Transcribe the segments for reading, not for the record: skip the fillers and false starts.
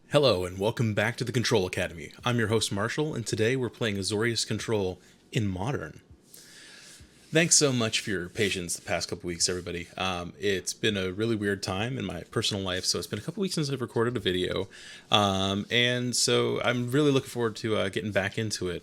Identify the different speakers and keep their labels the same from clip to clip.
Speaker 1: Hello and welcome back to the Control Academy. I'm your host Marshall, and today we're playing Azorius Control in Modern. Thanks so much for your patience the past couple weeks, everybody. It's been a really weird time in my personal life, so it's been a couple weeks since I've recorded a video, and so I'm really looking forward to getting back into it.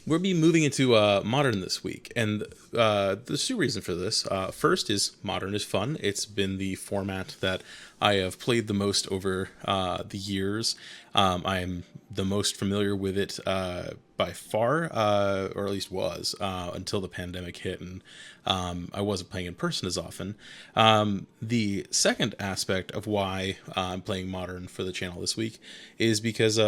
Speaker 1: We'll be moving into Modern this week, and there's two reasons for this. First is Modern is fun. It's been the format that I have played the most over the years. I am the most familiar with it by far, or at least was, until the pandemic hit, and I wasn't playing in person as often. The second aspect of why I'm playing Modern for the channel this week is because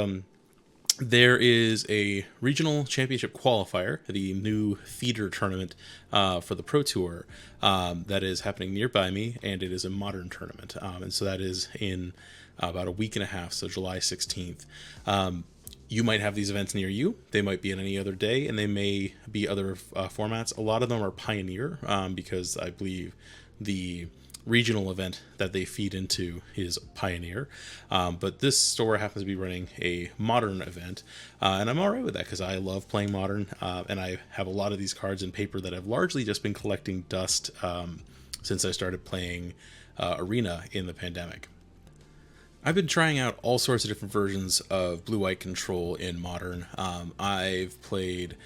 Speaker 1: there is a regional championship qualifier, the new feeder tournament for the Pro Tour that is happening nearby me, and it is a Modern tournament. And so that is in about a week and a half, so July 16th. You might have these events near you. They might be on any other day, and they may be other formats. A lot of them are Pioneer, because I believe the regional event that they feed into is Pioneer, but this store happens to be running a Modern event, and I'm alright with that because I love playing Modern, and I have a lot of these cards in paper that I've largely just been collecting dust since I started playing Arena in the pandemic. I've been trying out all sorts of different versions of blue-white control in Modern. I've played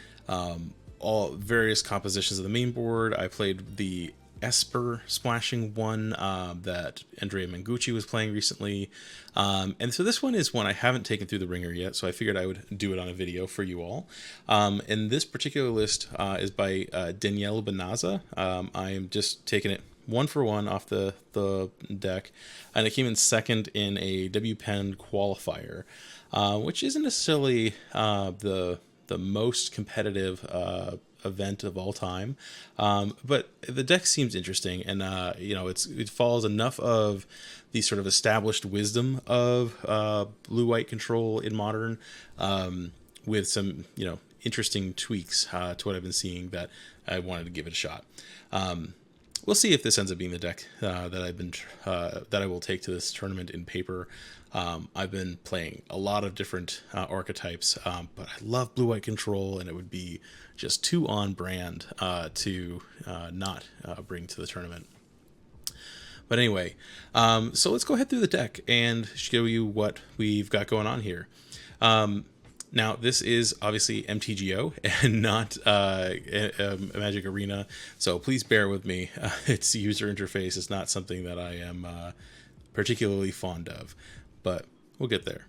Speaker 1: all various compositions of the main board. I played the Esper splashing one that Andrea Mengucci was playing recently, and so this one is one I haven't taken through the ringer yet, so I figured I would do it on a video for you all. And this particular list is by Danielle Benaza. I am just taking it one for one off the deck, and it came in second in a WPEN qualifier, which isn't necessarily the most competitive event of all time, but the deck seems interesting, and it follows enough of the sort of established wisdom of blue-white control in Modern, with some interesting tweaks to what I've been seeing that I wanted to give it a shot. We'll see if this ends up being the deck that I will take to this tournament in paper. I've been playing a lot of different archetypes, but I love blue-white control, and it would be just too on brand to not bring to the tournament. But anyway, so let's go ahead through the deck and show you what we've got going on here. Now, this is obviously MTGO and not Magic Arena, so please bear with me. Its user interface is not something that I am particularly fond of, but we'll get there.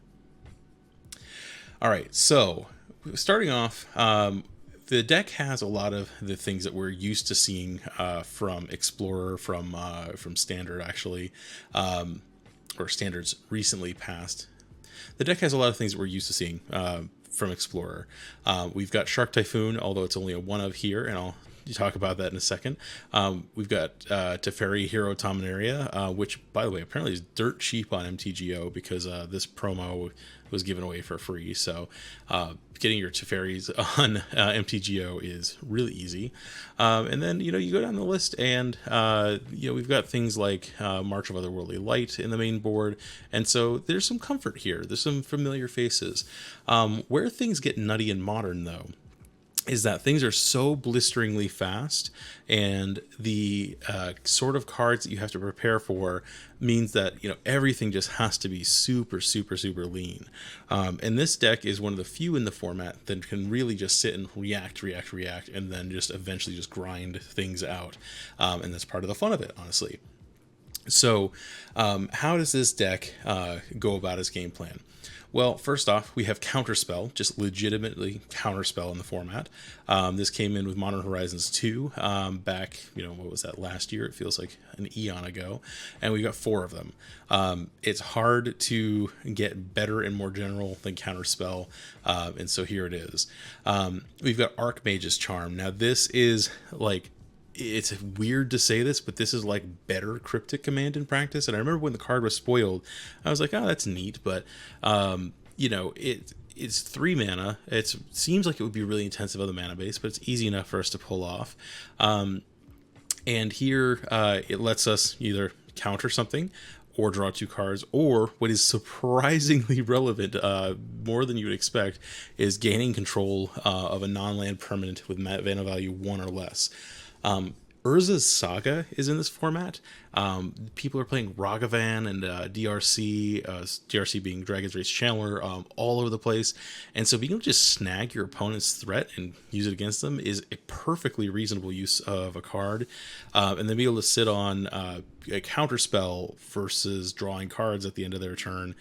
Speaker 1: All right, so starting off, the deck has a lot of the things that we're used to seeing from Explorer, from Standard actually, or Standards recently passed. The deck has a lot of things that we're used to seeing from Explorer. We've got Shark Typhoon, although it's only a one of here, and I'll talk about that in a second. We've got Teferi Hero Dominaria, which, by the way, apparently is dirt cheap on MTGO because this promo was given away for free. So getting your Teferis on MTGO is really easy. And then, you go down the list and, we've got things like March of Otherworldly Light in the main board. And so there's some comfort here. There's some familiar faces. Where things get nutty in Modern, though, is that things are so blisteringly fast, and the sort of cards that you have to prepare for means that everything just has to be super lean. And this deck is one of the few in the format that can really just sit and react, and then just eventually just grind things out. And that's part of the fun of it, honestly. So how does this deck go about its game plan? Well, first off, we have Counterspell, just legitimately Counterspell in the format. This came in with Modern Horizons 2 back, what was that, last year? It feels like an eon ago. And we got 4 of them. It's hard to get better and more general than Counterspell, and so here it is. We've got Archmage's Charm. Now, this is like, it's weird to say this, but this is like better Cryptic Command in practice. And I remember when the card was spoiled, I was like, oh, that's neat. But, it's 3 mana. It seems like it would be really intensive on the mana base, but it's easy enough for us to pull off. And here it lets us either counter something or draw 2 cards, or what is surprisingly relevant, more than you would expect, is gaining control of a non-land permanent with mana value 1 or less. Urza's Saga is in this format. People are playing Ragavan and DRC, DRC being Dragon's Race Channeler, all over the place. And so being able to just snag your opponent's threat and use it against them is a perfectly reasonable use of a card. And then be able to sit on a Counterspell versus drawing cards at the end of their turn,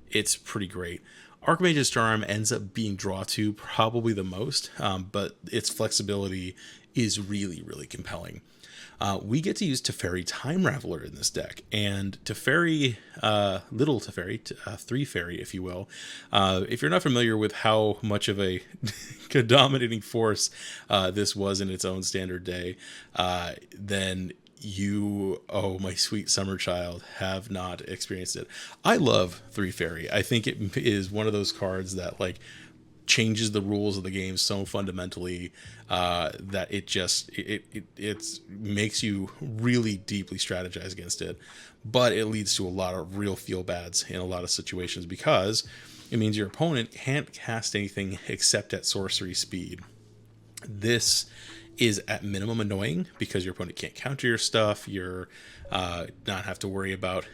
Speaker 1: it's pretty great. Archmage's Charm ends up being draw to probably the most, but its flexibility is really, really compelling. We get to use Teferi Time Raveler in this deck, and Teferi, little Teferi, 3 fairy, if you will. If you're not familiar with how much of a dominating force this was in its own standard day, then you, oh my sweet summer child, have not experienced it. I love 3 fairy. I think it is one of those cards that like changes the rules of the game so fundamentally that it makes you really deeply strategize against it. But it leads to a lot of real feel bads in a lot of situations, because it means your opponent can't cast anything except at sorcery speed. This is at minimum annoying because your opponent can't counter your stuff. You're not have to worry about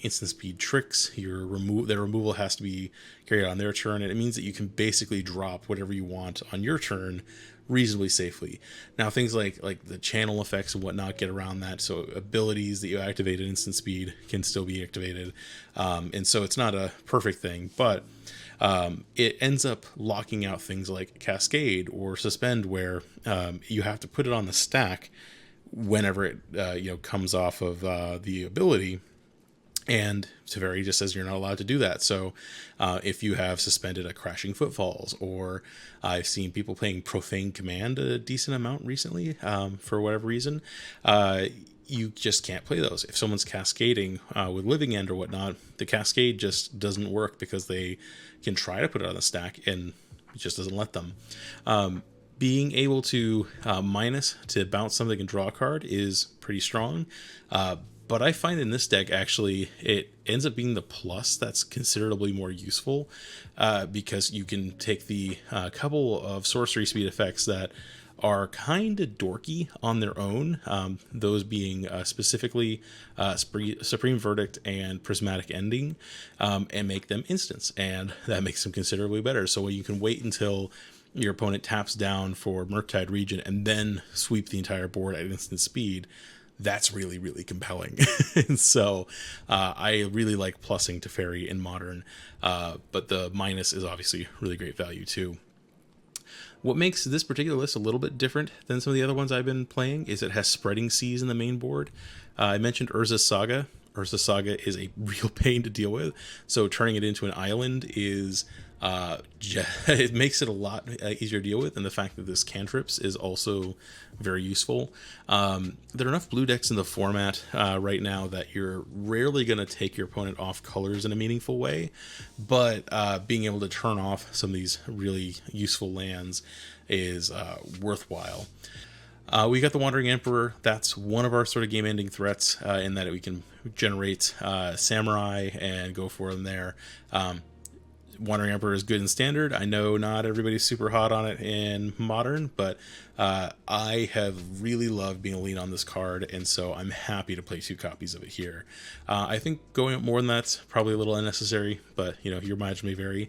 Speaker 1: instant speed tricks. Their removal has to be carried out on their turn, and it means that you can basically drop whatever you want on your turn reasonably safely. Now, things like the channel effects and whatnot get around that, so abilities that you activate at instant speed can still be activated, and so it's not a perfect thing, but it ends up locking out things like Cascade or Suspend, where you have to put it on the stack whenever it comes off of the ability. And Teferi just says you're not allowed to do that. So if you have suspended a Crashing Footfalls, or I've seen people playing Profane Command a decent amount recently for whatever reason, you just can't play those. If someone's cascading with Living End or whatnot, the cascade just doesn't work because they can try to put it on the stack and it just doesn't let them. Being able to minus to bounce something and draw a card is pretty strong. But I find in this deck, actually, it ends up being the plus that's considerably more useful, because you can take the couple of sorcery speed effects that are kind of dorky on their own, those being specifically Supreme Verdict and Prismatic Ending, and make them instants, and that makes them considerably better. So you can wait until your opponent taps down for Murktide Region and then sweep the entire board at instant speed. That's really, really compelling. And so I really like plussing Teferi in Modern, but the minus is obviously really great value too. What makes this particular list a little bit different than some of the other ones I've been playing is it has Spreading Seas in the main board. I mentioned Urza's Saga. Urza's Saga is a real pain to deal with, so turning it into an island is it makes it a lot easier to deal with, and the fact that this cantrips is also very useful. There are enough blue decks in the format right now that you're rarely going to take your opponent off colors in a meaningful way, but being able to turn off some of these really useful lands is worthwhile. We got the Wandering Emperor. That's one of our sort of game-ending threats, in that we can generate Samurai and go for them there. Wandering Emperor is good in Standard. I know not everybody's super hot on it in Modern, but I have really loved being a lead on this card, and so I'm happy to play 2 copies of it here. I think going up more than that's probably a little unnecessary, but your mileage may vary.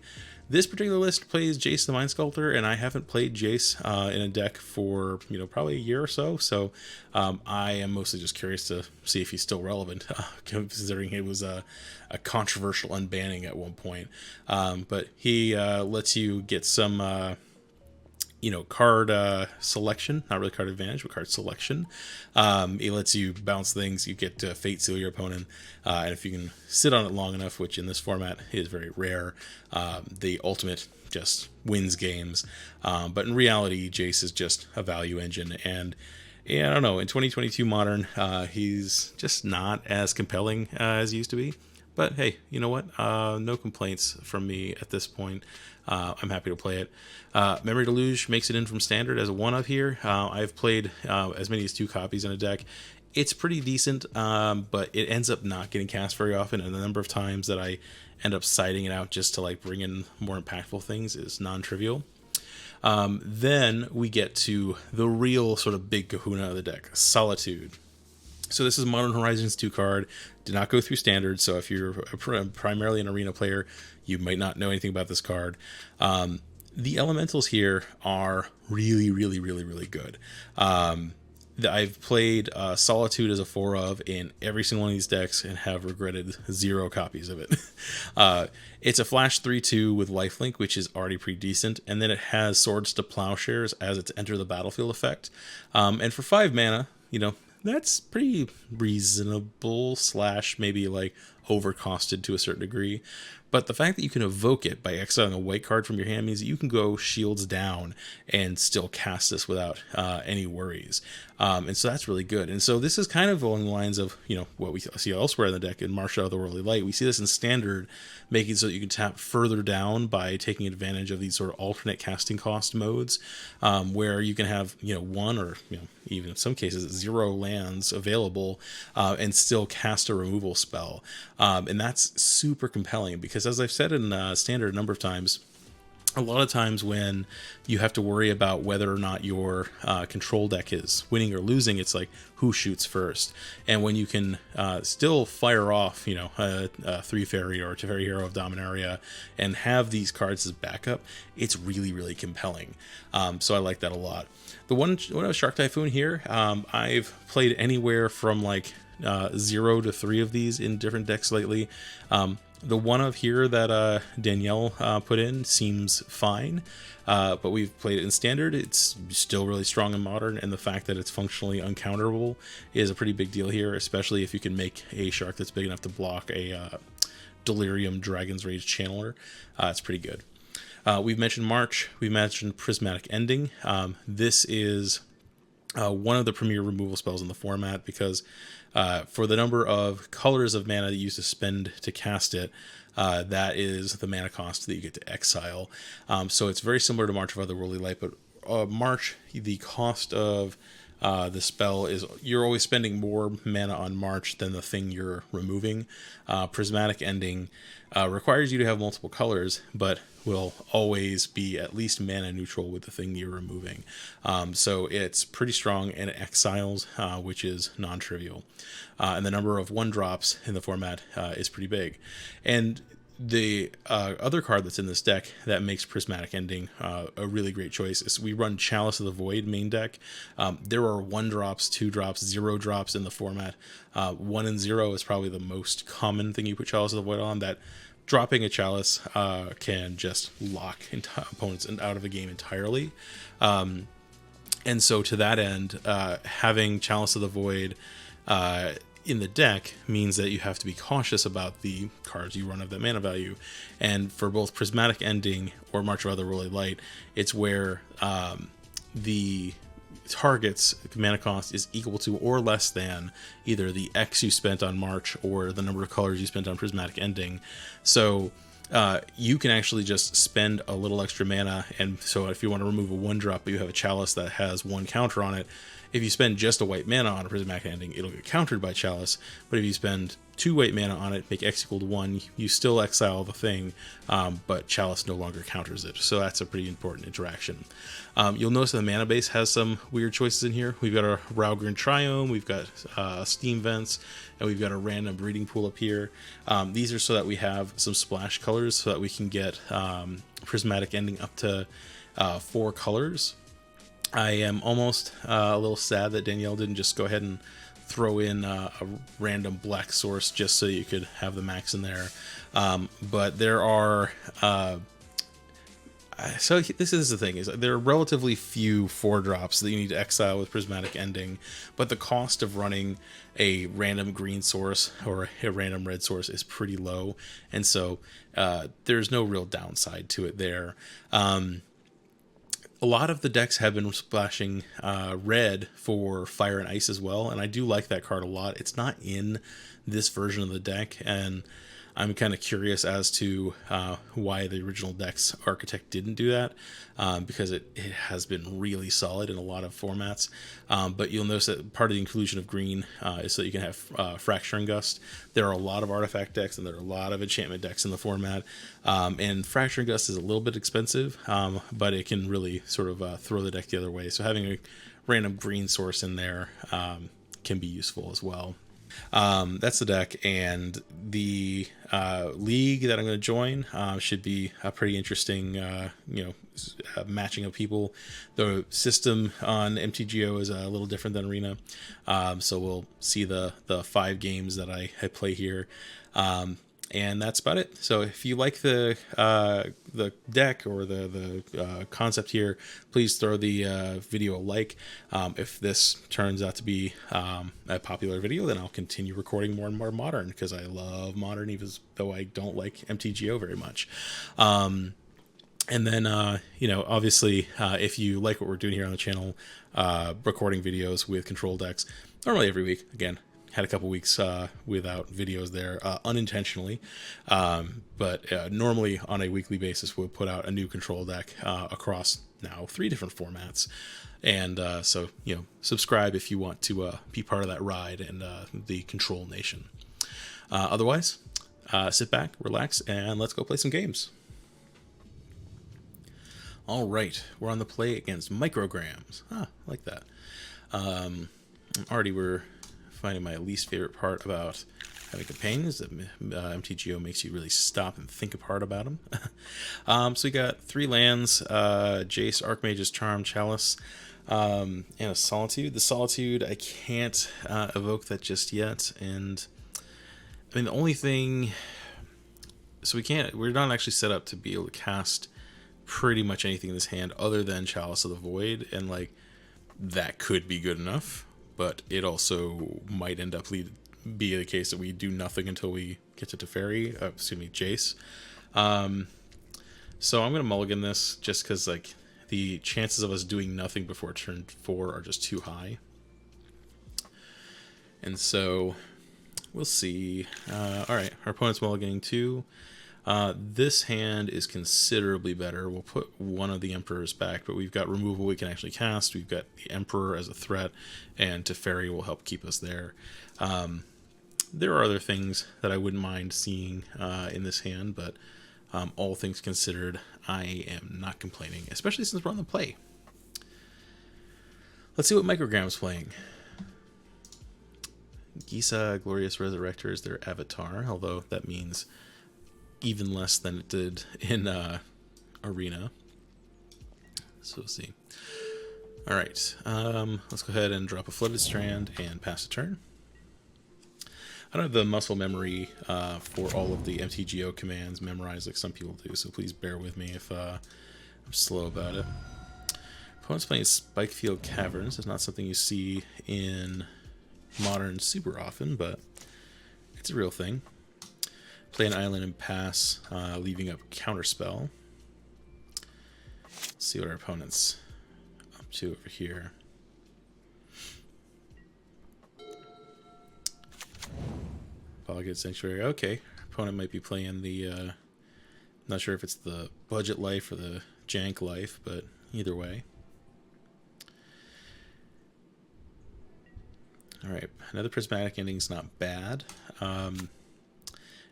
Speaker 1: This particular list plays Jace the Mind Sculptor, and I haven't played Jace in a deck for probably a year or so. So I am mostly just curious to see if he's still relevant, considering it was a controversial unbanning at one point. But he lets you get some card selection, not really card advantage, but card selection. It lets you bounce things. You get to Fate Seal your opponent, and if you can sit on it long enough, which in this format is very rare, the ultimate just wins games. But in reality, Jace is just a value engine, and I don't know, in 2022 Modern, he's just not as compelling as he used to be. But hey, you know what? No complaints from me at this point. I'm happy to play it. Memory Deluge makes it in from standard as a 1-of here. I've played as many as 2 copies in a deck. It's pretty decent, but it ends up not getting cast very often, and the number of times that I end up siding it out just to like bring in more impactful things is non-trivial. Then we get to the real sort of big kahuna of the deck, Solitude. So this is Modern Horizons 2 card. Did not go through standard, so if you're primarily an arena player, you might not know anything about this card. The elementals here are really, really, really, really good. I've played Solitude as a 4-of in every single one of these decks and have regretted 0 copies of it. It's a flash 3/2 with lifelink, which is already pretty decent, and then it has Swords to Plowshares as its Enter the Battlefield effect. And for 5 mana, you know, that's pretty reasonable / maybe like overcosted to a certain degree. But the fact that you can evoke it by exiling a white card from your hand means that you can go shields down and still cast this without any worries. And so that's really good. And so this is kind of along the lines of, you know, what we see elsewhere in the deck in March Otherworldly Light. We see this in standard, making it so that you can tap further down by taking advantage of these sort of alternate casting cost modes, where you can have, you know, 1 or, you know, even in some cases 0 lands available and still cast a removal spell. And that's super compelling because, as I've said in standard a number of times, a lot of times when you have to worry about whether or not your control deck is winning or losing, it's like who shoots first. And when you can still fire off, you know, a 3 fairy or a Teferi Hero of Dominaria and have these cards as backup, it's really, really compelling. So I like that a lot. The one Shark Typhoon here, I've played anywhere from like 0 to 3 of these in different decks lately. The 1-of here that Danielle put in seems fine, but we've played it in standard. It's still really strong in modern, and the fact that it's functionally uncounterable is a pretty big deal here, especially if you can make a shark that's big enough to block a Delirium Dragon's Rage Channeler. It's pretty good. We've mentioned March. We've mentioned Prismatic Ending. This is one of the premier removal spells in the format because for the number of colors of mana that you use to spend to cast it, that is the mana cost that you get to exile. So it's very similar to March of Otherworldly Light, but March, the cost of the spell is you're always spending more mana on March than the thing you're removing. Prismatic Ending requires you to have multiple colors, but will always be at least mana neutral with the thing you're removing. So it's pretty strong, and it exiles, which is non-trivial. And the number of 1-drops in the format is pretty big. And the other card that's in this deck that makes Prismatic Ending a really great choice is we run Chalice of the Void main deck. There are 1-drops, 2-drops, 0-drops in the format. 1 and 0 is probably the most common thing you put Chalice of the Void on. That dropping a Chalice can just lock opponents out of the game entirely. And so to that end, having Chalice of the Void in the deck means that you have to be cautious about the cards you run of that mana value. And for both Prismatic Ending or March of Otherworldly Light, it's where the target's mana cost is equal to or less than either the X you spent on March or the number of colors you spent on Prismatic Ending. So you can actually just spend a little extra mana, and so if you want to remove a 1-drop but you have a Chalice that has 1 counter on it, if you spend just a white mana on a Prismatic Ending, it'll get countered by Chalice. But if you spend 2 white mana on it, make X equal to 1, you still exile the thing, but Chalice no longer counters it. So that's a pretty important interaction. You'll notice that the mana base has some weird choices in here. We've got a Raugrin Triome, we've got Steam Vents, and we've got a random breeding pool up here. These are so that we have some splash colors so that we can get Prismatic Ending up to 4 colors. I am almost a little sad that Danielle didn't just go ahead and throw in a random black source just so you could have the max in there. But there are... so this is the thing, is there are relatively few 4-drops that you need to exile with Prismatic Ending, but the cost of running a random green source or a random red source is pretty low, and so there's no real downside to it there. A lot of the decks have been splashing red for Fire and Ice as well, and I do like that card a lot. It's not in this version of the deck, and I'm kind of curious as to why the original deck's architect didn't do that, because it has been really solid in a lot of formats. But you'll notice that part of the inclusion of green is so that you can have Fracturing Gust. There are a lot of artifact decks and there are a lot of enchantment decks in the format, and Fracturing Gust is a little bit expensive, but it can really sort of throw the deck the other way. So having a random green source in there can be useful as well. That's the deck, and the league that I'm going to join should be a pretty interesting, matching of people. The system on MTGO is a little different than Arena, so we'll see the 5 games that I play here. And that's about it. So if you like the deck or the concept here, please throw the video a like. If this turns out to be a popular video, then I'll continue recording more and more Modern, because I love Modern, even though I don't like MTGO very much. And then, obviously, if you like what we're doing here on the channel, recording videos with control decks, normally every week, again, had a couple weeks without videos there unintentionally, but normally on a weekly basis we'll put out a new control deck across now 3 different formats, and so subscribe if you want to be part of that ride and the Control Nation. Otherwise, sit back, relax, and let's go play some games. All right, we're on the play against Micrograms. I like that. We're finding my least favorite part about having companions, that MTGO makes you really stop and think hard about them. So we got 3 lands, Jace, Archmage's Charm, Chalice, and a Solitude. The Solitude, I can't evoke that just yet, and I mean the only thing, so we're not actually set up to be able to cast pretty much anything in this hand other than Chalice of the Void, and like that could be good enough. But it also might end up be the case that we do nothing until we get to Jace. So I'm going to mulligan this just because like the chances of us doing nothing before turn 4 are just too high. And so we'll see. Alright, our opponent's mulliganing 2. This hand is considerably better. We'll put one of the Emperors back, but we've got removal we can actually cast. We've got the Emperor as a threat, and Teferi will help keep us there. There are other things that I wouldn't mind seeing in this hand, but all things considered, I am not complaining, especially since we're on the play. Let's see what Microgram's playing. Gisa Glorious Resurrector is their avatar, although that means even less than it did in Arena. So we'll see. Alright, let's go ahead and drop a Flooded Strand and pass a turn. I don't have the muscle memory for all of the MTGO commands memorized like some people do, so please bear with me if I'm slow about it. Opponent's playing Spikefield Caverns. It's not something you see in Modern super often, but it's a real thing. Play an island and pass, leaving up Counterspell. Let's see what our opponent's up to over here. Polygon Sanctuary. Okay, opponent might be playing the, not sure if it's the budget life or the jank life, but either way. Alright, another Prismatic Ending's not bad.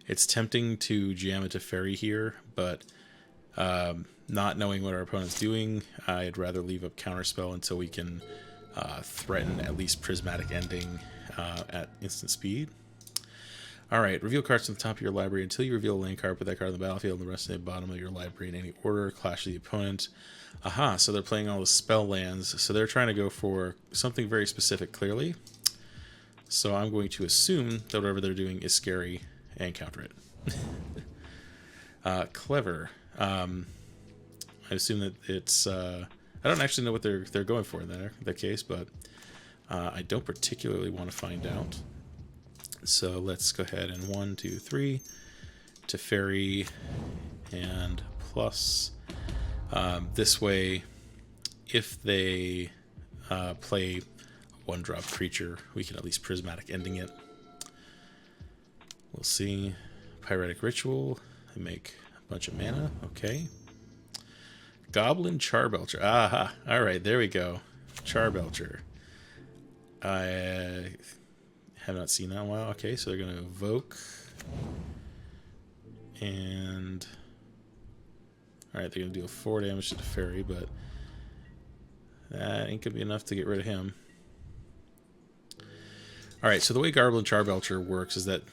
Speaker 1: It's tempting to jam a Teferi here, but not knowing what our opponent's doing, I'd rather leave up Counterspell until we can threaten at least Prismatic Ending at instant speed. Alright, reveal cards from the top of your library until you reveal a land card, put that card on the battlefield and the rest at the bottom of your library in any order, clash the opponent. Aha, so they're playing all the spell lands, so they're trying to go for something very specific, clearly. So I'm going to assume that whatever they're doing is scary and counter it. Clever. I assume that it's... I don't actually know what they're going for in that case, but I don't particularly want to find out. So let's go ahead and 1, 2, 3 Teferi and plus. This way, if they play a 1-drop creature, we can at least Prismatic Ending it. We'll see. Pyretic Ritual. I make a bunch of mana. Okay. Goblin Charbelcher. Aha. Alright, there we go. Charbelcher. I have not seen that in a while. Okay, so they're going to evoke. And... Alright, they're going to deal 4 damage to the fairy, but... that ain't going to be enough to get rid of him. Alright, so the way Goblin Charbelcher works is that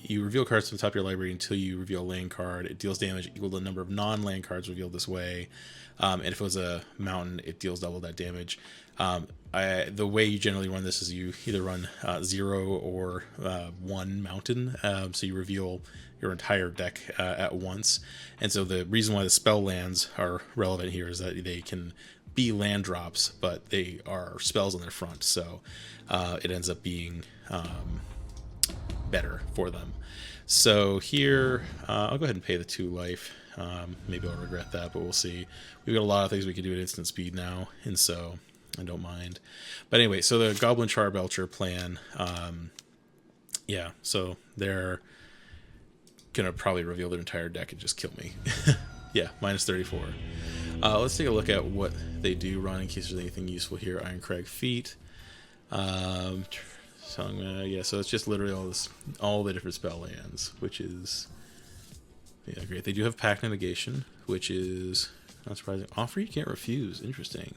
Speaker 1: you reveal cards from the top of your library until you reveal a land card. It deals damage equal to the number of non-land cards revealed this way. And if it was a mountain, it deals double that damage. The way you generally run this is you either run 0 or 1 mountain. So you reveal your entire deck at once. And so the reason why the spell lands are relevant here is that they can be land drops, but they are spells on their front. So it ends up being better for them. So here, I'll go ahead and pay the 2 life. Maybe I'll regret that, but we'll see. We've got a lot of things we can do at instant speed now, and so I don't mind. But anyway, so the Goblin Charbelcher plan, yeah, so they're gonna probably reveal their entire deck and just kill me. Yeah, minus 34. Let's take a look at what they do run in case there's anything useful here. Ironcrag Feet. Yeah, so it's just literally all the different spell lands, which is great. They do have Pact Negation, which is not surprising. Offer you can't refuse. Interesting.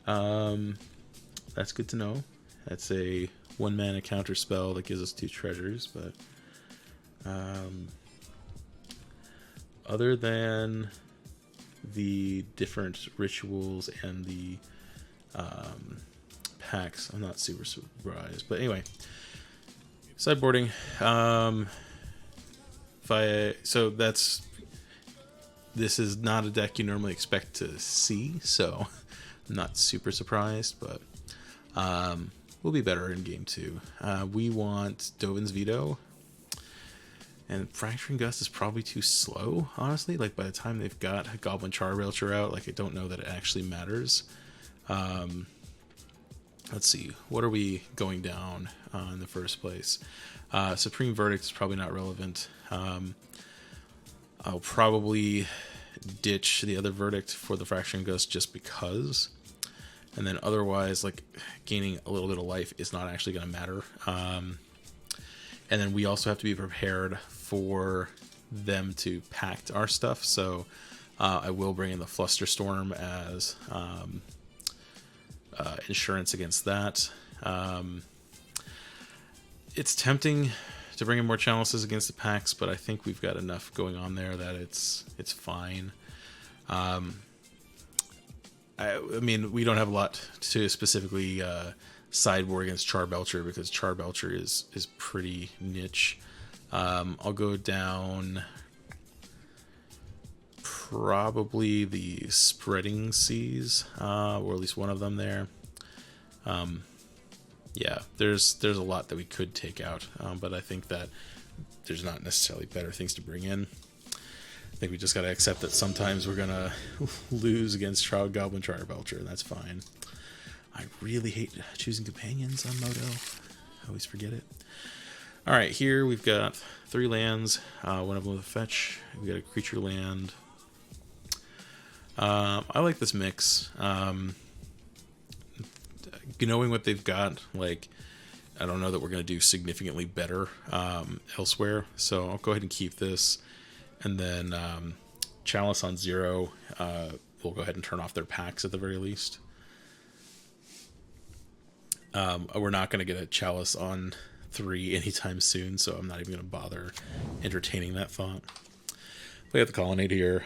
Speaker 1: That's good to know. That's a 1-mana counter spell that gives us 2 treasures, but other than the different rituals and the packs, I'm not super surprised. But anyway, sideboarding. This is not a deck you normally expect to see, so I'm not super surprised, but we'll be better in game 2. We want Dovin's Veto, and Fracturing Gust is probably too slow, honestly. Like, by the time they've got Goblin Charbelcher out, like, I don't know that it actually matters. Let's see, what are we going down in the first place? Supreme Verdict is probably not relevant. I'll probably ditch the other verdict for the Fracturing Gust just because. And then otherwise, like, gaining a little bit of life is not actually going to matter. And then we also have to be prepared for them to pact our stuff. So I will bring in the Flusterstorm as insurance against that. It's tempting to bring in more Chalices against the packs, but I think we've got enough going on there that it's fine. I mean, we don't have a lot to specifically sideboard against Charbelcher because Charbelcher is pretty niche. I'll go down probably the Spreading Seas, or at least one of them there. Yeah, there's a lot that we could take out, but I think that there's not necessarily better things to bring in. I think we just got to accept that sometimes we're going to lose against Goblin Charbelcher, and that's fine. I really hate choosing companions on Moto. I always forget it. Alright, here we've got 3 lands, one of them with a fetch. We've got a creature land. I like this mix. Knowing what they've got, like, I don't know that we're going to do significantly better elsewhere, so I'll go ahead and keep this. And then Chalice on 0, we'll go ahead and turn off their packs at the very least. We're not going to get a Chalice on 3 anytime soon, so I'm not even going to bother entertaining that thought. We got the Colonnade here,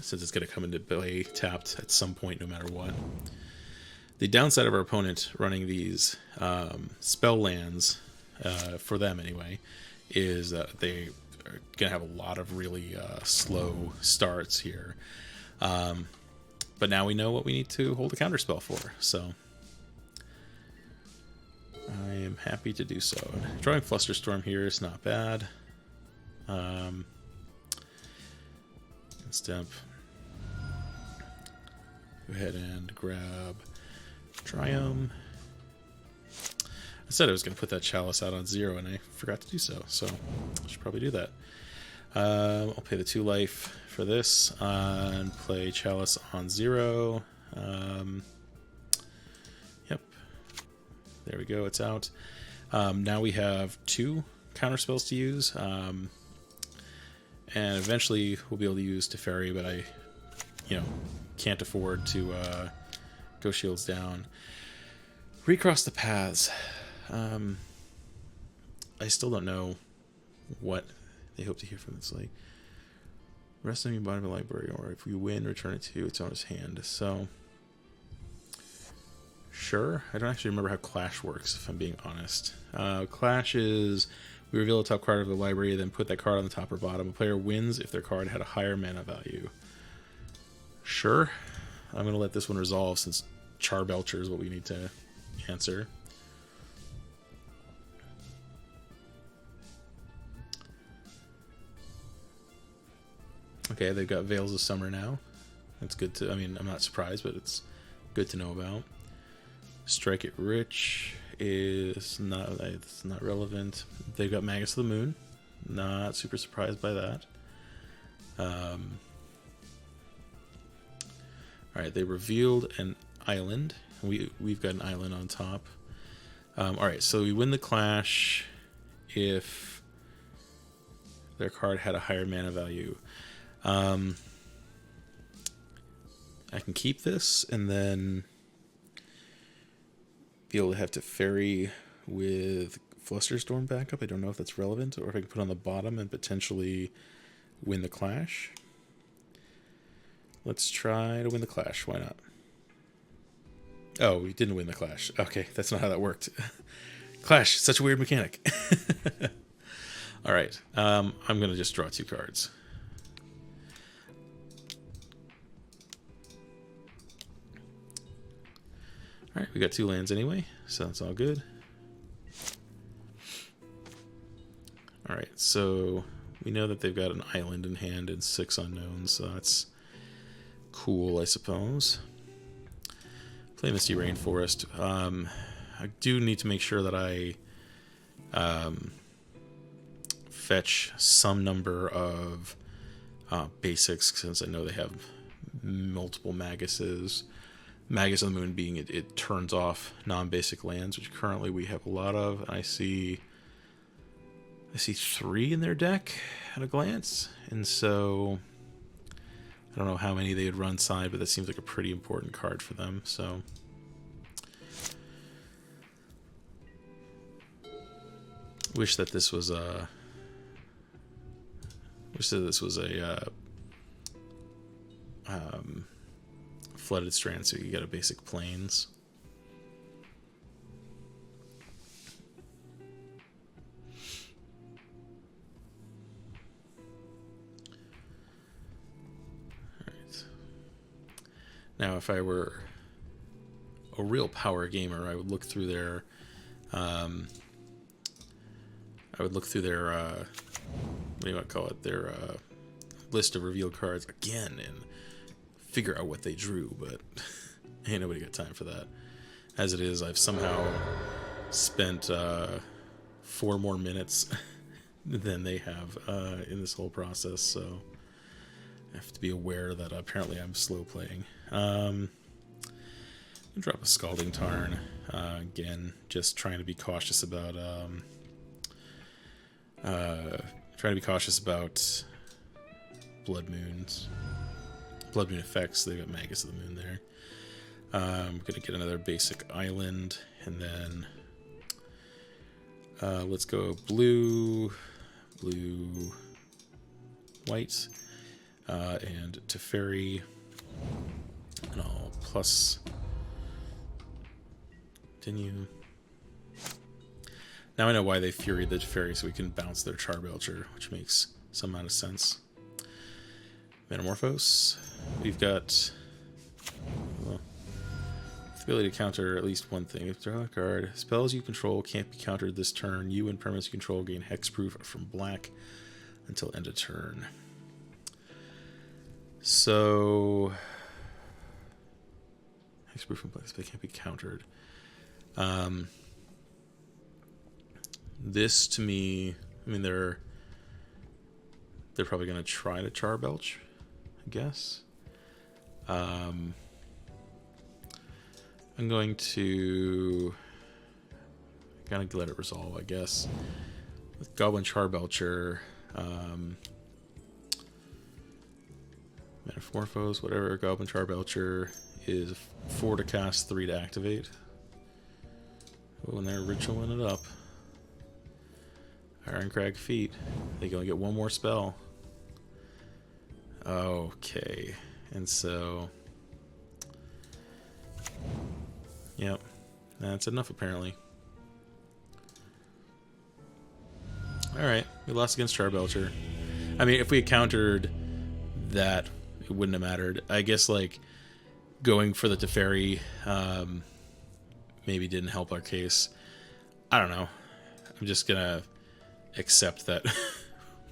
Speaker 1: since it's going to come into play tapped at some point no matter what. The downside of our opponent running these spell lands, for them anyway, is that they are going to have a lot of really slow starts here. But now we know what we need to hold a counterspell for, so I am happy to do so. Drawing Flusterstorm here is not bad. Step. Go ahead and grab Triome. said I was going to put that Chalice out on 0, and I forgot to do so. So I should probably do that. I'll pay the 2 life for this and play Chalice on 0. Yep. There we go. It's out. Now we have 2 counterspells to use. And eventually we'll be able to use Teferi, but I, can't afford to go shields down. Recross the paths. I still don't know what they hope to hear from this. Like, rest on your bottom of the library, or if we win, return it to its owner's hand. So, sure. I don't actually remember how Clash works, if I'm being honest. Clash is, we reveal the top card of the library, then put that card on the top or bottom. A player wins if their card had a higher mana value. Sure. I'm going to let this one resolve, since Charbelcher is what we need to answer. Okay, they've got Veils of Summer now. That's good to, I'm not surprised, but it's good to know about. Strike It Rich is not, it's not relevant. They've got Magus of the Moon. Not super surprised by that. Alright, they revealed an island. We've got an island on top. Alright, so we win the Clash if their card had a higher mana value. I can keep this and then be able to have Teferi with Flusterstorm backup. I don't know if that's relevant, or if I can put on the bottom and potentially win the Clash. Let's try to win the Clash. Why not? Oh, we didn't win the Clash. Okay, that's not how that worked. Clash, such a weird mechanic. All right, I'm going to just draw 2 cards. All right, we got 2 lands anyway, so that's all good. All right, so we know that they've got an island in hand and 6 unknowns, so that's cool, I suppose. Play Misty Rainforest. I do need to make sure that I fetch some number of basics, since I know they have multiple Maguses. Magus of the Moon being it turns off non-basic lands, which currently we have a lot of. And I see 3 in their deck at a glance, and so I don't know how many they would run side, but that seems like a pretty important card for them. So wish that this was a Flooded Strand, so you get a basic plains. Alright. Now, if I were a real power gamer, I would look through their what do you want to call it? Their list of revealed cards again and figure out what they drew, but ain't nobody got time for that. As it is, I've somehow spent 4 more minutes than they have in this whole process, so I have to be aware that apparently I'm slow playing. Drop a Scalding Tarn. Again, just trying to be cautious about Blood Moons. Blood Moon effects. They've got Magus of the Moon there. I'm going to get another basic island, and then let's go blue, white, and Teferi, and I'll plus continue. Now I know why they Fury the Teferi, so we can bounce their Charbelcher, which makes some amount of sense. Metamorphose. We've got the ability to counter at least one thing. If you draw a card, spells you control can't be countered this turn. You and permanents you control gain hexproof from black until end of turn. So hexproof from black, but it can't be countered. This to me, I mean, they're probably going to try to Charbelch, I guess. I'm going to kind of let it resolve, I guess. With Goblin Charbelcher, Metamorphose, whatever. Goblin Charbelcher is 4 to cast, 3 to activate. Oh, and they're ritualing it up. Ironcrag Feet. They gonna get one more spell. Okay, and so, yep, that's enough apparently. All right, we lost against Charbelcher. I mean, if we had countered that, it wouldn't have mattered. I guess like going for the Teferi maybe didn't help our case. I don't know. I'm just gonna accept that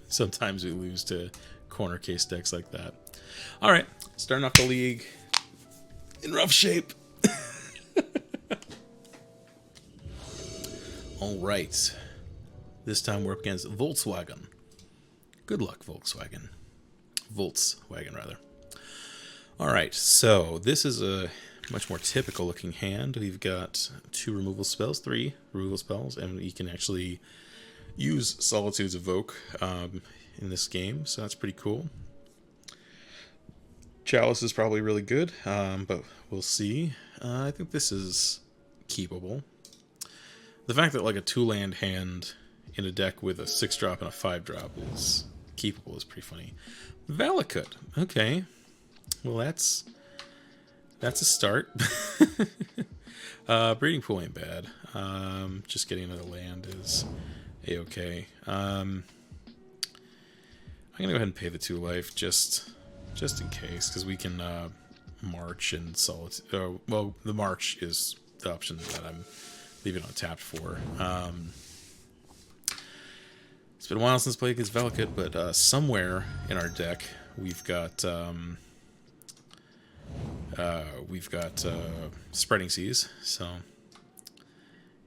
Speaker 1: sometimes we lose to corner case decks like that. All right, starting off the league in rough shape. All right, this time we're up against Volkswagen. Good luck, Volkswagen. Volkswagen, rather. All right, so this is a much more typical looking hand. We've got 2 removal spells, 3 removal spells, and you can actually use Solitude's Evoke in this game, so that's pretty cool. Chalice is probably really good, but we'll see. I think this is keepable. The fact that like a 2-land hand in a deck with a 6-drop and a 5-drop is keepable is pretty funny. Valakut, okay. Well, that's a start. Breeding Pool ain't bad. Just getting another land is a-okay. I'm gonna go ahead and pay the 2 life just in case, because we can march and solitude. Well, the march is the option that I'm leaving untapped for. It's been a while since played against Valakut, but somewhere in our deck we've got Spreading Seas. So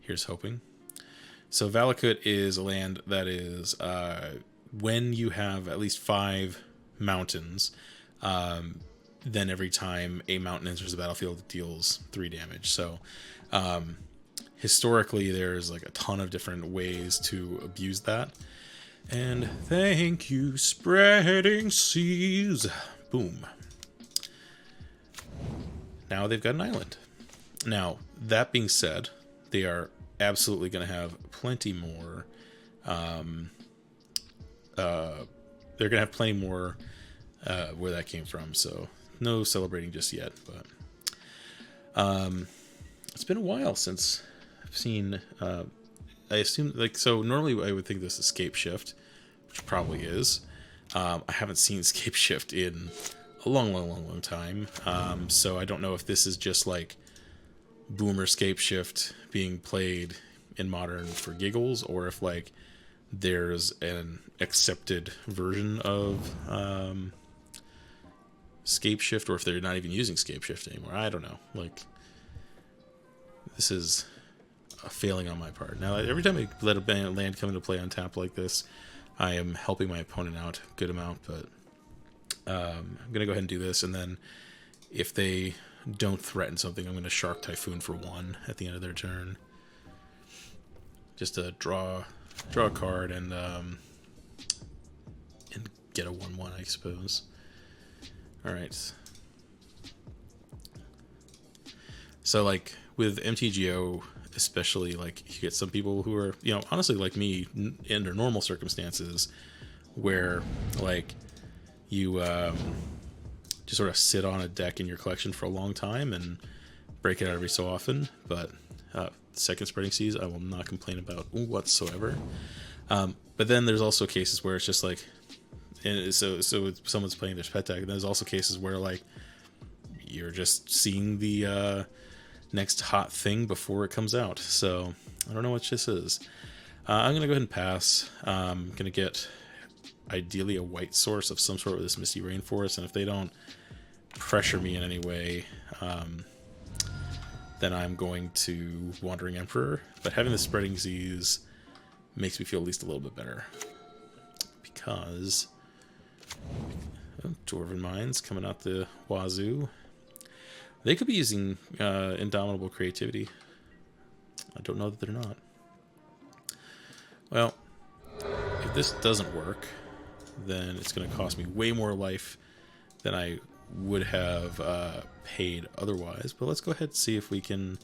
Speaker 1: here's hoping. So Valakut is a land that is when you have at least 5 mountains, then every time a mountain enters the battlefield, it deals 3 damage. So historically, there's like a ton of different ways to abuse that. And thank you, Spreading Seas. Boom. Now they've got an island. Now, that being said, they are absolutely going to have plenty more. They're going to have plenty more where that came from. So no celebrating just yet. But it's been a while since I've seen. I assume so. Normally, I would think this is Scapeshift, which probably is. I haven't seen Scapeshift in a long time. So I don't know if this is just like boomer Scapeshift being played in Modern for giggles, or if like there's an accepted version of Scapeshift, or if they're not even using Scapeshift anymore. I don't know. Like, this is a failing on my part. Now, every time I let a land come into play on tap like this, I am helping my opponent out a good amount, but I'm going to go ahead and do this, and then if they don't threaten something, I'm going to Shark Typhoon for 1 at the end of their turn. Just to draw a card and get a 1/1, I suppose. Alright. So, like, with MTGO, especially, like, you get some people who are, you know, honestly like me, under normal circumstances, where, like, you just sort of sit on a deck in your collection for a long time and break it out every so often. But second Spreading Seas, I will not complain about whatsoever. But then there's also cases where it's just like, and so someone's playing their pet deck, and there's also cases where like you're just seeing the next hot thing before it comes out. So I don't know what this is. I'm gonna go ahead and pass. I'm gonna get ideally a white source of some sort with this Misty Rainforest, and if they don't pressure me in any way, then I'm going to Wandering Emperor. But having the Spreading Seas makes me feel at least a little bit better. Because Dwarven Mines coming out the wazoo. They could be using Indomitable Creativity. I don't know that they're not. Well, if this doesn't work, then it's going to cost me way more life than I would have paid otherwise. But let's go ahead and see if we can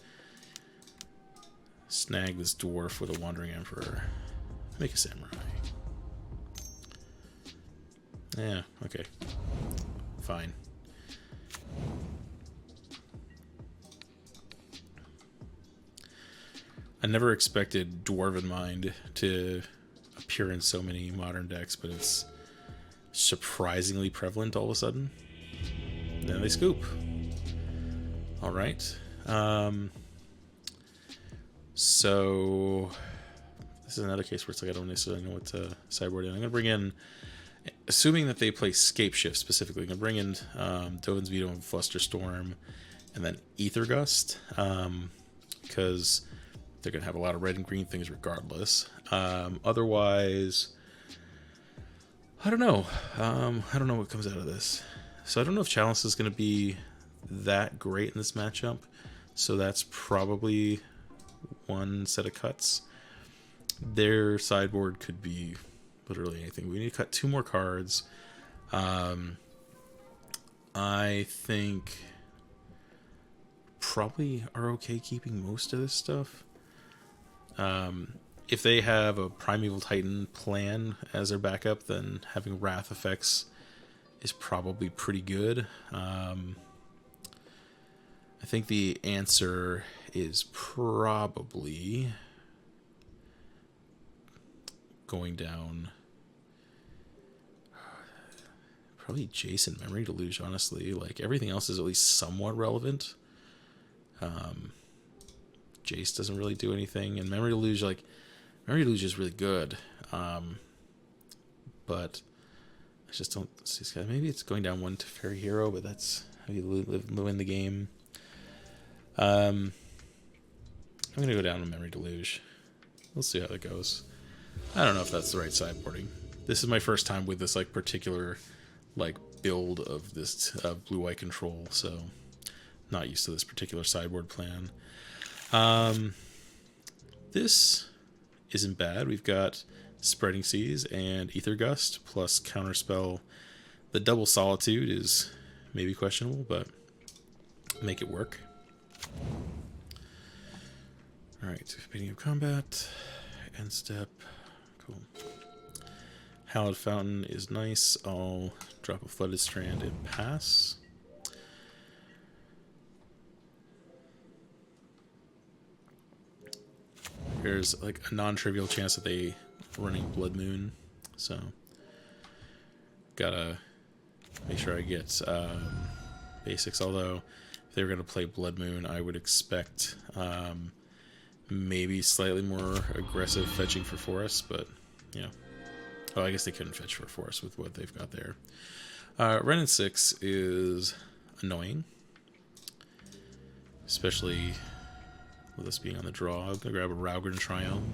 Speaker 1: snag this dwarf with a Wandering Emperor. Make a samurai. Yeah, okay. Fine. I never expected Dwarven Mind to appear in so many modern decks, but it's surprisingly prevalent all of a sudden. Then they scoop. Alright. So this is another case where it's like I don't necessarily know what to sideboard in. I'm going to bring in, assuming that they play Scapeshift specifically, I'm going to bring in Dovin's Veto and Flusterstorm, and then Aether Gust, because they're going to have a lot of red and green things regardless. Otherwise, I don't know. I don't know what comes out of this. So I don't know if Chalice is going to be that great in this matchup. So that's probably one set of cuts. Their sideboard could be literally anything. We need to cut 2 more cards. I think probably are okay keeping most of this stuff. If they have a Primeval Titan plan as their backup, then having Wrath effects is probably pretty good. I think the answer is probably going down probably Jace and Memory Deluge, honestly. Like, everything else is at least somewhat relevant. Jace doesn't really do anything, and Memory Deluge, like, Memory Deluge is really good. But I just don't see this guy. Maybe it's going down 1 to Fairy Hero, but that's how you win the game. I'm going to go down to Memory Deluge. We'll see how that goes. I don't know if that's the right sideboarding. This is my first time with this like particular like build of this blue-white control, so not used to this particular sideboard plan. This isn't bad. We've got Spreading Seas and Aether Gust plus Counterspell. The double Solitude is maybe questionable, but make it work. Alright, beginning of combat, end step, cool. Hallowed Fountain is nice. I'll drop a Flooded Strand and pass. There's like a non-trivial chance that they are running Blood Moon, so gotta make sure I get basics. Although if they were gonna play Blood Moon, I would expect maybe slightly more aggressive fetching for Forest, but yeah. Oh, I guess they couldn't fetch for Forest with what they've got there. Ren and 6 is annoying, especially with us being on the draw. I'm gonna grab a Raugrin Triome.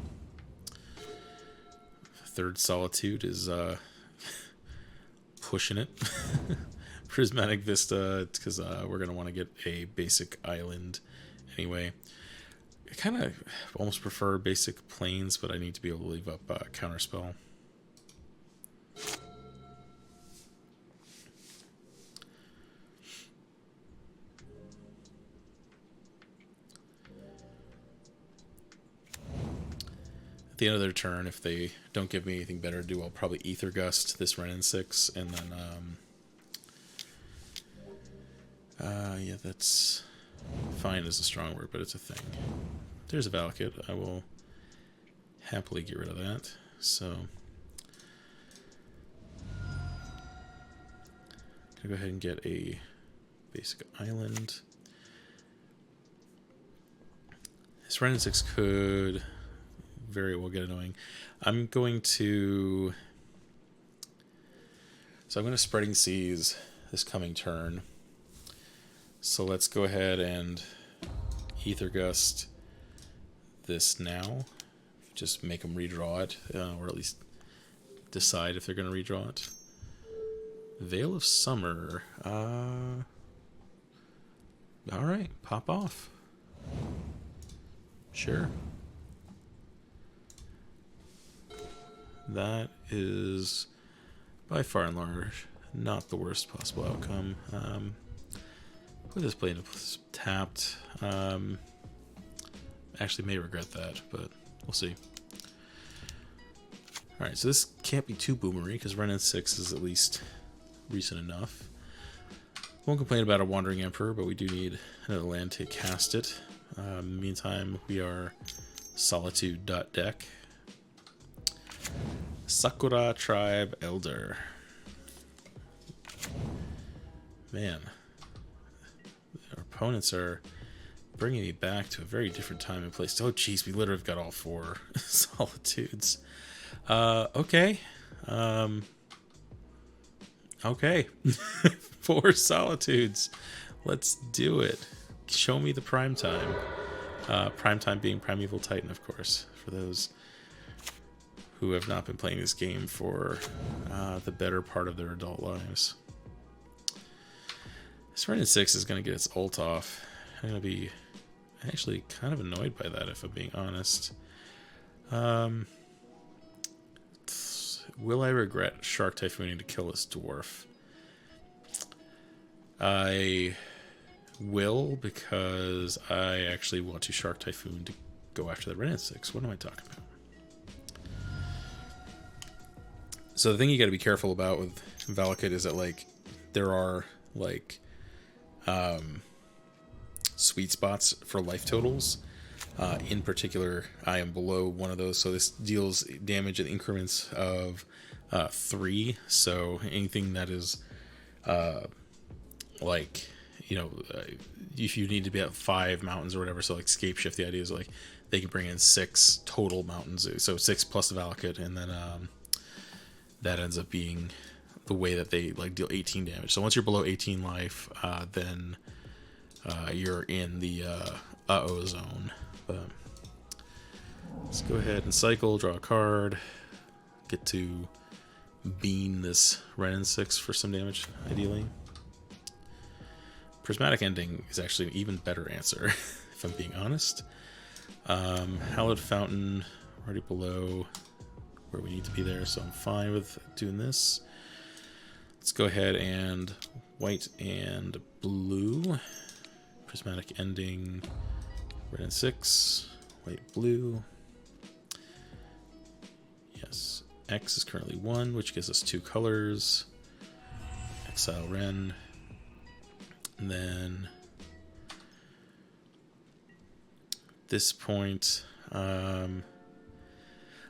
Speaker 1: Third Solitude is pushing it. Prismatic Vista, because we're gonna want to get a basic island anyway. I kind of almost prefer basic planes, but I need to be able to leave up Counterspell. At the end of their turn, if they don't give me anything better to do, I'll probably Aether Gust this Ren and 6, and then yeah, that's fine is a strong word, but it's a thing. There's a Valakut. I will happily get rid of that. So gonna go ahead and get a basic island. This Ren and 6 could very well get annoying. I'm going to Spreading Seas this coming turn. So let's go ahead and Aether Gust this now. just make them redraw it, or at least decide if they're going to redraw it. Veil of Summer. Alright, pop off. Sure. That is by far and large not the worst possible outcome. Put this blade tapped. Actually may regret that, but we'll see. Alright, so this can't be too boomery, because Wrenn and 6 is at least recent enough. Won't complain about a Wandering Emperor, but we do need another land to cast it. In the meantime, we are Solitude.deck. Sakura Tribe Elder. Man, our opponents are bringing me back to a very different time and place. Oh, jeez, we literally got all 4 Solitudes. Okay. Okay. 4 Solitudes. Let's do it. Show me the prime time. Prime time being Primeval Titan, of course, for those who have not been playing this game for the better part of their adult lives. This Wrenn and 6 is going to get its ult off. I'm going to be actually kind of annoyed by that, if I'm being honest. Will I regret Shark Typhooning to kill this dwarf? I will, because I actually want to Shark Typhoon to go after the Wrenn and 6. What am I talking about? So the thing you got to be careful about with Valakut is that, like, there are, like, sweet spots for life totals. In particular, I am below one of those, so this deals damage in increments of 3. So anything that is, like, you know, if you need to be at 5 mountains or whatever, so like Scapeshift, the idea is like they can bring in 6 total mountains, so 6 plus the Valakut, and then that ends up being the way that they like deal 18 damage. So once you're below 18 life, then you're in the uh-oh zone. But let's go ahead and cycle, draw a card, get to bean this Wrenn and 6 for some damage, ideally. Prismatic Ending is actually an even better answer, if I'm being honest. Hallowed Fountain, already below where we need to be there, so I'm fine with doing this. Let's go ahead and white and blue. Prismatic Ending, Wrenn and 6, white, blue. Yes, X is currently 1, which gives us 2 colors. Exile Wrenn. And then at this point, I'm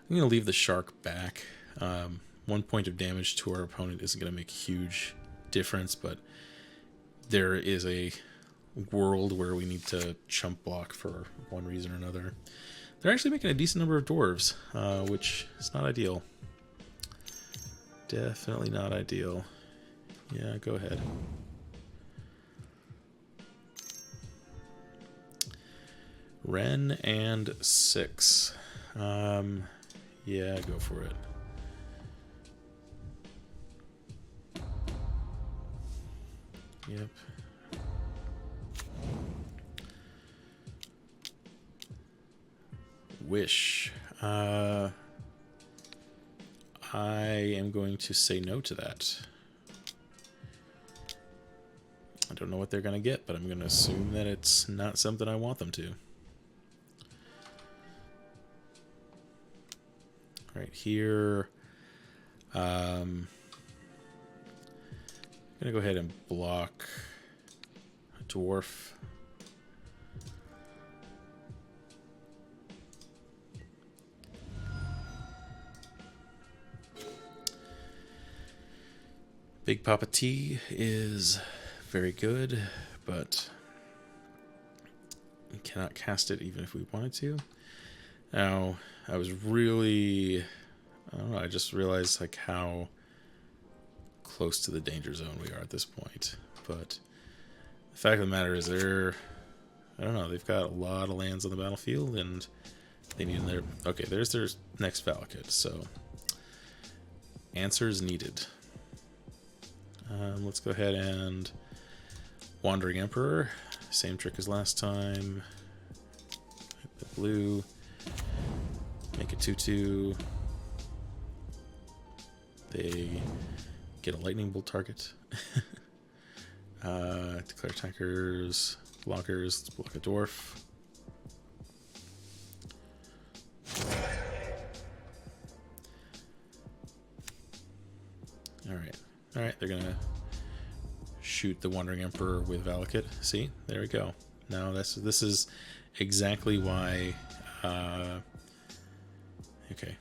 Speaker 1: going to leave the shark back. 1 point of damage to our opponent isn't going to make a huge difference, but there is a world where we need to chump block for one reason or another. They're actually making a decent number of dwarves, which is not ideal. Definitely not ideal. Yeah, go ahead. Wrenn and 6. Yeah, go for it. Yep. Wish. I am going to say no to that. I don't know what they're going to get, but I'm going to assume that it's not something I want them to. Right here, I'm going to go ahead and block a dwarf. Big Papa T is very good, but we cannot cast it even if we wanted to. Now, I was really, I don't know, I just realized like how close to the danger zone we are at this point. But the fact of the matter is I don't know, they've got a lot of lands on the battlefield, and they need in there. Okay, there's their next Valakut. So answers needed. Let's go ahead and Wandering Emperor. Same trick as last time. The blue. Make it 2/2. They get a lightning bolt target. Declare attackers, blockers. Let's block a dwarf. Alright, they're gonna shoot the Wandering Emperor with Valakut. See? There we go. Now this is exactly why okay,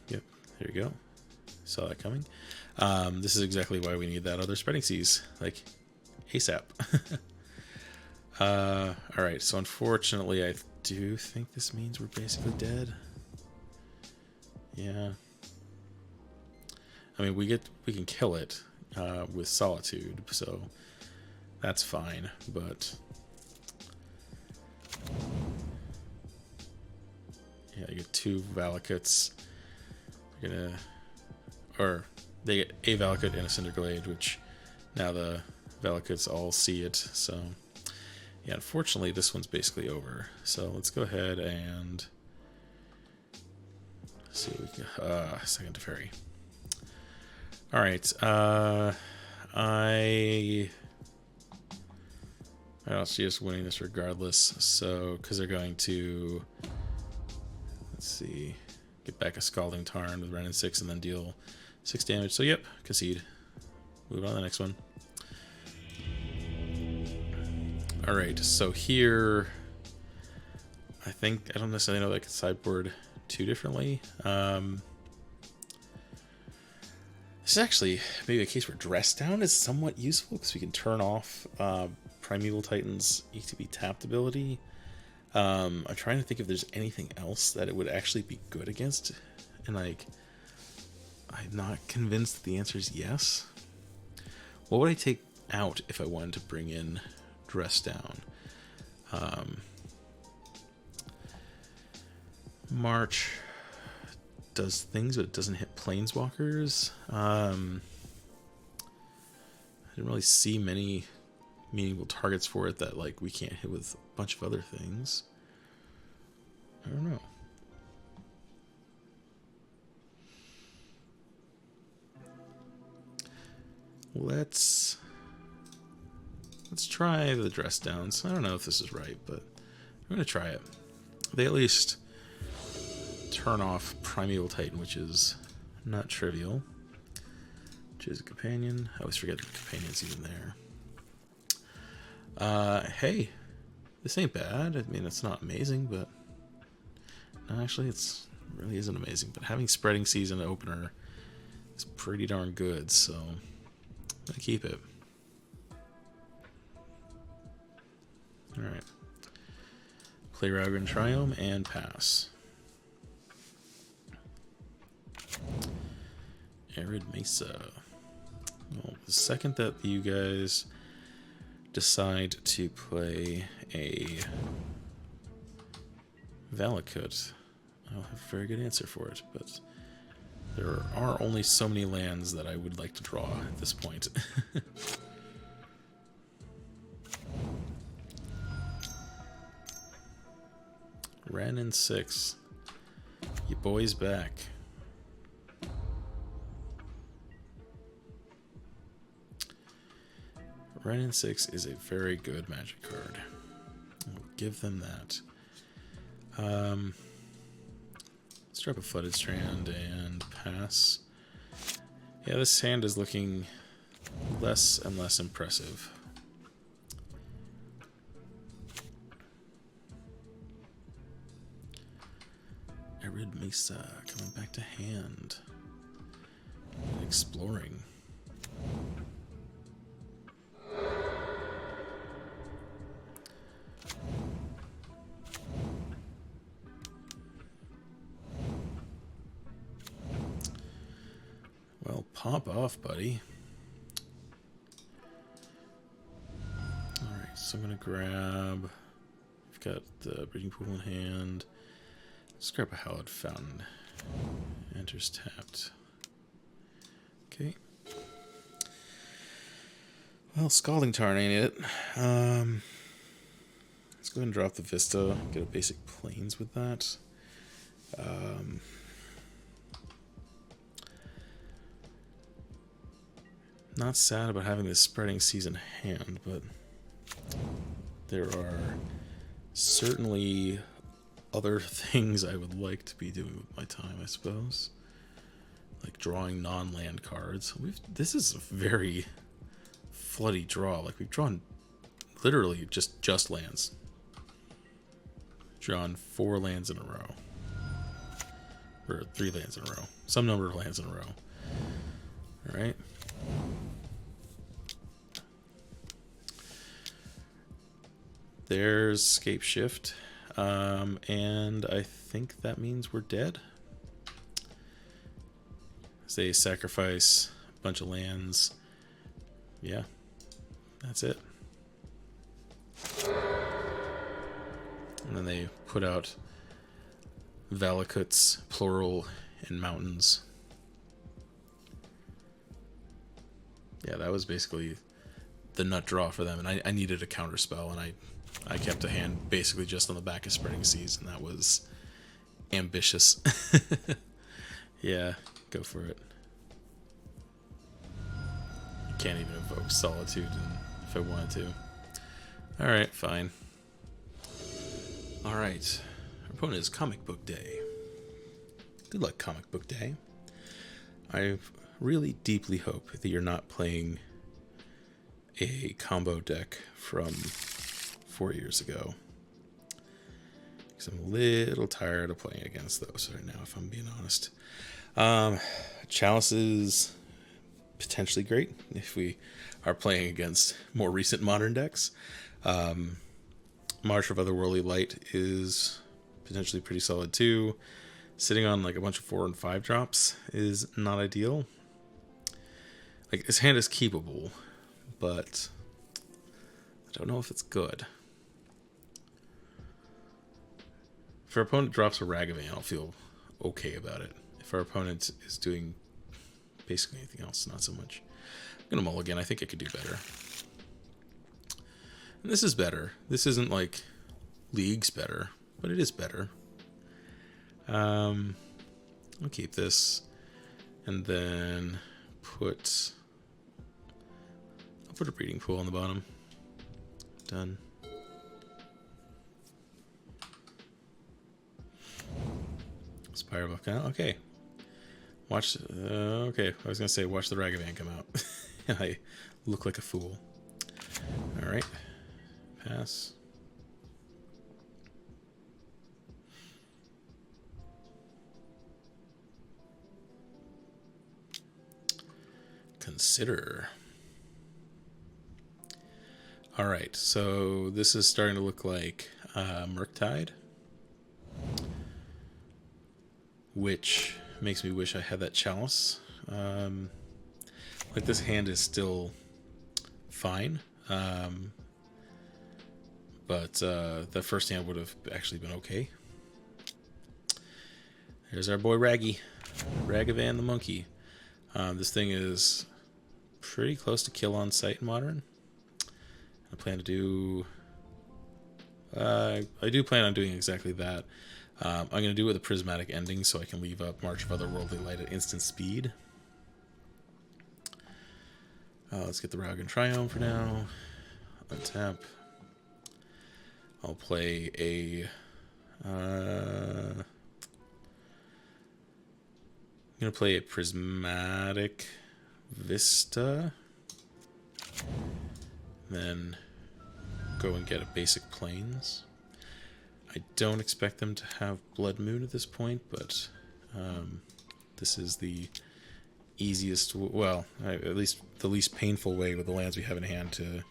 Speaker 1: yep, there you go. Saw that coming. This is exactly why we need that other Spreading Seas, like ASAP. Alright, so unfortunately I do think this means we're basically dead. Yeah. I mean, we can kill it with Solitude, so that's fine, but yeah, you get 2 Valakuts. They're gonna, or they get a Valakut and a Cinderglade, which now the Valakuts all see it, so yeah, unfortunately this one's basically over. So let's go ahead and see what we can, second to Fairy. Alright, I don't see us winning this regardless, so, because they're going to, let's see, get back a Scalding Tarn with Renin 6 and then deal 6 damage, so yep, concede. Move on to the next one. Alright, so here, I don't necessarily know that I could sideboard too differently. This is actually maybe a case where Dress Down is somewhat useful because we can turn off Primeval Titan's ETB tapped ability. I'm trying to think if there's anything else that it would actually be good against, and like, I'm not convinced that the answer is yes. What would I take out if I wanted to bring in Dress Down? March does things, but it doesn't hit Planeswalkers. I didn't really see many meaningful targets for it that like we can't hit with a bunch of other things. I don't know. Let's try the Dress Downs. I don't know if this is right, but I'm gonna try it. They at least turn off Primeval Titan, which is not trivial. Which is a companion. I always forget the companion's even there. Hey, this ain't bad. I mean, it's not amazing, but no, actually, it really isn't amazing. But having Spreading Seas in the opener is pretty darn good, so I'm gonna keep it. All right. Play Raugrin Triome and pass. Arid Mesa. Well, the second that you guys decide to play a Valakut, I'll have a very good answer for it, but there are only so many lands that I would like to draw at this point. Renin 6. You boys back. Renin 6 is a very good Magic card. I'll give them that. Let's drop a Flooded Strand and pass. Yeah, this hand is looking less and less impressive. Arid Mesa coming back to hand. Exploring. Well, pop off, buddy. Alright, so I'm gonna grab... I've got the Breeding Pool in hand. Let's grab a Hallowed Fountain. Enters tapped. Okay. Well, Scalding Tarn ain't it. Let's go ahead and drop the Vista. Get a basic Plains with that. Not sad about having this Spreading Seas in hand, but there are certainly other things I would like to be doing with my time, I suppose. Like drawing non-land cards. This is a very floody draw. Like, we've drawn literally just lands. Drawn 4 lands in a row. Or 3 lands in a row. Some number of lands in a row. Alright. There's Scapeshift. And I think that means we're dead. As they sacrifice a bunch of lands. Yeah. That's it. And then they put out Valakuts, plural, and mountains. Yeah, that was basically the nut draw for them. And I needed a counterspell, and I kept a hand basically just on the back of Spreading Seas, and that was ambitious. Yeah, go for it. I can't even invoke Solitude if I wanted to. Alright, fine. Alright. Our opponent is Comic Book Day. Good luck, Comic Book Day. I really deeply hope that you're not playing a combo deck from 4 years ago. Because I'm a little tired of playing against those right now, if I'm being honest. Chalice is potentially great if we are playing against more recent modern decks. March of Otherworldly Light is potentially pretty solid too. Sitting on like a bunch of 4 and 5 drops is not ideal. Like, his hand is keepable, but I don't know if it's good. If our opponent drops a Ragavan, I'll feel okay about it. If our opponent is doing basically anything else, not so much. I'm gonna mulligan. I think I could do better. And this is better. This isn't like leagues better, but it is better. I'll keep this, and then I'll put a breeding pool on the bottom. Done. Spire Buff count. Okay. Watch. Okay, I was gonna say watch the Ragavan come out. And I look like a fool. All right. Pass. Consider. All right, so this is starting to look like Murktide, which makes me wish I had that Chalice. Like, this hand is still fine, but the first hand would have actually been okay. There's our boy Ragavan the monkey. This thing is pretty close to kill on sight in Modern. I plan to do... I do plan on doing exactly that. I'm going to do it with a Prismatic Ending so I can leave up March of Otherworldly Light at instant speed. Let's get the Raugrin Triome for now. Untap. I'll play a... I'm going to play a Prismatic Vista. Then go and get a basic Plains. I don't expect them to have Blood Moon at this point, but this is the easiest, well, at least the least painful way with the lands we have in hand to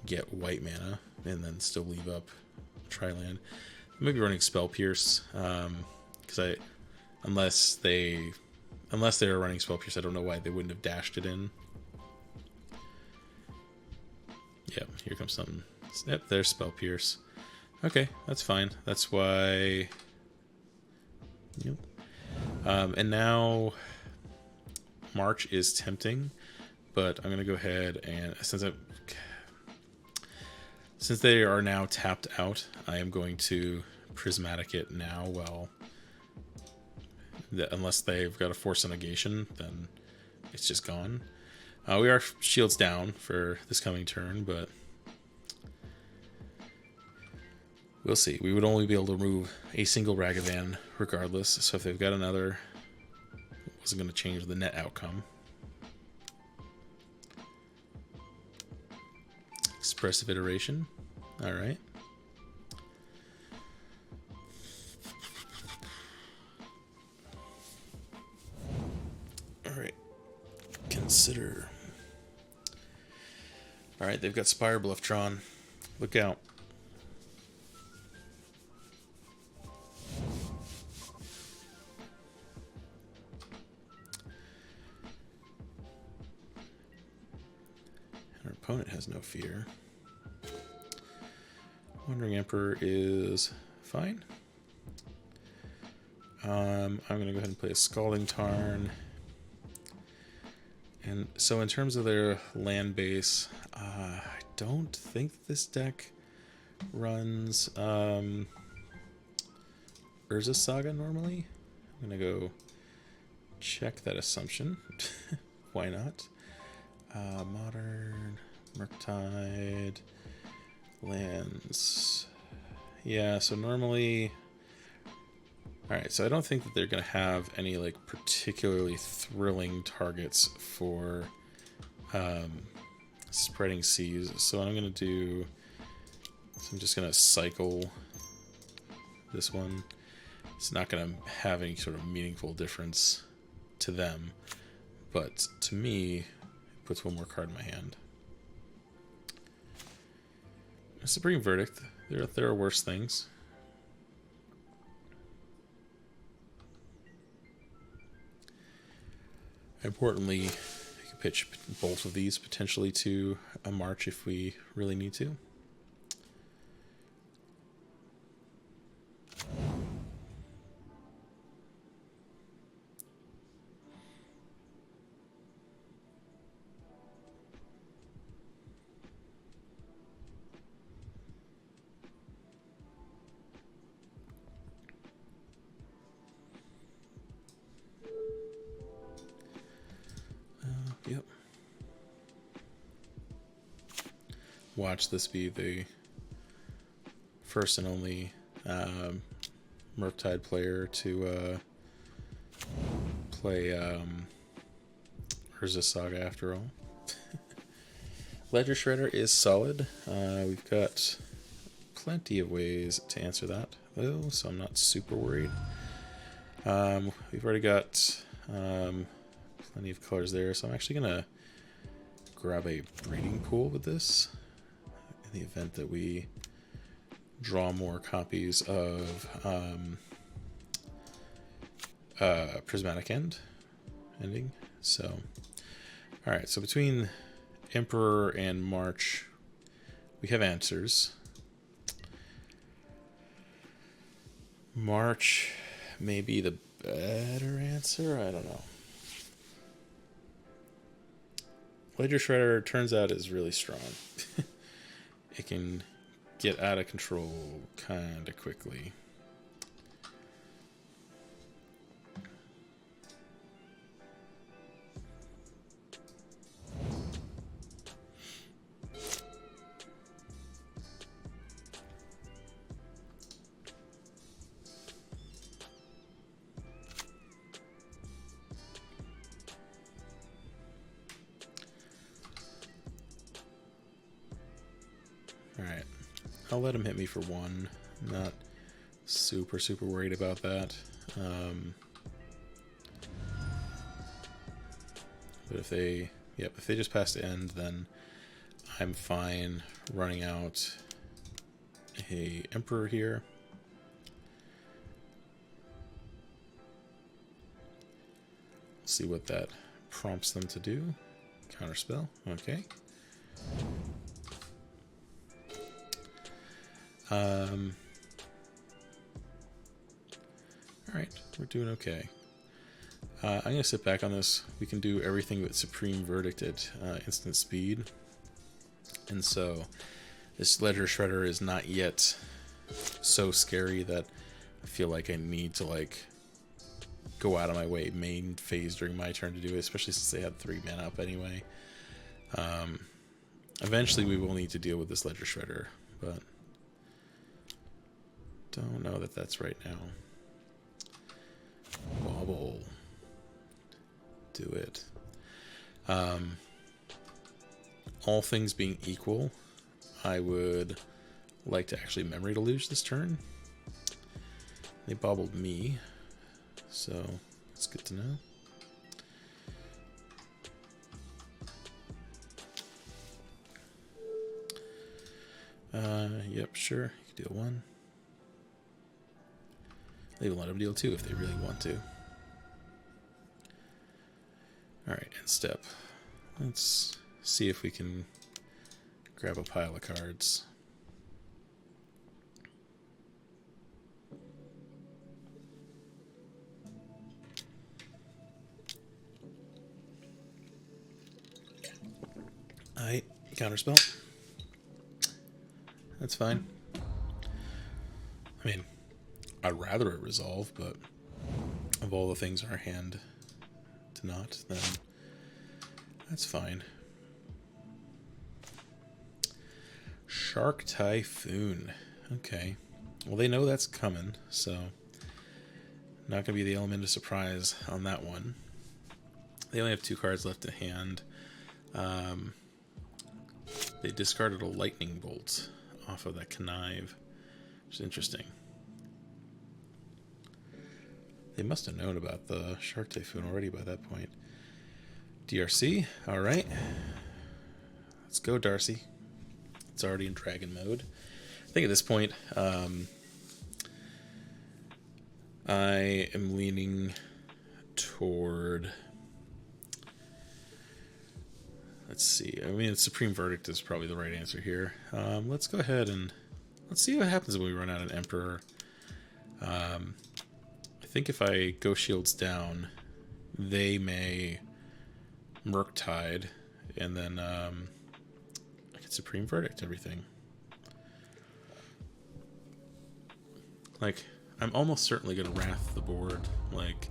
Speaker 1: get white mana and then still leave up Tri-land. Maybe running Spell Pierce, because unless they were running Spell Pierce, I don't know why they wouldn't have dashed it in. Yep, here comes something. Yep, there's Spell Pierce. Okay, that's fine. That's why Yep. And now March is tempting, but I'm gonna go ahead and since they are now tapped out, I am going to Prismatic it now. Well, unless they've got a Force of Negation, then it's just gone. We are shields down for this coming turn, but we'll see. We would only be able to remove a single Ragavan regardless, so if they've got another, it wasn't going to change the net outcome. Expressive Iteration. Alright. Alright. Consider. Alright, they've got Spire Bluff drawn. Look out. Our opponent has no fear. Wandering Emperor is fine. I'm going to go ahead and play a Scalding Tarn. And so in terms of their land base, I don't think this deck runs Urza Saga normally. I'm going to go check that assumption. Why not? Modern, Murktide, lands. Yeah, so normally... Alright, so I don't think that they're going to have any like particularly thrilling targets for spreading seas. So what I'm going to do is I'm just going to cycle this one. It's not going to have any sort of meaningful difference to them, but to me, it puts one more card in my hand. Supreme Verdict. There are worse things. Importantly, you can pitch both of these potentially to a March if we really need to. Yep. Watch this be the first and only Murktide player to play Urza Saga after all. Ledger Shredder is solid. We've got plenty of ways to answer that, though, so I'm not super worried. We've already got plenty of colors there, so I'm actually going to grab a breeding pool with this in the event that we draw more copies of Prismatic Ending. So, alright, so between Emperor and March, we have answers. March may be the better answer, I don't know. Ledger Shredder, turns out, is really strong. It can get out of control kind of quickly. Alright, I'll let him hit me for one. I'm not super worried about that. But if they just pass to end, then I'm fine running out a Emperor here. See what that prompts them to do. Counterspell, okay. Alright, we're doing okay. I'm going to sit back on this. We can do everything but Supreme Verdict at instant speed. And so this Ledger Shredder is not yet so scary that I feel like I need to like go out of my way main phase during my turn to do it, especially since they had 3 mana up anyway. Eventually we will need to deal with this Ledger Shredder, but don't know that that's right now. Bobble. Do it. All things being equal, I would like to actually Memory Deluge this turn. They bobbled me, so it's good to know. Yep, sure. You can deal 1. They will let them deal 2 if they really want to. Alright, end step. Let's see if we can grab a pile of cards. Alright, Counterspell. That's fine. I mean, I'd rather it resolve, but of all the things in our hand to not, then that's fine. Shark Typhoon. Okay. Well, they know that's coming, so not going to be the element of surprise on that one. They only have 2 cards left to hand. They discarded a Lightning Bolt off of that Connive, which is interesting. They must have known about the Shark Typhoon already by that point. DRC, alright. Let's go, Darcy. It's already in dragon mode. I think at this point, I am leaning toward... Let's see. I mean, Supreme Verdict is probably the right answer here. Let's go ahead and let's see what happens when we run out of Emperor. I think if I go shields down, they may Murktide, and then I can Supreme Verdict everything. Like, I'm almost certainly going to Wrath the board. Like,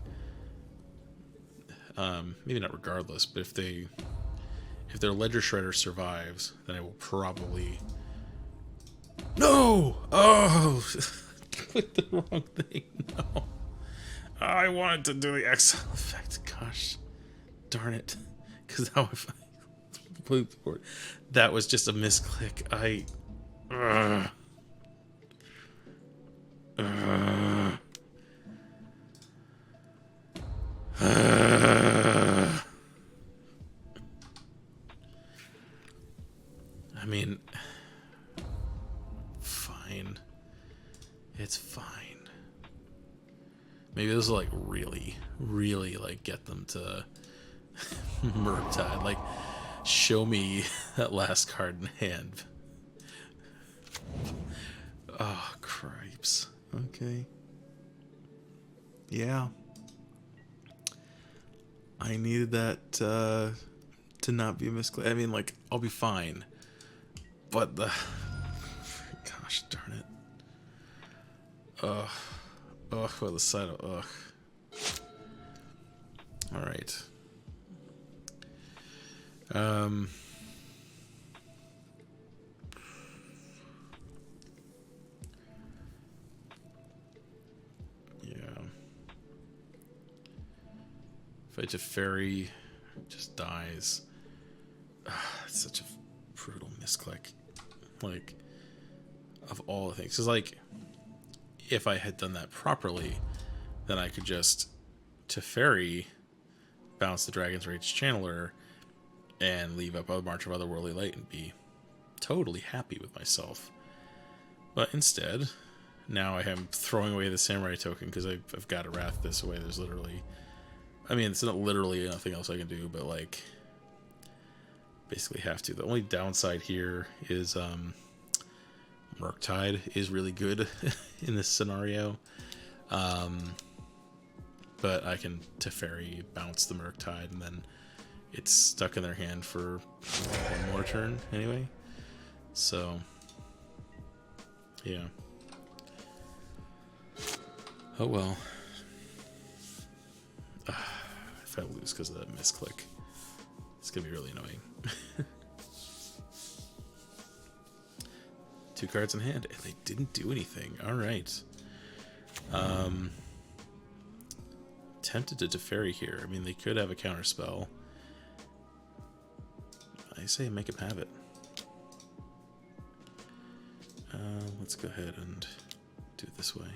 Speaker 1: maybe not regardless, but if their Ledger Shredder survives, then I will probably... No! Oh! Clicked the wrong thing. No. I wanted to do the exile effect. Gosh. Darn it. Because now if I complete the board, that was just a misclick. I mean, fine. It's fine. Maybe this will like really like get them to Murktide. Like, show me that last card in hand. Oh, cripes. Okay. Yeah. I needed that to not be a misclick. I mean, like, I'll be fine. But the... Gosh darn it. Ugh. Ugh, well, the side of... Ugh. Alright. Yeah. If I Teferi, it just dies. It's such a brutal misclick. Like, of all the things. Because, like, if I had done that properly, then I could just Teferi, bounce the Dragon's Rage Channeler, and leave up a March of Otherworldly Light and be totally happy with myself. But instead, now I am throwing away the Samurai token because I've got to Wrath this away. There's literally... I mean, it's not literally nothing else I can do, but, like, basically have to. The only downside here is Murktide is really good in this scenario. but I can Teferi, bounce the Murktide, and then it's stuck in their hand for one more turn anyway. So, yeah. Oh well. If I lose because of that misclick, it's gonna be really annoying. 2 cards in hand, and they didn't do anything. All right. Tempted to Teferi here. I mean, they could have a counterspell. I say make him have it. Let's go ahead and do it this way.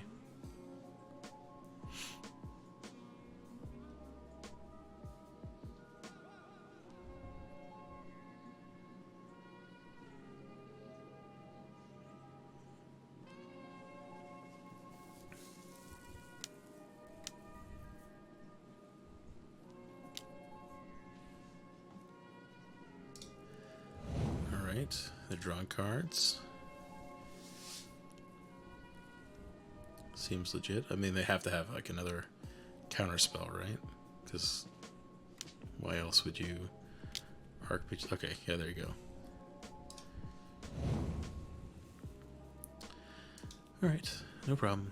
Speaker 1: They're drawing cards. Seems legit. I mean, they have to have like another counterspell, right? Because why else would you Archmage? Okay, yeah, there you go. All right, no problem.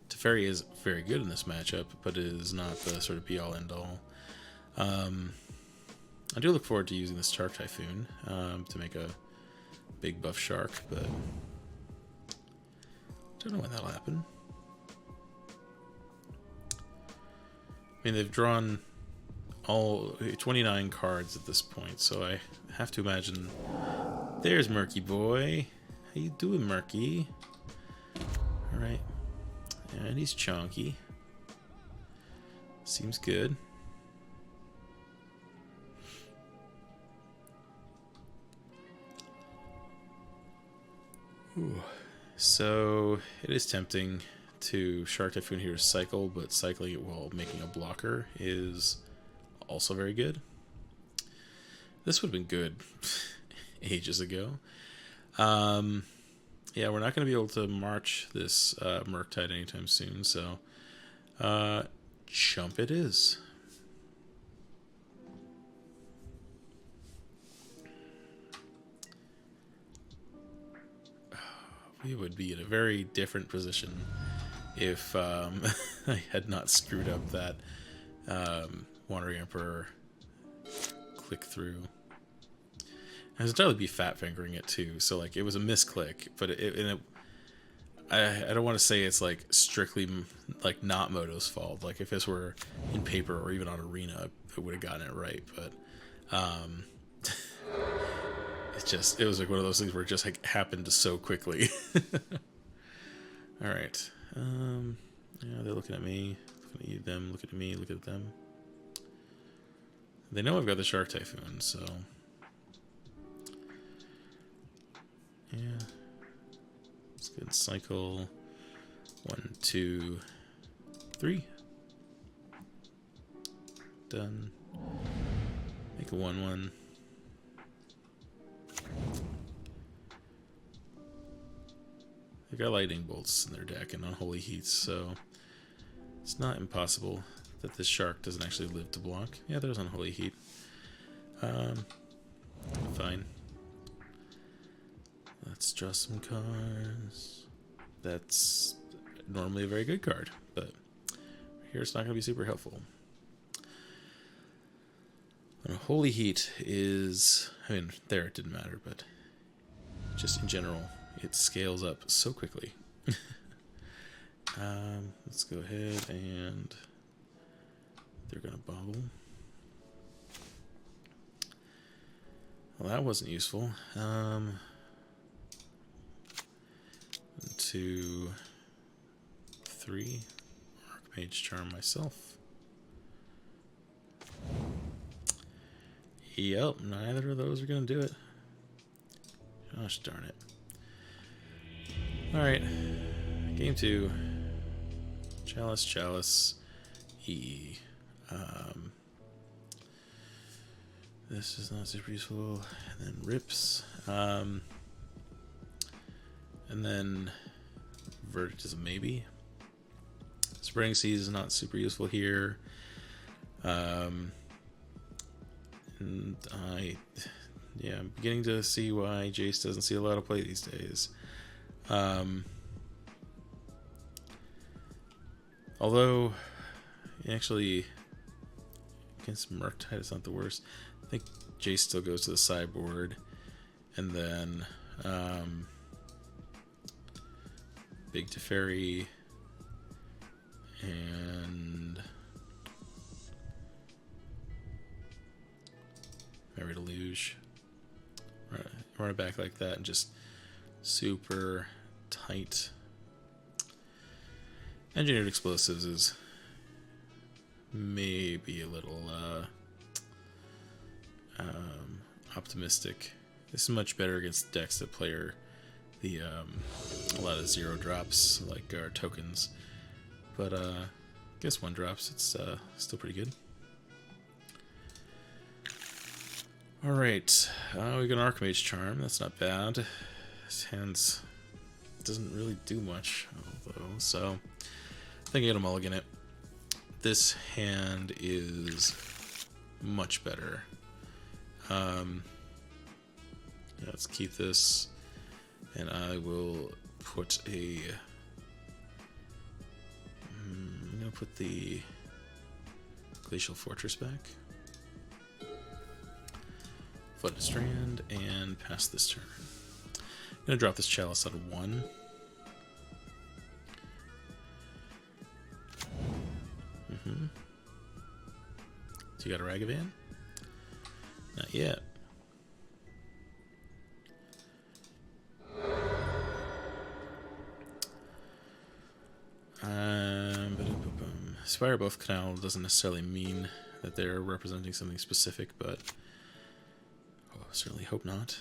Speaker 1: Teferi is very good in this matchup, but it is not the sort of be-all, end-all. I do look forward to using this Shark Typhoon to make a big buff shark, but don't know when that'll happen. I mean, they've drawn all 29 cards at this point, so I have to imagine. There's Murky Boy. How you doing, Murky? All right. And he's chunky. Seems good. Ooh. So it is tempting to Shark Typhoon here to cycle, but cycling it while making a blocker is also very good. This would have been good ages ago. Yeah, we're not going to be able to march this Murktide anytime soon, so jump it is. We would be in a very different position if I had not screwed up that Wandering Emperor click through. I was entirely be fat fingering it too, so like it was a misclick, but I don't want to say it's like strictly like not Moto's fault. Like if this were in paper or even on Arena, I would have gotten it right. But it was like one of those things where it just like happened so quickly. All right, yeah, they're looking at me, looking at them, looking at me, looking at them. They know I've got the Shark Typhoon, so. Yeah, let's go and cycle 1, 2, 3. Done. Make a 1/1. They got lightning bolts in their deck and unholy heats, so it's not impossible that this shark doesn't actually live to block. Yeah, there's unholy heat. Fine. Let's draw some cards. That's normally a very good card, but here it's not going to be super helpful. And Holy Heat is, I mean, there it didn't matter, but just in general, it scales up so quickly. Let's go ahead and they're going to bobble. Well, that wasn't useful. 2, 3. Archmage Charm myself. Yep, neither of those are going to do it. Gosh darn it. Alright. Game 2. Chalice, Chalice, E. This is not super useful. And then Rips. And and then Verdict is a maybe. Spreading Seas is not super useful here. And I'm beginning to see why Jace doesn't see a lot of play these days. Although, actually, against Murktide, it's not the worst. I think Jace still goes to the sideboard, and then Big Teferi and Memory Deluge. Run it back like that and just super tight. Engineered Explosives is maybe a little optimistic. This is much better against decks that play a lot of 0 drops like our tokens, but I guess 1 drops, it's still pretty good. Alright, we got an Archmage Charm, that's not bad. His hands doesn't really do much, though, so I think I get a mulligan it. This hand is much better. Let's keep this, and I will put I'm going to put the Glacial Fortress back. Flooded Strand, and pass this turn. I'm going to drop this Chalice out of 1. So you got a Ragavan? Not yet. Spire Both Canal doesn't necessarily mean that they're representing something specific, but certainly hope not.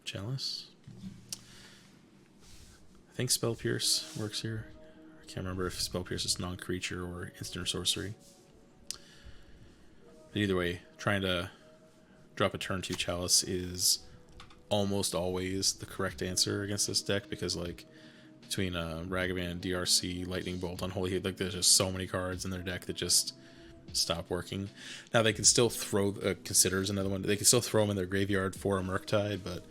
Speaker 1: Chalice. I think Spell Pierce works here. I can't remember if Spell Pierce is non-creature or instant or sorcery. But either way, trying to drop a turn 2 Chalice is almost always the correct answer against this deck, because like between Ragavan, DRC, Lightning Bolt, Unholy Heat, like there's just so many cards in their deck that just stop working. Now they can still throw Consider's another one. They can still throw them in their graveyard for a Murktide, but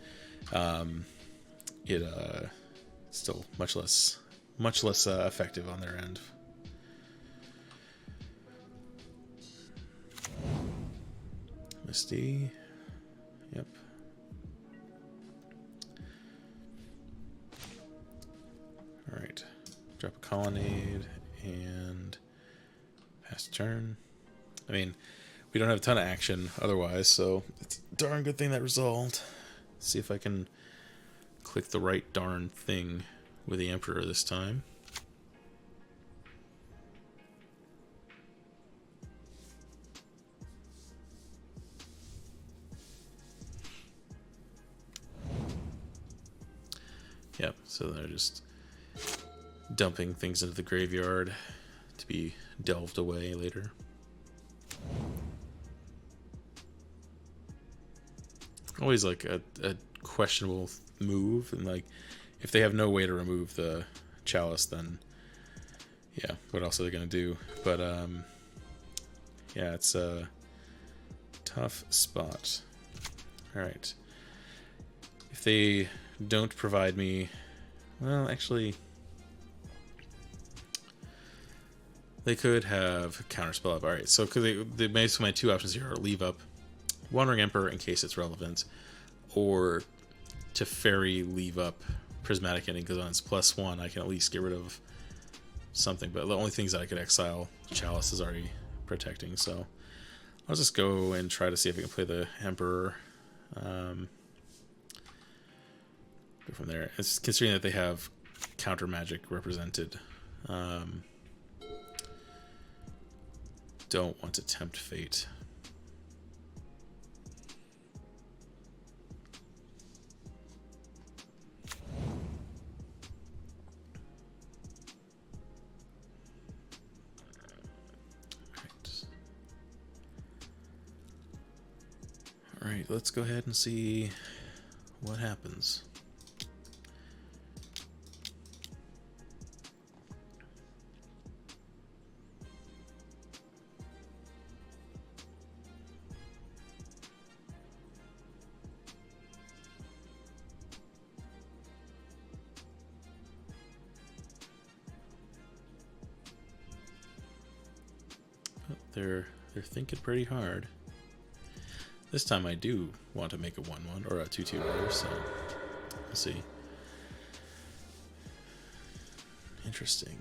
Speaker 1: it's still much less effective on their end. Misty, yep. All right, drop a Colonnade and pass turn. I mean, we don't have a ton of action otherwise, so it's a darn good thing that resolved. Let's see if I can click the right darn thing with the Emperor this time. Yep, so they're just dumping things into the graveyard to be delved away later. Always like a questionable move, and like if they have no way to remove the Chalice, then yeah, what else are they gonna do? But yeah, it's a tough spot. All right, if they don't provide me, well, actually, they could have Counterspell up. All right, so because basically my 2 options here are leave up Wandering Emperor in case it's relevant, or Teferi leave up Prismatic Ending, because on its +1 I can at least get rid of something. But the only things that I could exile, Chalice is already protecting, so I'll just go and try to see if I can play the Emperor. Go from there. It's considering that they have counter magic represented. Don't want to tempt fate. All right. Alright, let's go ahead and see what happens. They're thinking pretty hard. This time I do want to make a 1/1 or a 2/2 rather, so we'll see. Interesting.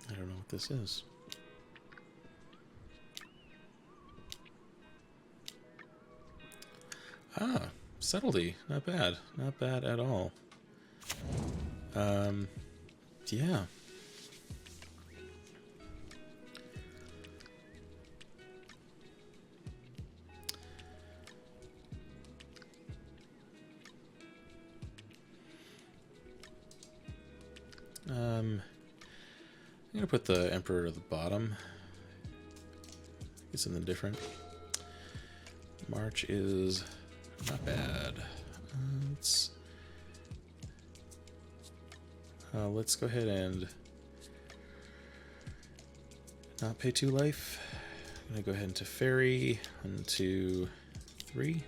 Speaker 1: I don't know what this is. Ah, subtlety. Not bad. Not bad at all. Yeah. I'm gonna put the Emperor at the bottom. Get something different. March is not bad. Let's go ahead and not pay 2 life. I'm gonna go ahead into Fairy. 1, 2, 3.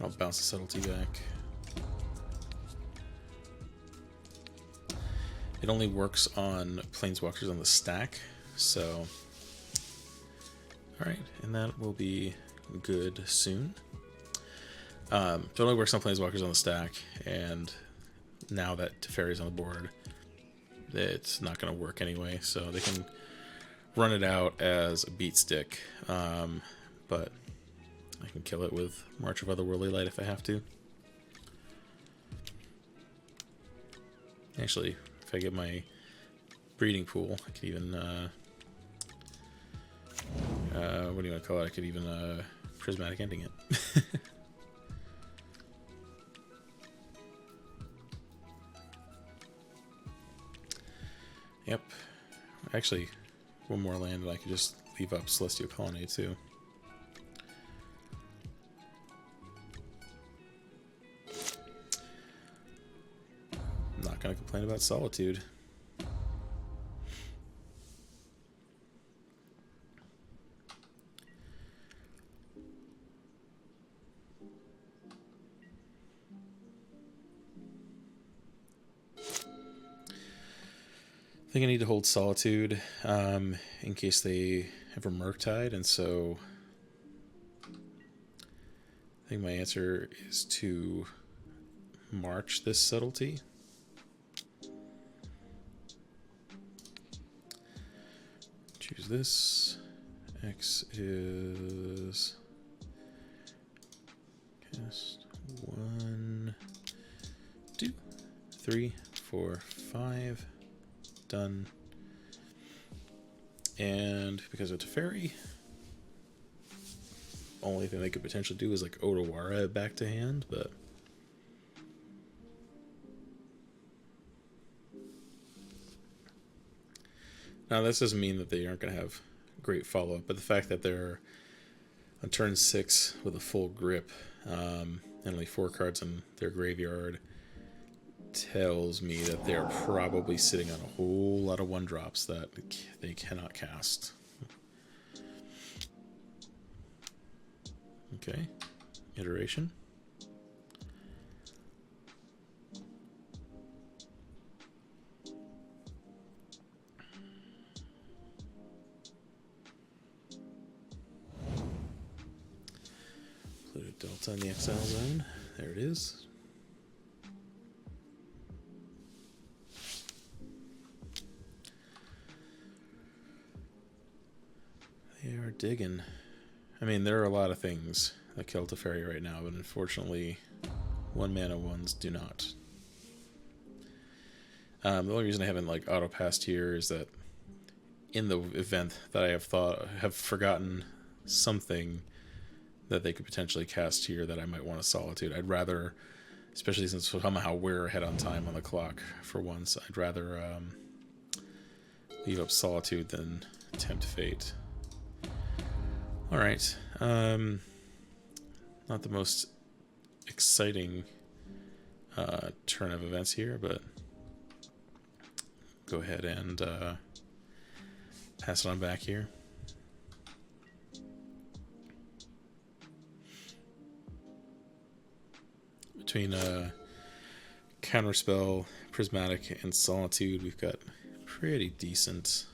Speaker 1: I'll bounce the subtlety back. It only works on planeswalkers on the stack, so alright, and that will be good soon. It only works on planeswalkers on the stack, and now that Teferi's on the board, it's not going to work anyway, so they can run it out as a beat stick, but I can kill it with March of Otherworldly Light if I have to. Actually, if I get my breeding pool, I could even, what do you want to call it? I could even, Prismatic Ending it. Yep. Actually, one more land and I could just leave up Celestial Colonnade too. I'm not going to complain about Solitude. I think I need to hold Solitude in case they have a Murktide, and so I think my answer is to march this subtlety. Choose this. X is cast 1, 2, 3, 4, 5. Done. And because of Teferi, only thing they could potentially do is like Otawara back to hand, but now this doesn't mean that they aren't going to have great follow-up, but the fact that they're on turn 6 with a full grip and only 4 cards in their graveyard tells me that they're probably sitting on a whole lot of 1-drops that they cannot cast. Okay, iteration. Polluted Delta in the exile zone. There it is. They are digging. I mean, there are a lot of things that kill Teferi right now, but unfortunately, 1-mana ones do not. The only reason I haven't like auto passed here is that in the event that I have forgotten something that they could potentially cast here that I might want to Solitude. I'd rather, especially since somehow we're ahead on time on the clock for once, I'd rather leave up Solitude than Tempt Fate. Alright. Not the most exciting turn of events here, but go ahead and pass it on back here. Between Counterspell, Prismatic, and Solitude, we've got pretty decent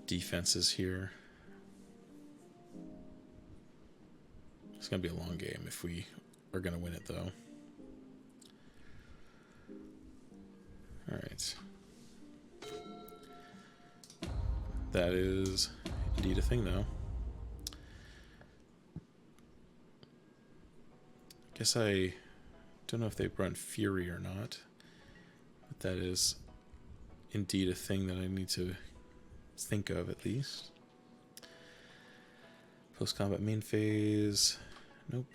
Speaker 1: defenses here. It's going to be a long game if we are going to win it, though. Alright. That is indeed a thing, though. Guess I don't know if they run Fury or not, but that is indeed a thing that I need to think of, at least. Post-combat main phase. Nope.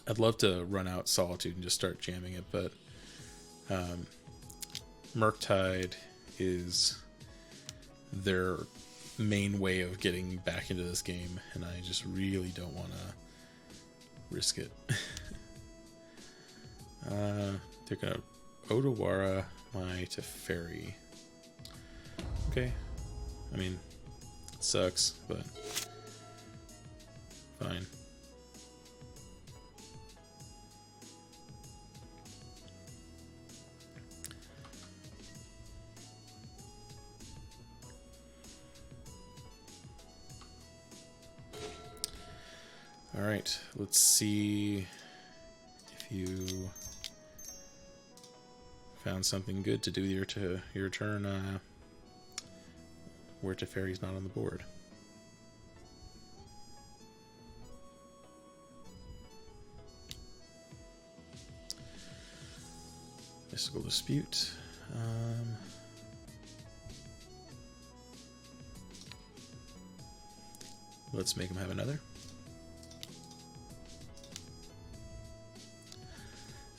Speaker 1: I'd love to run out Solitude and just start jamming it, but Murktide is their main way of getting back into this game, and I just really don't want to risk it. They're gonna Otawara my Teferi. Okay. I mean, it sucks, but fine. Alright, let's see if you found something good to do your turn where Teferi's not on the board. Mystical Dispute. Let's make him have another.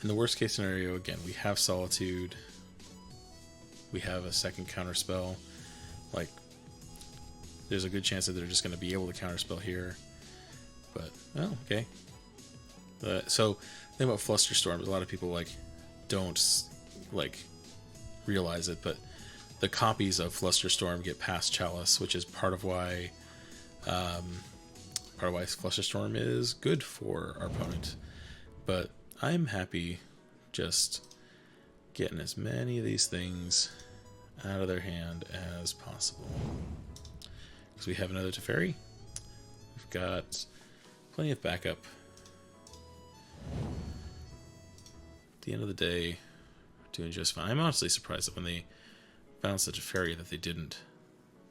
Speaker 1: In the worst case scenario, again, we have Solitude. We have a second Counterspell. Like, there's a good chance that they're just going to be able to Counterspell here. But, oh, okay. So, the thing about Flusterstorm is a lot of people, like, don't, like, realize it, but the copies of Flusterstorm get past Chalice, which is part of why Flusterstorm is good for our opponent. But I'm happy just getting as many of these things out of their hand as possible. Because we have another Teferi. We've got plenty of backup. At the end of the day, we're doing just fine. I'm honestly surprised that when they bounced the Teferi that they didn't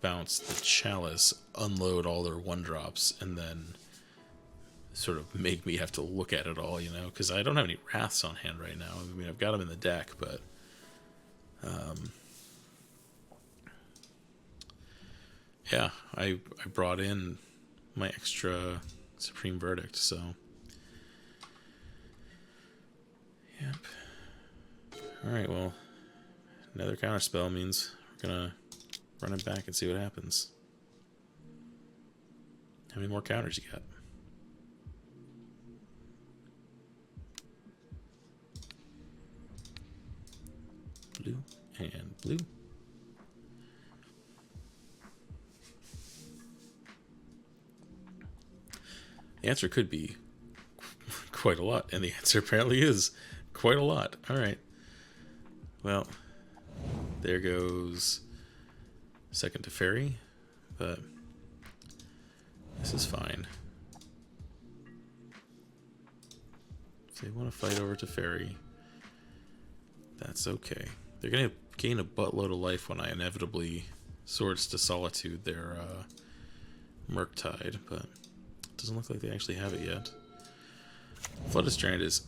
Speaker 1: bounce the Chalice, unload all their 1-drops, and then sort of make me have to look at it all, you know, because I don't have any Wraths on hand right now. I mean, I've got them in the deck, but yeah, I brought in my extra Supreme Verdict, so yep. Alright, well, another Counterspell means we're gonna run it back and see what happens. How many more counters you got? Blue and blue. The answer could be quite a lot, and the answer apparently is quite a lot. Alright. Well, there goes second Teferi, but this is fine. If they want to fight over Teferi, that's okay. They're going to gain a buttload of life when I inevitably Swords to Solitude their Murktide, but it doesn't look like they actually have it yet. Flooded Strand is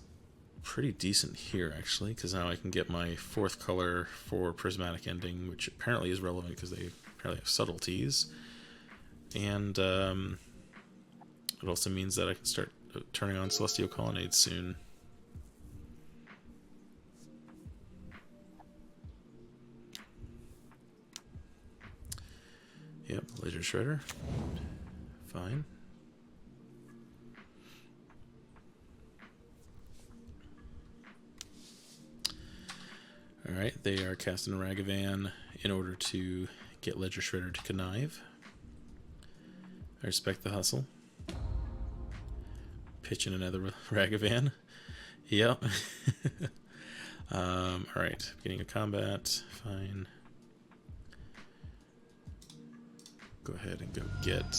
Speaker 1: pretty decent here, actually, because now I can get my 4th color for Prismatic Ending, which apparently is relevant because they apparently have subtleties. And it also means that I can start turning on Celestial Colonnade soon. Yep, Laser Shredder. Fine. Alright, they are casting Ragavan in order to get Ledger Shredder to connive. I respect the hustle. Pitching another Ragavan. Yep. Alright, beginning of combat. Fine. Go ahead and go get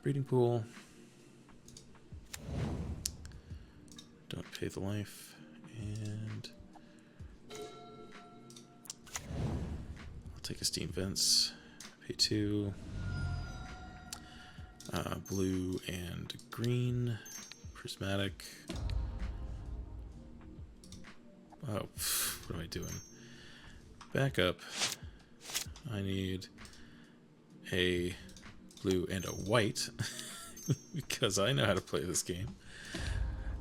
Speaker 1: Breeding Pool. Don't pay the life. And I'll take a Steam Vents. Pay 2. Blue and green. Prismatic. Oh, what am I doing? Back up. I need a blue and a white because I know how to play this game.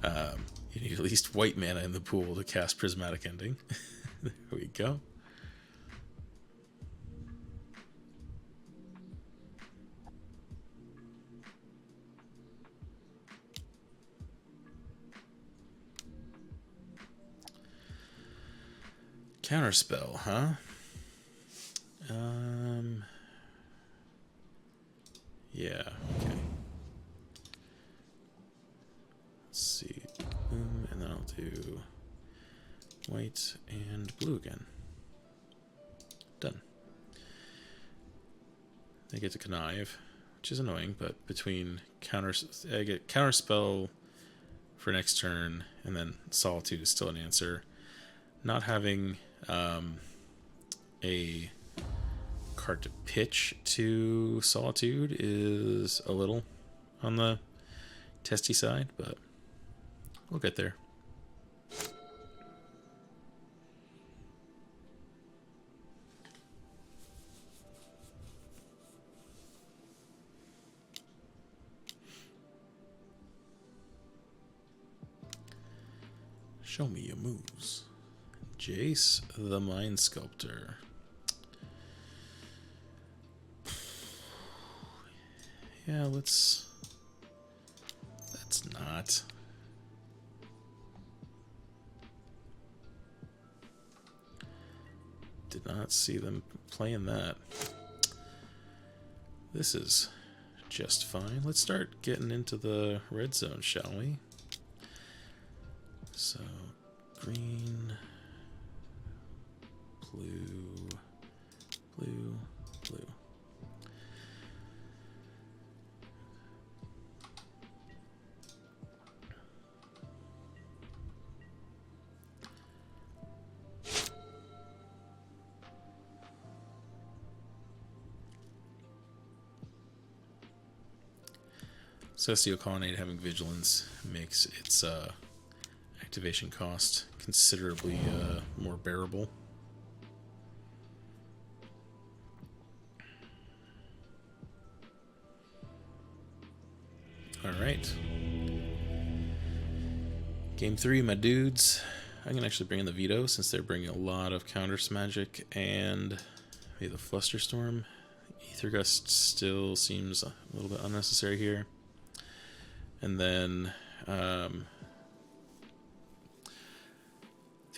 Speaker 1: You need at least white mana in the pool to cast Prismatic Ending. There we go. Counterspell, huh? Yeah, okay. Let's see. Boom, and then I'll do white and blue again. Done. They get to connive, which is annoying, but between I get Counterspell for next turn, and then Solitude is still an answer. Not having a card to pitch to Solitude is a little on the testy side, but we'll get there. Show me your moves. Jace, the Mind Sculptor. Yeah, let's not. Did not see them playing that. This is just fine. Let's start getting into the red zone, shall we? So, green, blue, blue, blue. Celestial Colonnade having Vigilance makes its activation cost considerably more bearable. Alright. Game 3, my dudes. I can actually bring in the Veto since they're bringing a lot of counters magic, and maybe the Flusterstorm. Aether Gust still seems a little bit unnecessary here. And then the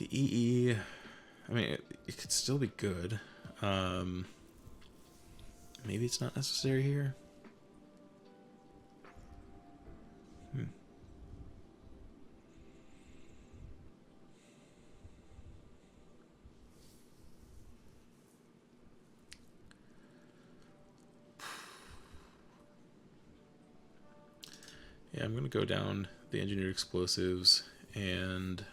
Speaker 1: EE, I mean, it could still be good. Maybe it's not necessary here. Yeah, I'm going to go down the Engineered Explosives and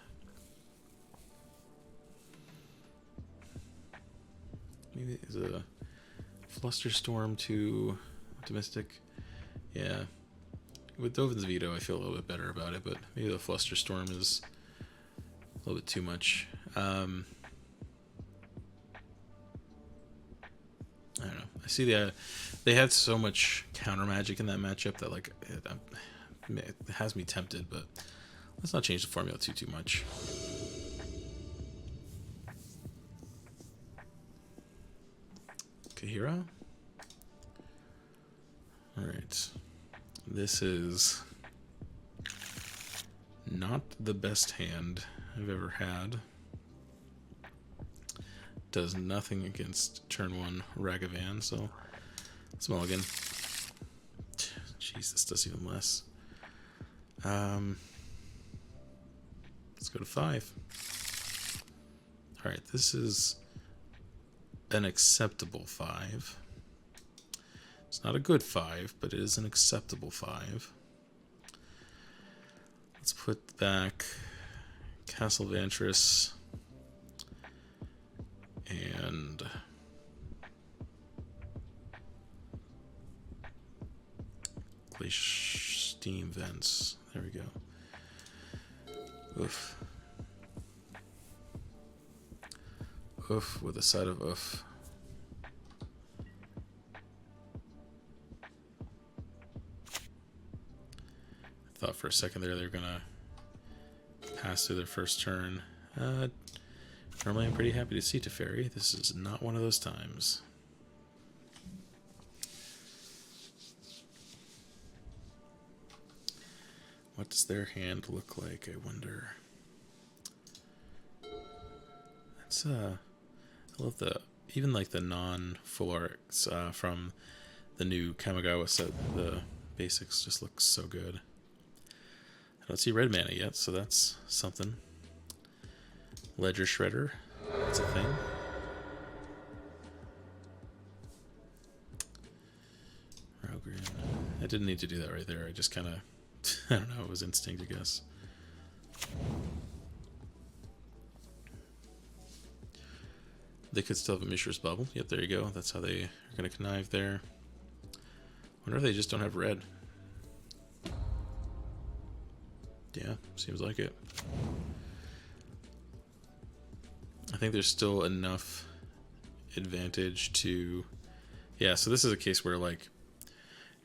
Speaker 1: maybe there's a Flusterstorm to Optimistic. Yeah, with Dovin's Veto, I feel a little bit better about it, but maybe the Flusterstorm is a little bit too much. I don't know. I see they had so much counter magic in that matchup that like it has me tempted, but let's not change the formula too much. Kaheera. All right. This is not the best hand I've ever had. Does nothing against turn 1 Ragavan, so let's mulligan. Jeez, this does even less. Let's go to 5. Alright, this is an acceptable 5. It's not a good 5, but it is an acceptable 5. Let's put back Castle Vantress and Steam Vents. There we go. Oof. Oof with a side of oof. I thought for a second there they were gonna pass through their first turn. Normally I'm pretty happy to see Teferi. This is not one of those times. What does their hand look like, I wonder? That's I love even like the non-full arts from the new Kamigawa set. The basics just look so good. I don't see red mana yet, so that's something. Ledger Shredder, that's a thing. Raugrin. I didn't need to do that right there. I just kind of, I don't know, it was instinct, I guess. They could still have a Mishra's Bubble. Yep, there you go. That's how they are going to connive there. Wonder if they just don't have red. Yeah, seems like it. I think there's still enough advantage to... Yeah, so this is a case where, like,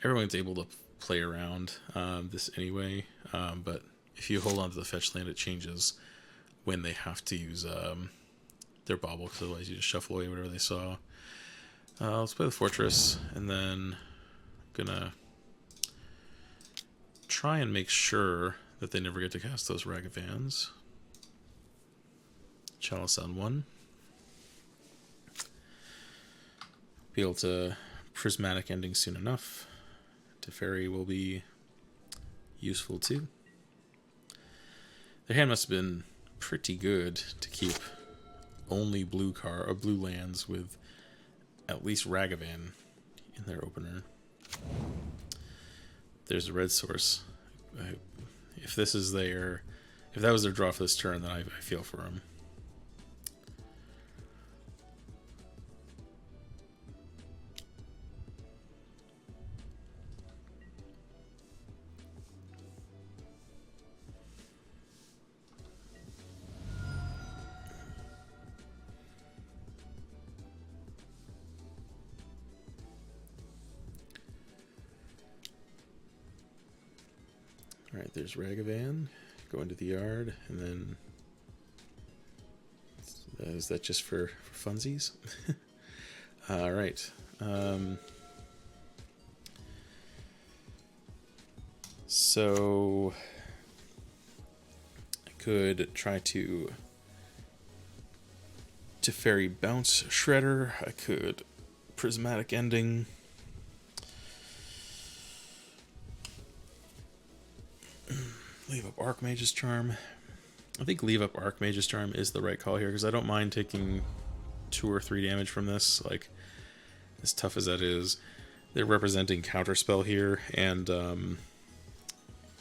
Speaker 1: everyone's able to play around this anyway, but if you hold on to the fetch land, it changes when they have to use their bauble, because otherwise you just shuffle away whatever they saw. Let's play the Fortress, and then I'm gonna try and make sure that they never get to cast those Ragavans. Chalice on 1. Be able to Prismatic Ending soon enough. Teferi will be useful too. Their hand must have been pretty good to keep only blue lands with at least Ragavan in their opener. There's a red source. If this is if that was their draw for this turn, then I feel for them. Alright, there's Ragavan. Go into the yard, and then... is that just for funsies? Alright. So... I could try to Teferi Bounce Shredder. I could Prismatic Ending. Leave up Archmage's Charm. I think leave up Archmage's Charm is the right call here, because I don't mind taking 2 or 3 damage from this. Like, as tough as that is, they're representing Counterspell here, and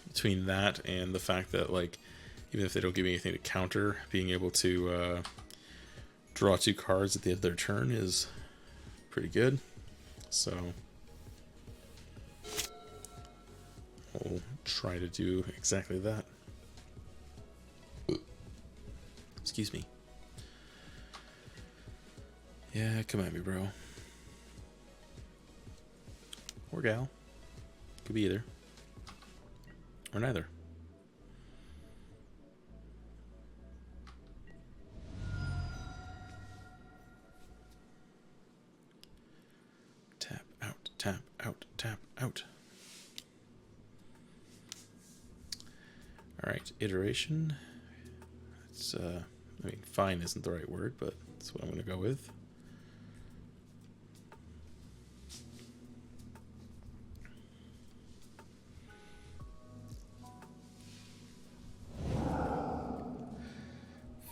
Speaker 1: between that and the fact that, like, even if they don't give me anything to counter, being able to draw 2 cards at the end of their turn is pretty good. So, we'll try to do exactly that. Excuse me. Yeah, come at me, bro. Or gal. Could be either. Or neither. Tap out, tap out, tap out. Alright, iteration. It's, I mean, fine isn't the right word, but that's what I'm going to go with.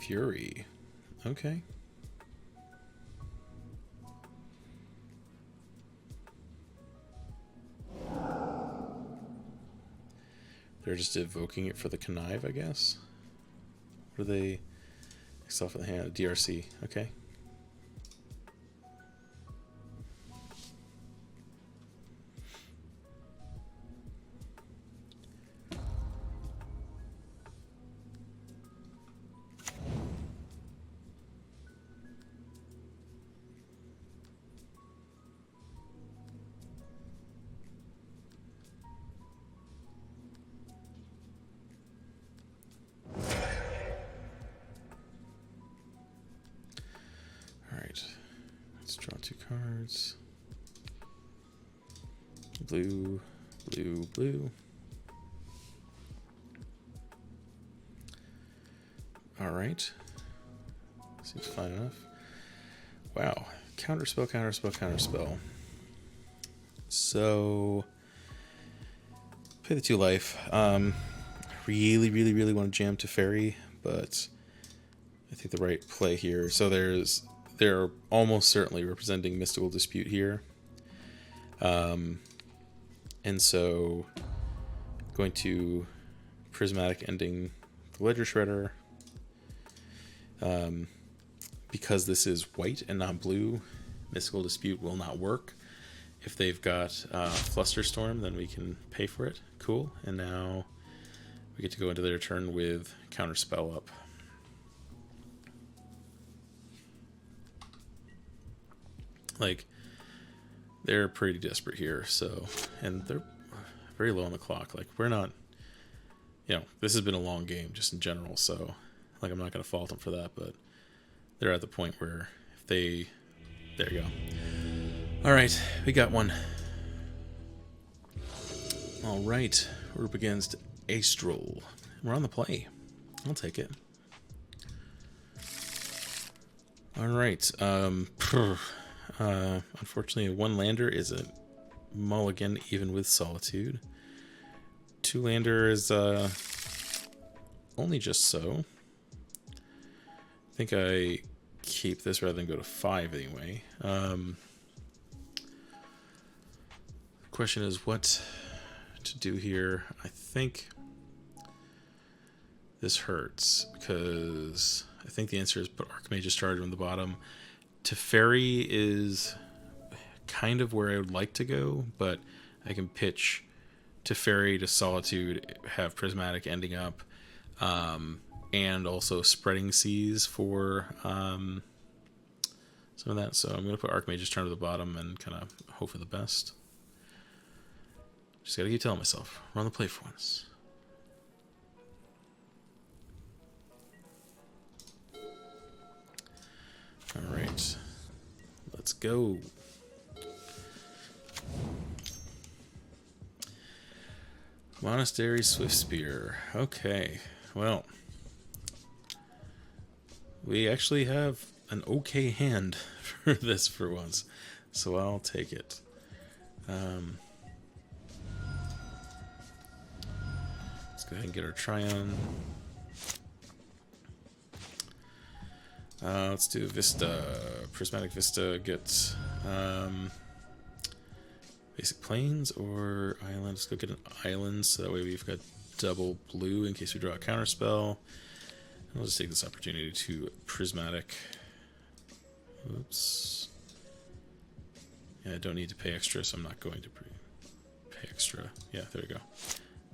Speaker 1: Fury. Okay. They're just evoking it for the connive, I guess. What are they? Except for the hand, DRC. Okay. Let's draw 2 cards. Blue, blue, blue. Alright. Seems fine enough. Wow. Counterspell, counterspell, counterspell. So, pay the 2 life. Really, really, really want to jam to Fairy, but I think the right play here. So they're almost certainly representing Mystical Dispute here. And so going to Prismatic Ending the Ledger Shredder. Because this is white and not blue, Mystical Dispute will not work. If they've got Flusterstorm, then we can pay for it. Cool. And now we get to go into their turn with Counterspell up. Like, they're pretty desperate here, so, and they're very low on the clock. Like, we're not, you know, this has been a long game just in general, so, like, I'm not going to fault them for that, but they're at the point where if they, there you go. All right, we got one. All right, we're up against Astral. We're on the play. I'll take it. All right, unfortunately, a 1-lander is a mulligan even with Solitude. 2-lander is only just so. I think I keep this rather than go to 5 anyway. The question is what to do here. I think this hurts because I think the answer is put Archmage's Charge on the bottom. Teferi is kind of where I would like to go, but I can pitch Teferi to Solitude, have Prismatic Ending up, and also Spreading Seas for some of that. So I'm going to put Archmage's Turn to the bottom and kind of hope for the best. Just got to keep telling myself, run the play for once. Alright, let's go. Monastery Swiftspear. Okay, well, we actually have an okay hand for this for once, so I'll take it. Let's go ahead and get our Triome. Let's do Vista. Prismatic Vista gets basic plains or island. Let's go get an island so that way we've got double blue in case we draw a counterspell. And we'll just take this opportunity to Prismatic. Oops. Yeah, I don't need to pay extra, so I'm not going to pay extra. Yeah, there we go.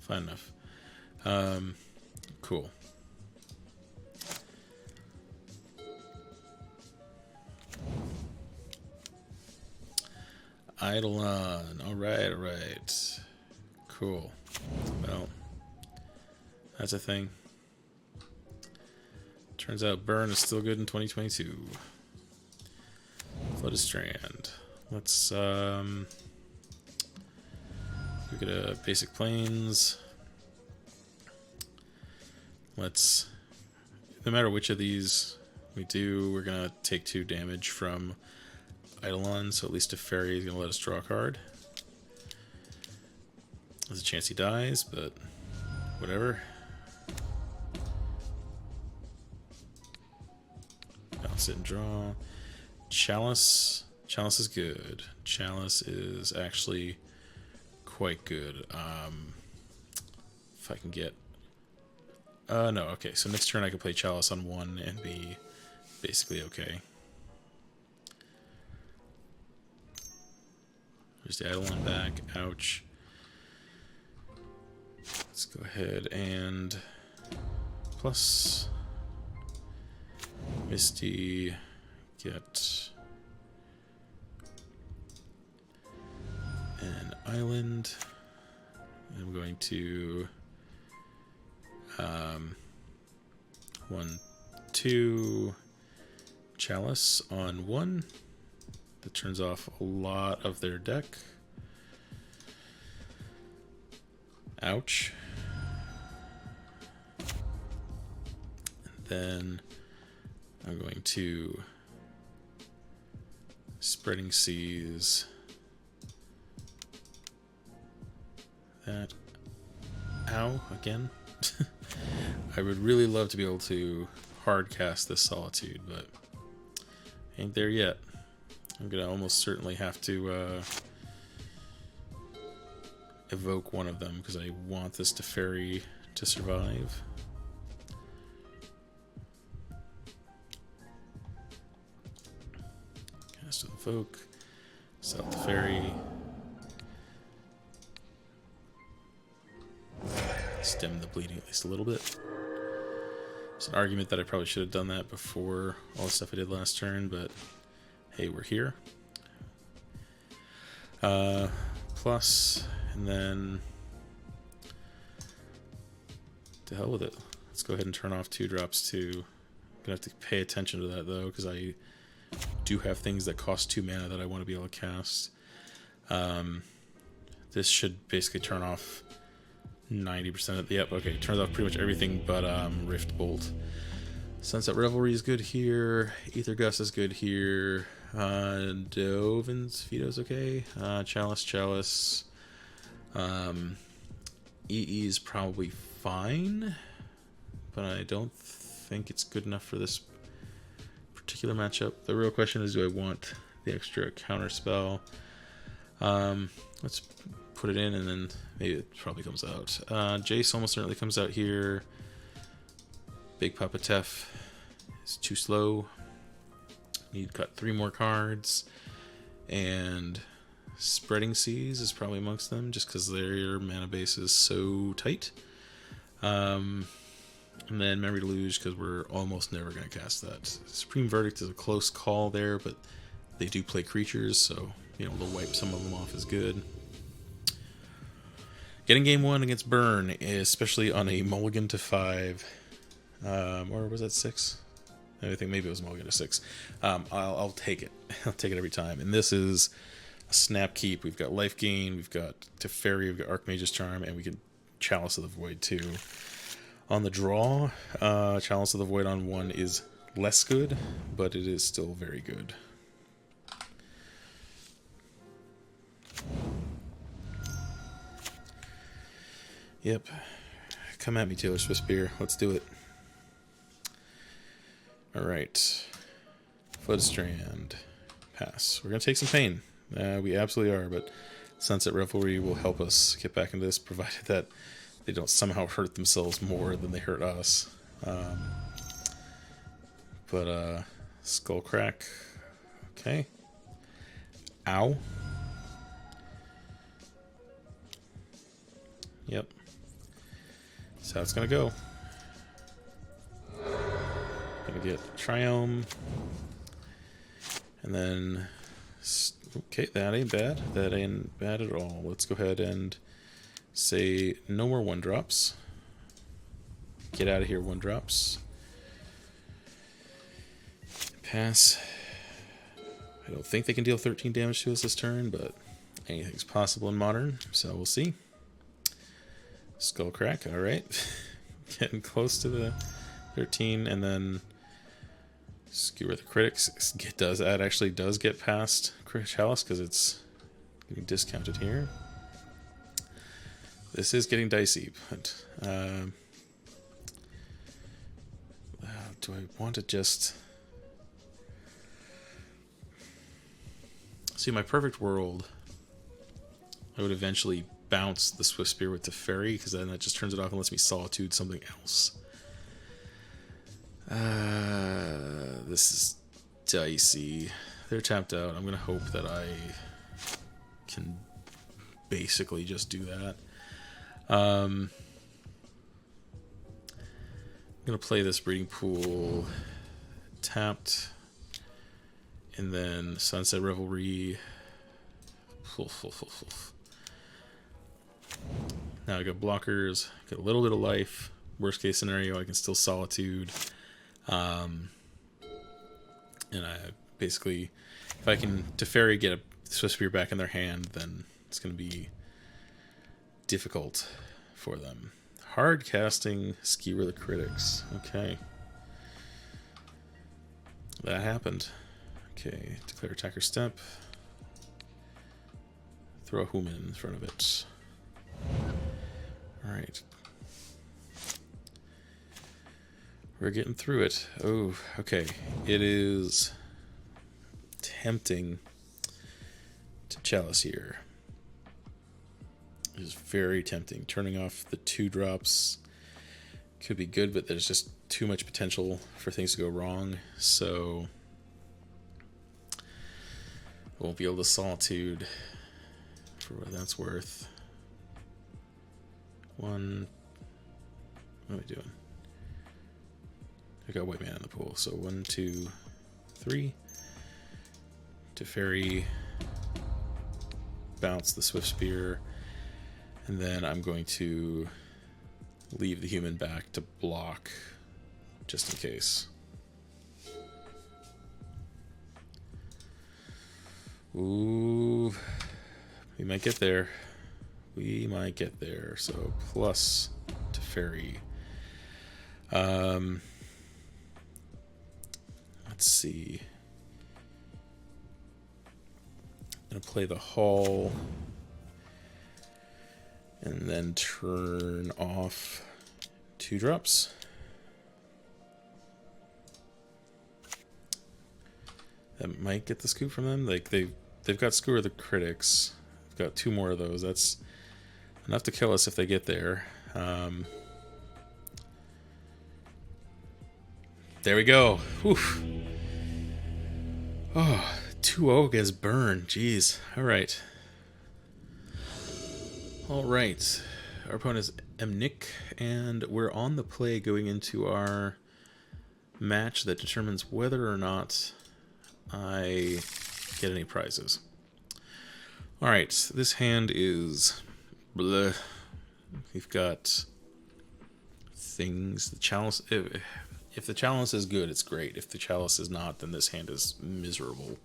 Speaker 1: Fine enough. Cool. Eidolon. Alright. Cool. Well, that's a thing. Turns out burn is still good in 2022. Flooded Strand. Let's look at a basic plains. Let's, no matter which of these we do, we're gonna take 2 damage from Eidolon, so at least a fairy is gonna let us draw a card. There's a chance he dies, but whatever. I'll sit and draw. Chalice. Chalice is good. Chalice is actually quite good. If I can get... no, okay. So next turn I can play Chalice on 1 and be basically okay. There's the Eidolon back. Ouch. Let's go ahead and plus Misty, get an island. I'm going to 1, 2 Chalice on 1. That turns off a lot of their deck. Ouch. And then I'm going to Spreading Seas. That. Ow, again. I would really love to be able to hard cast this Solitude, but ain't there yet. I'm gonna almost certainly have to evoke one of them because I want this Teferi to survive. Cast with Evoke, sell Teferi, stem the bleeding at least a little bit. There's an argument that I probably should have done that before all the stuff I did last turn, but hey, we're here. Plus, and then to hell with it. Let's go ahead and turn off 2 drops too. I'm gonna have to pay attention to that though, because I do have things that cost 2 mana that I want to be able to cast. This should basically turn off 90% of the... Yep, okay, turns off pretty much everything but Rift Bolt. Sunset Revelry is good here. Aether Gust is good here. Dovin's Veto's okay. Chalice. EE is probably fine, but I don't think it's good enough for this particular matchup. The real question is, do I want the extra Counterspell? Let's put it in and then maybe it probably comes out. Jace almost certainly comes out here. Big Papa Tef is too slow. Need to cut 3 more cards. And Spreading Seas is probably amongst them just because their mana base is so tight. And then Memory Deluge because we're almost never going to cast that. Supreme Verdict is a close call there, but they do play creatures, so being able to wipe some of them off is good. Getting game 1 against Burn, especially on a mulligan to 5, or was that 6? I think maybe it was mulligan to 6. I'll take it. I'll take it every time. And this is a snap keep. We've got life gain, we've got Teferi, we've got Archmage's Charm, and we can Chalice of the Void too. On the draw, Chalice of the Void on 1 is less good, but it is still very good. Yep. Come at me, Taylor Swift Beer. Let's do it. Alright. Flooded Strand. Pass. We're going to take some pain. We absolutely are, but Sunset Revelry will help us get back into this, provided that they don't somehow hurt themselves more than they hurt us. Skull Crack. Okay. Ow. Yep. That's how it's gonna go. Gonna get Triome. And then... Okay, that ain't bad. That ain't bad at all. Let's go ahead and say no more 1-drops. Get out of here, 1-drops. Pass. I don't think they can deal 13 damage to us this turn, but anything's possible in Modern, so we'll see. Skullcrack, alright. Getting close to the 13, and then Skewer the Critics. That actually does get past Chalice, because it's getting discounted here. This is getting dicey, but... do I want to just... See, my perfect world, I would eventually bounce the Swift Spear with Teferi, because then that just turns it off and lets me Solitude something else. This is dicey. They're tapped out. I'm going to hope that I can basically just do that. I'm going to play this Breeding Pool tapped. And then Sunset Revelry. Now I got blockers, got a little bit of life. Worst case scenario, I can still Solitude. And I basically, if I can Teferi get a Swift Spear back in their hand, then it's going to be difficult for them. Hard casting Skewer the Critics. Okay. That happened. Okay, declare attacker step. Throw a human in front of it. Alright. We're getting through it. Oh, okay. It is tempting to Chalice here. It is very tempting. Turning off the 2-drops could be good, but there's just too much potential for things to go wrong, so... Won't be able to Solitude for what that's worth. One. What am I doing? I got White Man in the pool. So 1, 2, 3. Teferi. Bounce the Swift Spear. And then I'm going to leave the human back to block just in case. Ooh, we might get there. We might get there. So plus Teferi. Let's see. I'm gonna play the Hall, and then turn off 2-drops. That might get the scoop from them. Like they've got Skewer the Critics. They've got 2 more of those. That's enough to kill us if they get there. There we go. Oof. Oh, 2-0 against Burn. Jeez. All right. All right. Our opponent is Nick, and we're on the play going into our match that determines whether or not I get any prizes. Alright, this hand is bleh. We've got things. The Chalice, if the Chalice is good, it's great. If the Chalice is not, then this hand is miserable.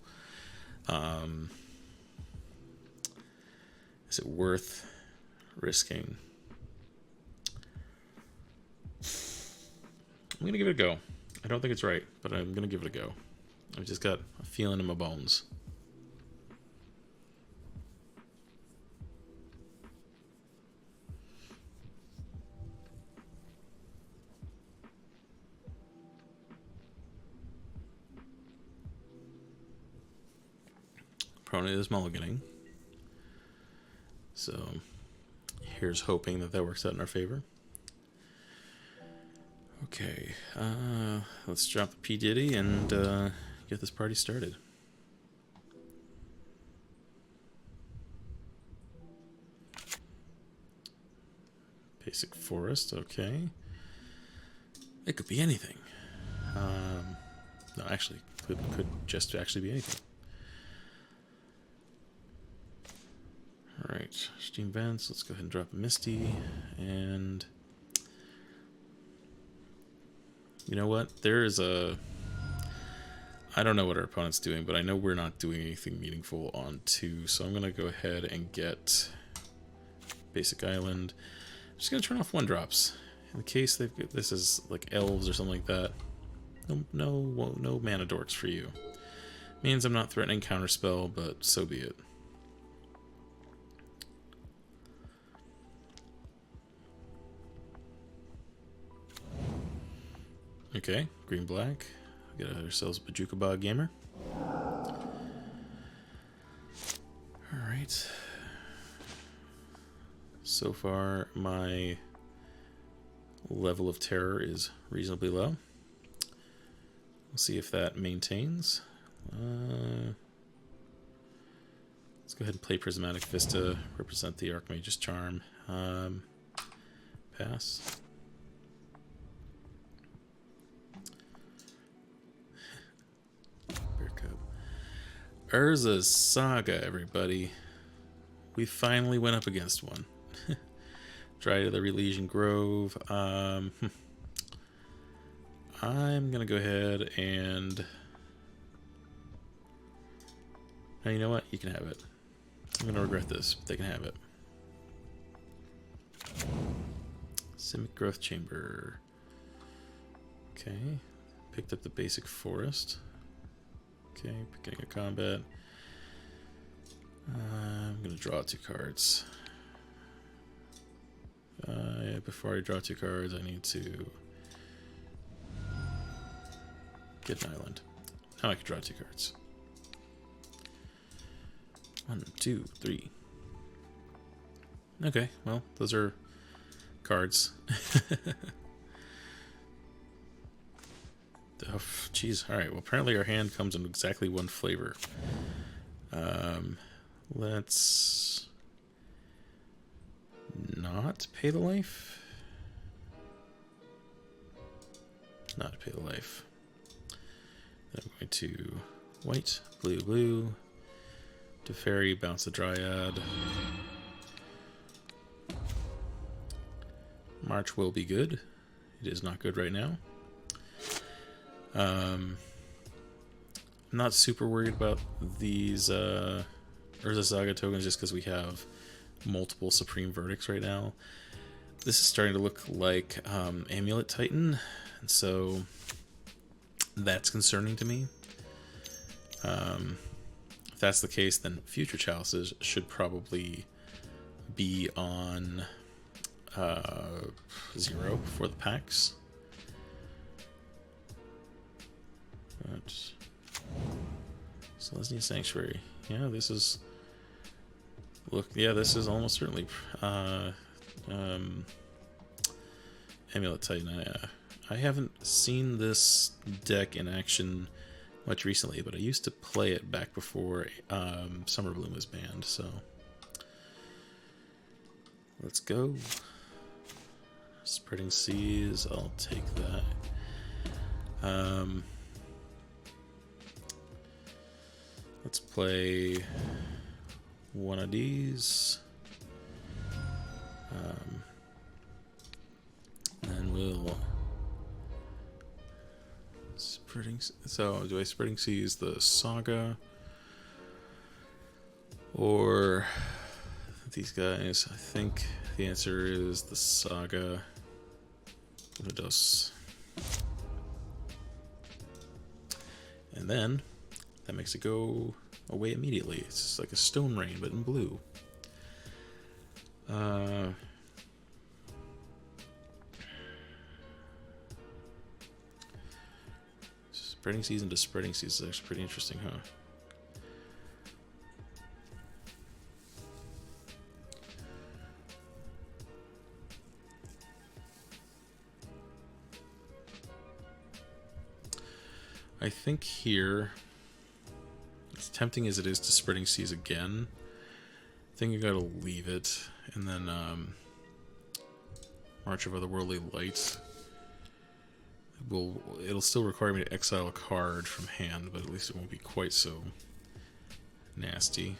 Speaker 1: Is it worth risking? I'm gonna give it a go. I don't think it's right, but I'm gonna give it a go. I've just got a feeling in my bones. Opponent is mulliganing. So here's hoping that that works out in our favor. Okay, let's drop the P. Diddy and get this party started. Basic forest, okay. It could be anything. No, actually, could just actually be anything. Alright, Steam Vents, let's go ahead and drop Misty, and... You know what? There is a... I don't know what our opponent's doing, but I know we're not doing anything meaningful on 2, so I'm going to go ahead and get Basic Island. I'm just going to turn off 1-drops. In case they've got, this is like elves or something like that. No mana dorks for you. Means I'm not threatening Counterspell, but so be it. Okay, green-black. Get ourselves a Bajuka Gamer. Alright. So far, my level of terror is reasonably low. We'll see if that maintains. Let's go ahead and play Prismatic Vista, represent the Archmage's Charm. Pass. Urza's Saga, everybody. We finally went up against one. Dry to the Relesian Grove. I'm gonna go ahead and... Now, you know what? You can have it. I'm gonna regret this, but they can have it. Simic Growth Chamber. Okay. Picked up the basic forest. Okay, beginning of combat. I'm going to draw 2 cards. Before I draw 2 cards, I need to get an island. Now I can draw 2 cards. 1, 2, 3. Okay, well, those are cards. Oh, jeez. Alright, well, apparently our hand comes in exactly 1 flavor. Let's not pay the life. Not pay the life. Then I'm going to white, blue, blue. Teferi, bounce the Dryad. March will be good. It is not good right now. I'm not super worried about these Urza Saga tokens just because we have multiple Supreme Verdicts right now. This is starting to look like Amulet Titan, and so that's concerning to me. If that's the case, then future Chalices should probably be on 0 for the packs. Celestial Sanctuary. Yeah, this is... Look, yeah, this is almost certainly Amulet Titan. I haven't seen this deck in action much recently, but I used to play it back before Summer Bloom was banned, so... Let's go. Spreading Seas, I'll take that. Let's play one of these. And we'll... So, do I Spreading Seas the Saga? Or these guys? I think the answer is the Saga. Dos. And then that makes it go away immediately. It's just like a Stone Rain, but in blue. Spreading Seas into Spreading Seas is actually pretty interesting, huh? I think here, as tempting as it is to Spreading Seas again, I think you gotta leave it, and then March of Otherworldly Light. It'll still require me to exile a card from hand, but at least it won't be quite so nasty.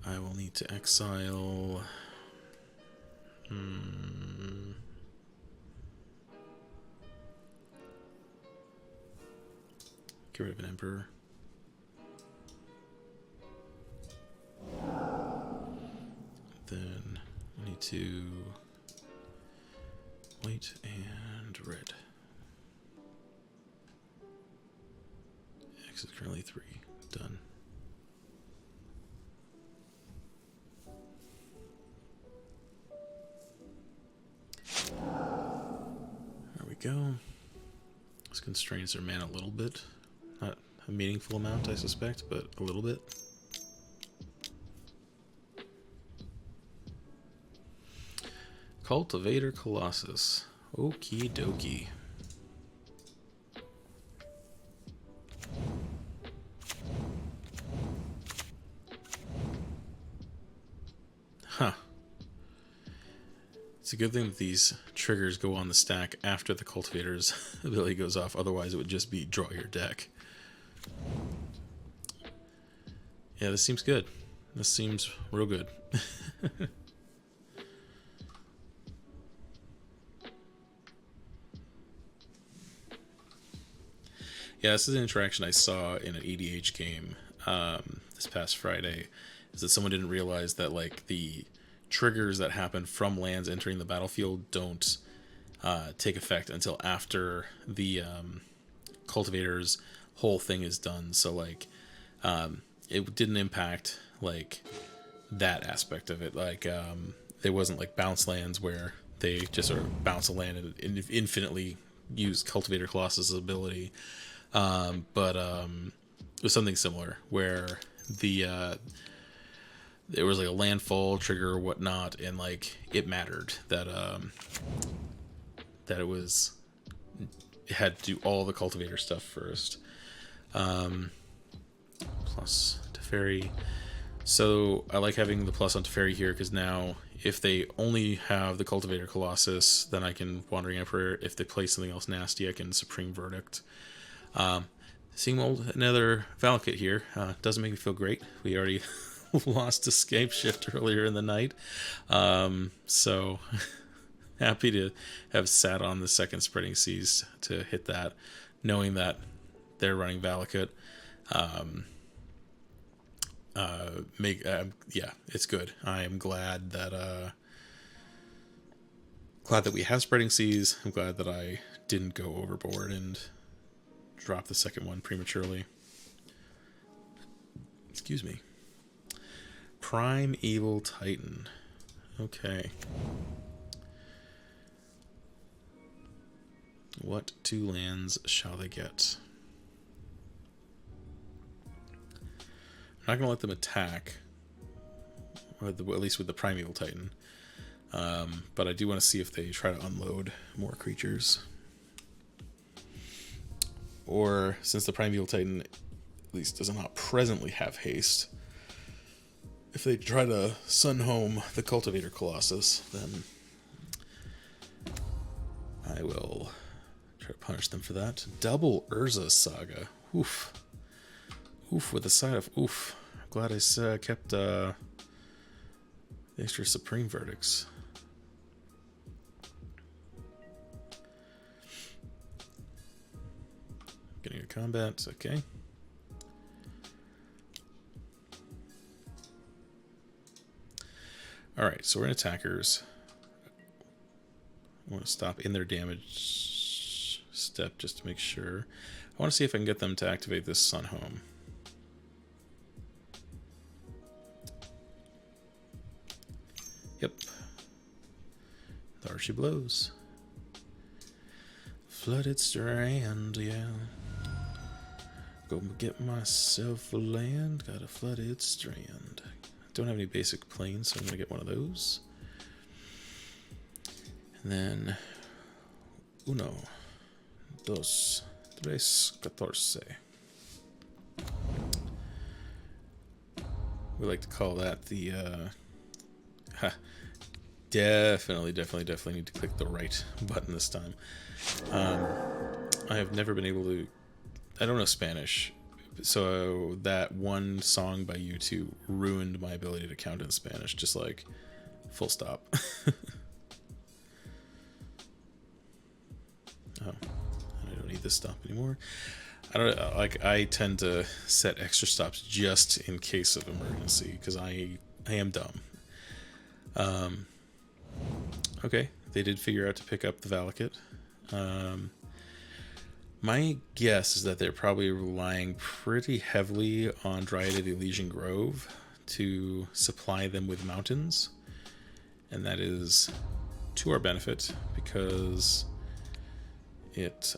Speaker 1: I will need to exile... Get rid of an Emperor. Then I need to white and red. X is currently 3. Done. There we go. This constrains their mana a little bit. Not a meaningful amount, I suspect, but a little bit. Cultivator Colossus. Okie dokie. Huh. It's a good thing that these triggers go on the stack after the Cultivator's ability goes off, otherwise it would just be draw your deck. Yeah, this seems good. This seems real good. Yeah, this is an interaction I saw in an EDH game this past Friday. Is that someone didn't realize that like the triggers that happen from lands entering the battlefield don't take effect until after the cultivator's whole thing is done. So like it didn't impact like that aspect of it. Like there wasn't like bounce lands where they just sort of bounce a land and infinitely use Cultivator Colossus' ability. But it was something similar where the there was like a landfall trigger or whatnot, and like it mattered that that it had to do all the cultivator stuff first. Plus Teferi. So I like having the plus on Teferi here because now if they only have the Cultivator Colossus, then I can Wandering Emperor. If they play something else nasty, I can Supreme Verdict. Seeing another Valakut here doesn't make me feel great. We already lost to Scapeshift earlier in the night. So happy to have sat on the second Spreading Seas to hit that, knowing that they're running Valakut. Yeah, it's good. I am glad that we have Spreading Seas. I'm glad that I didn't go overboard and drop the second one prematurely. Excuse me. Primeval Titan. Okay. What 2 lands shall they get? I'm not going to let them attack, or at least with the Primeval Titan. But I do want to see if they try to unload more creatures. Or, since the Primeval Titan at least does not presently have haste, if they try to Sun Home the Cultivator Colossus, then I will try to punish them for that. Double Urza Saga. Oof. Oof with a side of oof. Glad I kept the extra Supreme Verdicts. Getting a combat, okay. Alright, so we're in attackers. I want to stop in their damage step just to make sure. I want to see if I can get them to activate this Sun Home. Yep. There she blows. Flooded Strand, yeah. Go get myself a land. Got a Flooded Strand. Don't have any basic planes, so I'm going to get one of those. And then 1, 2, 3, 14. we like to call that the definitely need to click the right button this time. I have never been able to, I don't know Spanish, so that one song by U2 ruined my ability to count in Spanish, just like full stop. Oh, I don't need this stop anymore. I don't like. I tend to set extra stops just in case of emergency because I am dumb. Okay, they did figure out to pick up the Valakut. My guess is that they're probably relying pretty heavily on Dryad of the Elysian Grove to supply them with mountains, and that is to our benefit because it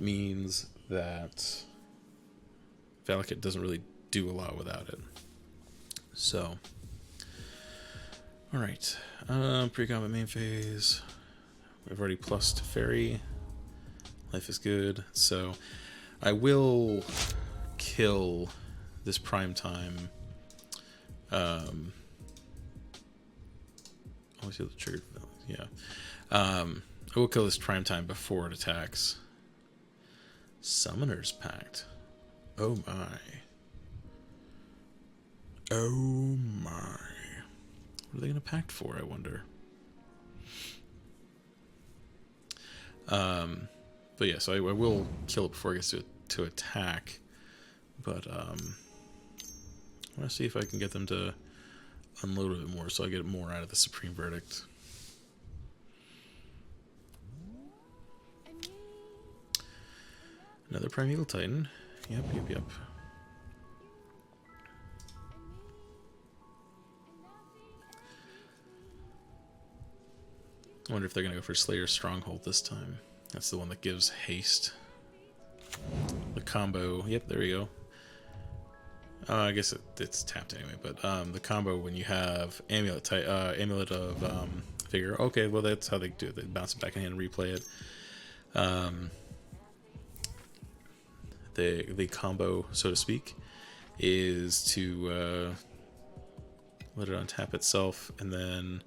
Speaker 1: means that Valakut doesn't really do a lot without it. So, alright. Pre-combat main phase. We've already plussed Fairy. Life is good. So, I will kill this prime time. Oh, I see the triggered. Yeah. I will kill this prime time before it attacks. Summoner's Pact. Oh my. Oh my. What are they going to pact for, I wonder? But yeah, so I will kill it before it gets to attack. But I want to see if I can get them to unload a bit more so I get more out of the Supreme Verdict. Another Primeval Titan. Yep. I wonder if they're going to go for Slayer's Stronghold this time. That's the one that gives haste. The combo. Yep, there we go. I guess it's tapped anyway, but the combo when you have Amulet of Figure. Okay, well that's how they do it. They bounce it back in hand and replay it. The combo, so to speak, is to let it untap itself and then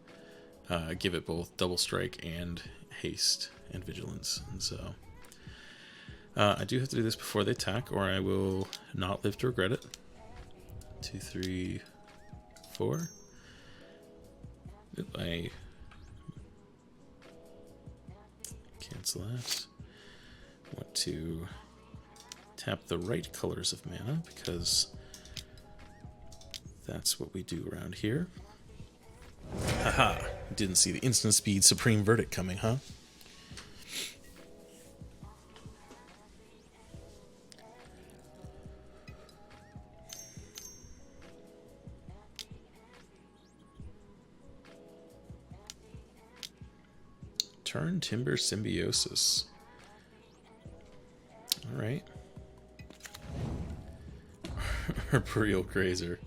Speaker 1: give it both double strike and haste and vigilance. And so I do have to do this before they attack, or I will not live to regret it. 2, 3, 4. I cancel that. Want to tap the right colors of mana because that's what we do around here. Haha, didn't see the instant speed Supreme Verdict coming, huh? Turn Timber Symbiosis. Alright. Arboreal Grazer.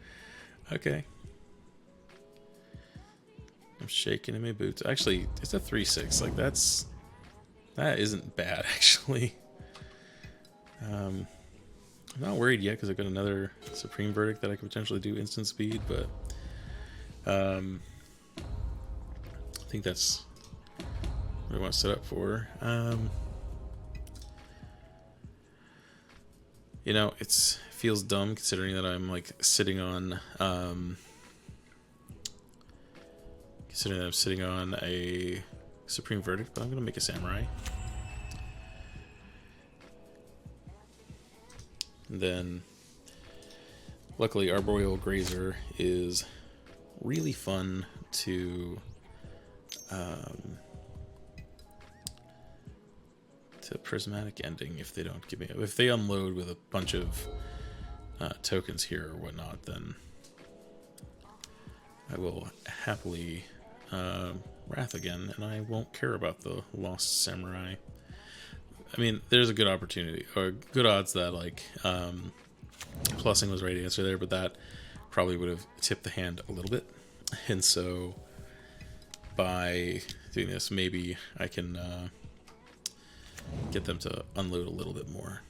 Speaker 1: Okay. I'm shaking in my boots. Actually, it's a 3/6. Like that isn't bad actually. I'm not worried yet because I've got another Supreme Verdict that I could potentially do instant speed, but I think that's what I want to set up for. You know, it feels dumb considering that I'm like sitting on a Supreme Verdict, but I'm gonna make a Samurai. And then luckily Arboreal Grazer is really fun to Prismatic Ending if they don't give me, if they unload with a bunch of tokens here or whatnot, then I will happily Wrath again, and I won't care about the Lost Samurai. I mean, there's a good opportunity, or good odds that, like, plussing was the right answer there, but that probably would have tipped the hand a little bit. And so, by doing this, maybe I can get them to unload a little bit more.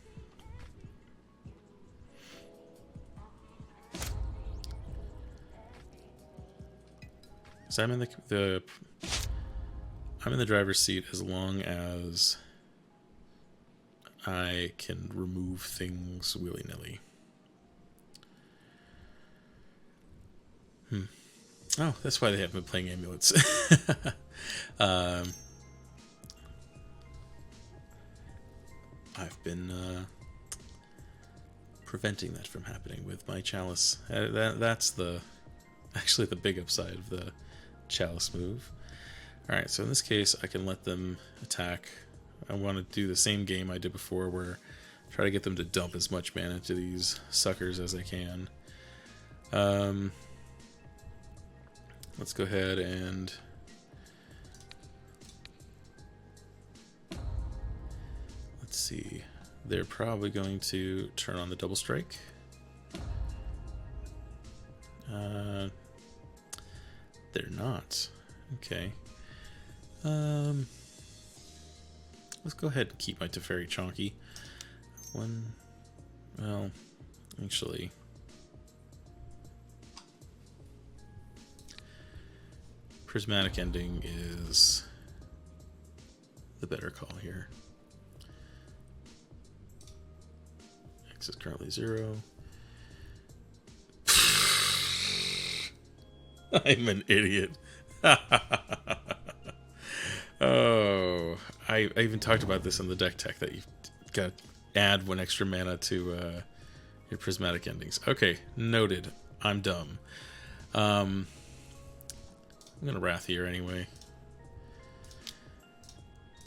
Speaker 1: Because I'm in I'm in the driver's seat as long as I can remove things willy-nilly. Oh, that's why they haven't been playing Amulets. I've been preventing that from happening with my Chalice. That's actually the big upside of the Chalice move. Alright, so in this case, I can let them attack. I want to do the same game I did before, where I try to get them to dump as much mana into these suckers as I can. Let's go ahead and let's see. They're probably going to turn on the double strike. They're not. Okay. Let's go ahead and keep my Teferi Chonky. Well, actually, Prismatic Ending is the better call here. X is currently 0. I'm an idiot. Oh, I even talked about this in the deck tech, that you've got to add 1 extra mana to your Prismatic Endings. Okay, noted. I'm dumb. I'm going to Wrath here anyway.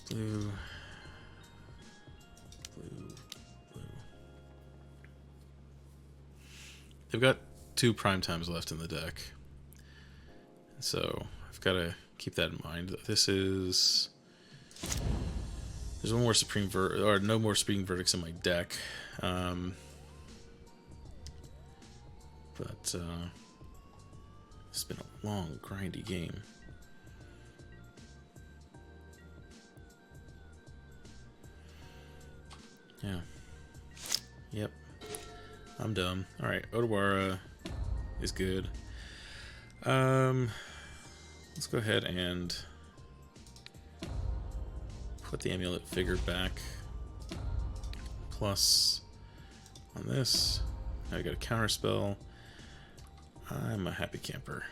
Speaker 1: Blue. They've got 2 prime times left in the deck. So I've got to keep that in mind. This is... There's one more Supreme or no more Supreme Verdicts in my deck. But it's been a long, grindy game. Yeah. Yep. I'm dumb. Alright, Otawara is good. Let's go ahead and put the Amulet figure back. Plus on this. Now we got a Counterspell. I'm a happy camper.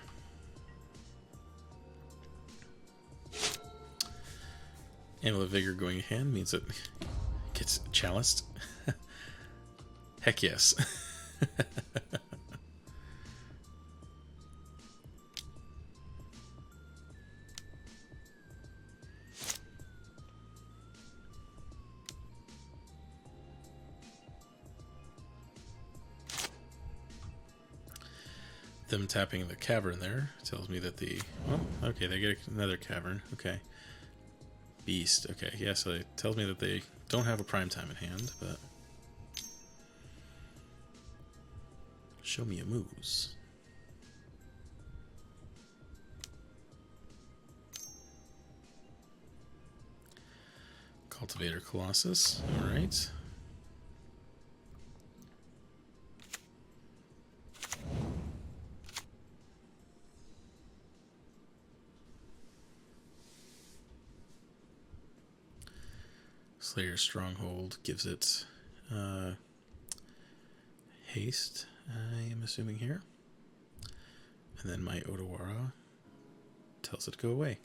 Speaker 1: Amulet Vigor going in hand means it gets chaliced. Heck yes. Them tapping the cavern there tells me that okay, they get another cavern. Okay. Beast. Okay, yeah, so it tells me that they don't have a prime time in hand, but show me a moose. Cultivator Colossus. Alright. Slayer Stronghold gives it haste, I am assuming here. And then my Otawara tells it to go away.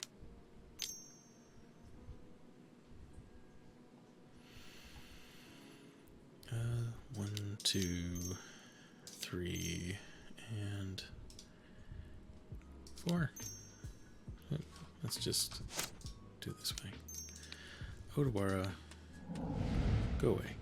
Speaker 1: One, two, three, and 4. Let's just do it this way. Otawara, go away.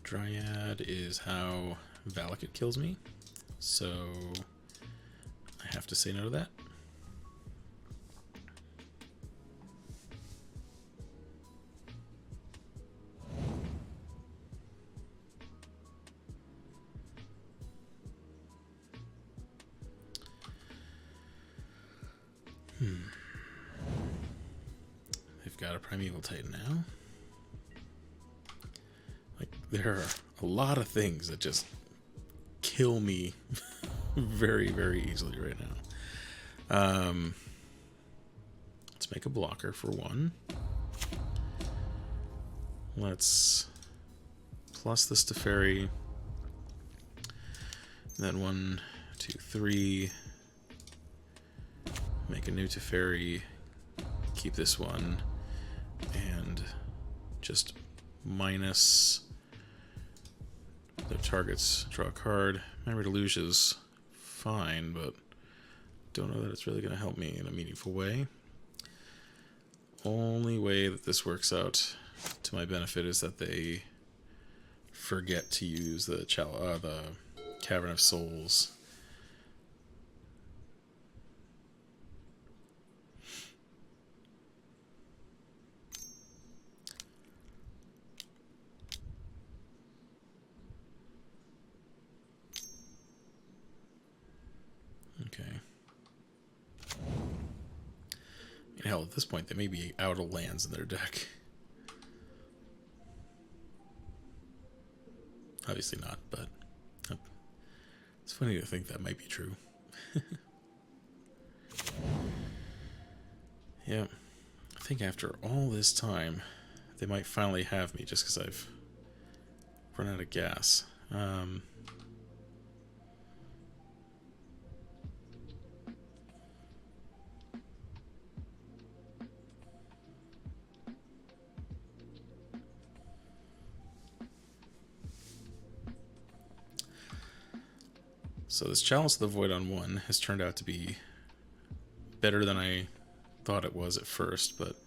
Speaker 1: Dryad is how Valakut kills me, so I have to say no to that. They've got a Primeval Titan now. there are a lot of things that just kill me very, very easily right now. Let's make a blocker for one. Let's plus this to fairy. Then 1, 2, 3. Make a new Teferi, keep this one, and just minus the targets, draw a card. Memory Deluge is fine, but don't know that it's really going to help me in a meaningful way. Only way that this works out to my benefit is that they forget to use the Cavern of Souls. Okay. Hell, at this point, they may be out of lands in their deck. Obviously not, but it's funny to think that might be true. Yeah, I think after all this time, they might finally have me just because I've run out of gas. So this Chalice of the Void on 1 has turned out to be better than I thought it was at first, but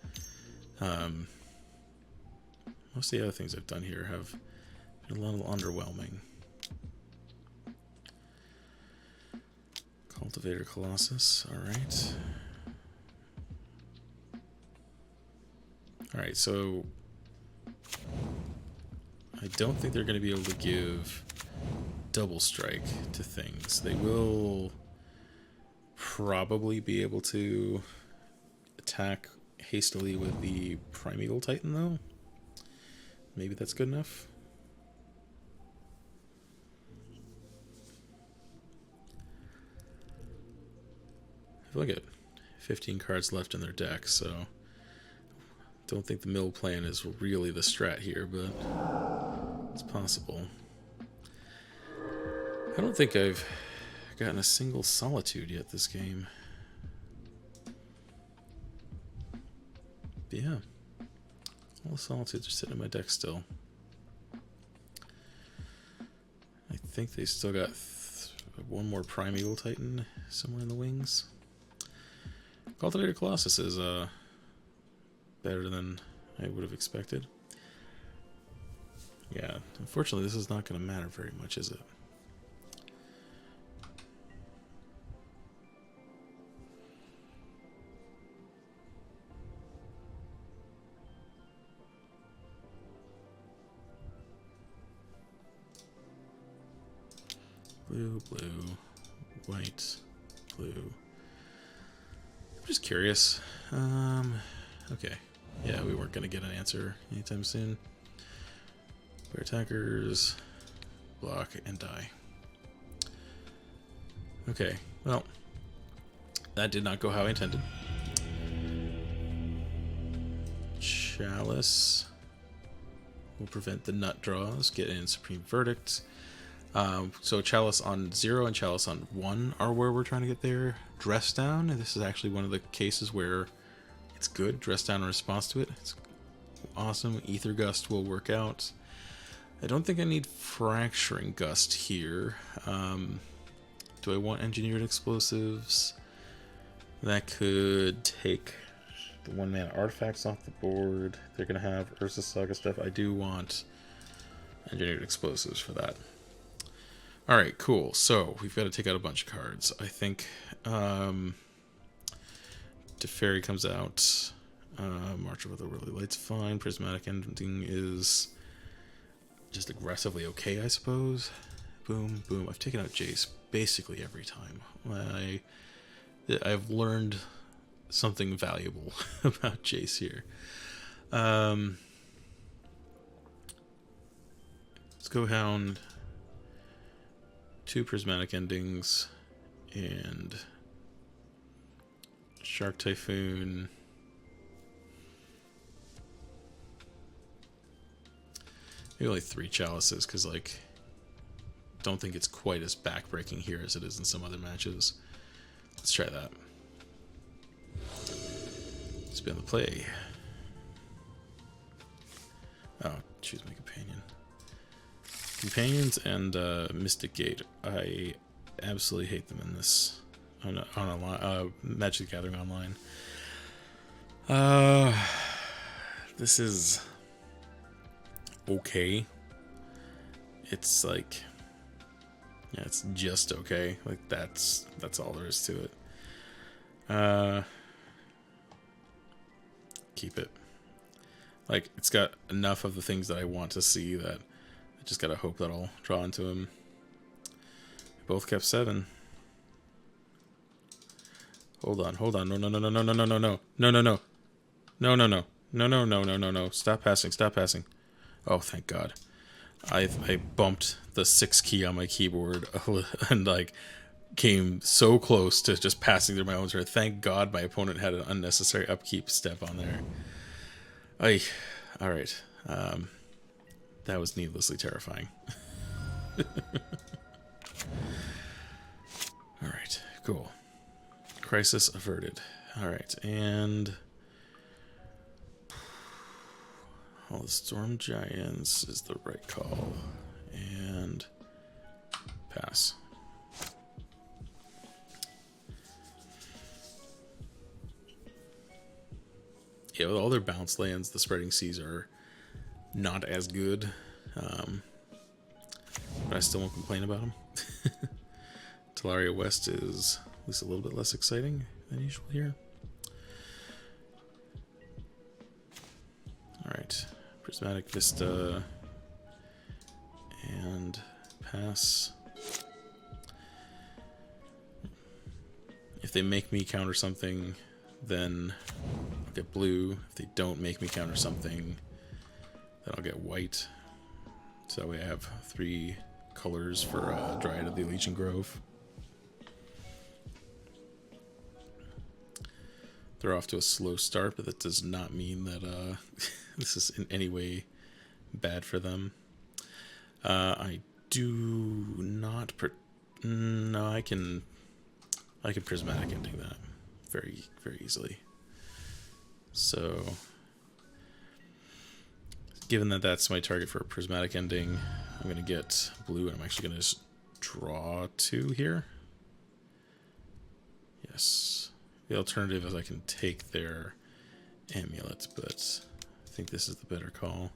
Speaker 1: most of the other things I've done here have been a little underwhelming. Cultivator Colossus, alright. Alright, so I don't think they're going to be able to give double strike to things. They will probably be able to attack hastily with the Primeval Titan, though. Maybe that's good enough. Look at 15 cards left in their deck, so don't think the mill plan is really the strat here, but it's possible. I don't think I've gotten a single Solitude yet this game. But yeah, all the Solitudes are sitting in my deck still. I think they still got one more Primeval Titan somewhere in the wings. Cultivator Colossus is better than I would have expected. Yeah, unfortunately this is not going to matter very much, is it? Blue, blue, white, blue. I'm just curious. Okay. Yeah, we weren't going to get an answer anytime soon. Player attackers, block, and die. Okay, well, that did not go how I intended. Chalice will prevent the nut draws, get in Supreme Verdict. So Chalice on 0 and Chalice on 1 are where we're trying to get there. Dress Down, and this is actually one of the cases where it's good. Dress Down in response to it. It's awesome. Ether Gust will work out. I don't think I need Fracturing Gust here. Do I want Engineered Explosives? That could take the 1-mana artifacts off the board. They're going to have Urza Saga stuff. I do want Engineered Explosives for that. Alright, cool. So, we've got to take out a bunch of cards. I think Teferi comes out. March of Otherworldly Light's fine. Prismatic Ending is just aggressively okay, I suppose. Boom, boom. I've taken out Jace basically every time. I've learned something valuable about Jace here. Let's go Hound, 2 Prismatic Endings, and Shark Typhoon. Maybe only 3 Chalices, because, like, don't think it's quite as backbreaking here as it is in some other matches. Let's try that. Spin the play. Oh, choose my companion. Companions and Mystic Gate. I absolutely hate them in this on Magic the Gathering Online. This is okay. It's like, yeah, it's just okay. Like that's all there is to it. Keep it. Like, it's got enough of the things that I want to see that I just gotta hope that I'll draw into him. Both kept 7. Hold on. No. Stop passing. Oh, thank God. I bumped the 6 key on my keyboard and, like, came so close to just passing through my own turn. Thank God my opponent had an unnecessary upkeep step on there. Alright. That was needlessly terrifying. Alright, cool. Crisis averted. Alright, and all the Storm Giants is the right call. And pass. Yeah, with all their bounce lands, the Spreading Seas are not as good. But I still won't complain about them. Talaria West is at least a little bit less exciting than usual here. Alright, Prismatic Vista and pass. If they make me counter something, then I'll get blue. If they don't make me counter something, then I'll get white. So that way I have 3 colors for Dryad of the Legion Grove. They're off to a slow start, but that does not mean that this is in any way bad for them. I do not... No, I can Prismatic Ending that very, very easily. So, given that that's my target for a Prismatic Ending, I'm going to get blue, and I'm actually going to just draw 2 here. Yes. The alternative is I can take their Amulet, but I think this is the better call.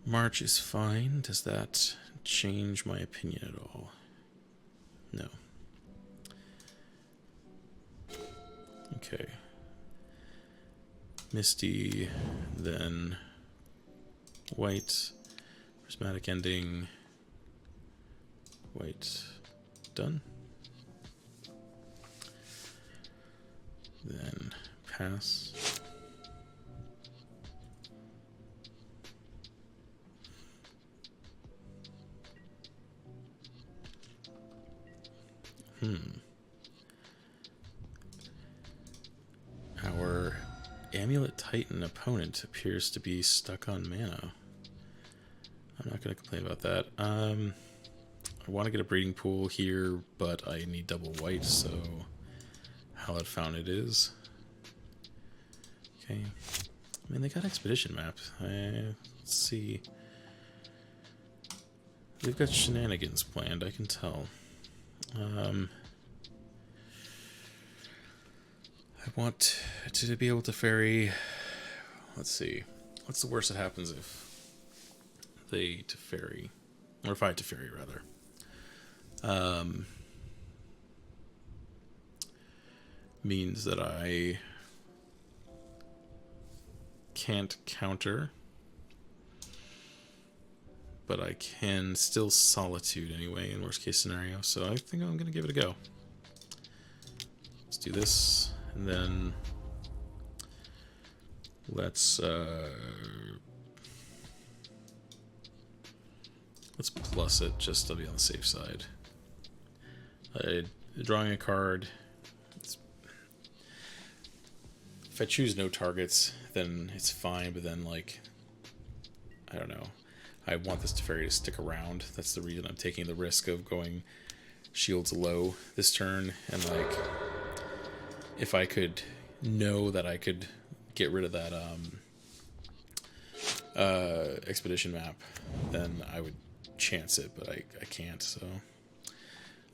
Speaker 1: March is fine. Does that change my opinion at all? No. Okay. Misty, then white, Prismatic Ending, white, done. Then pass. Our Amulet Titan opponent appears to be stuck on mana. I'm not going to complain about that. I want to get a breeding pool here, but I need double white, so Hallowed Fountain it is. Okay. I mean, they got Expedition map. Let's see. They've got shenanigans planned, I can tell. I want to be able to ferry. Let's see. What's the worst that happens if they to ferry? Or if I to ferry, rather. Means that I can't counter, but I can still Solitude anyway in worst case scenario, so I think I'm going to give it a go. Let's do this, and then let's Let's plus it just to be on the safe side. Drawing a card. If I choose no targets, then it's fine, but then, like, I don't know. I want this Teferi to stick around. That's the reason I'm taking the risk of going shields low this turn. And, like, if I could know that I could get rid of that expedition map, then I would chance it, but I can't, so.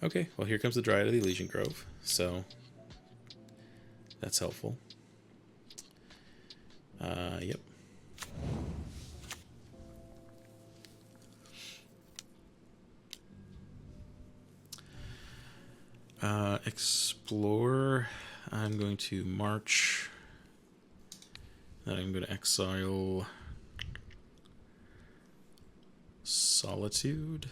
Speaker 1: Okay, well, here comes the Dryad of the Elysian Grove, so that's helpful. Yep. Explore. I'm going to march. Then I'm going to exile Solitude.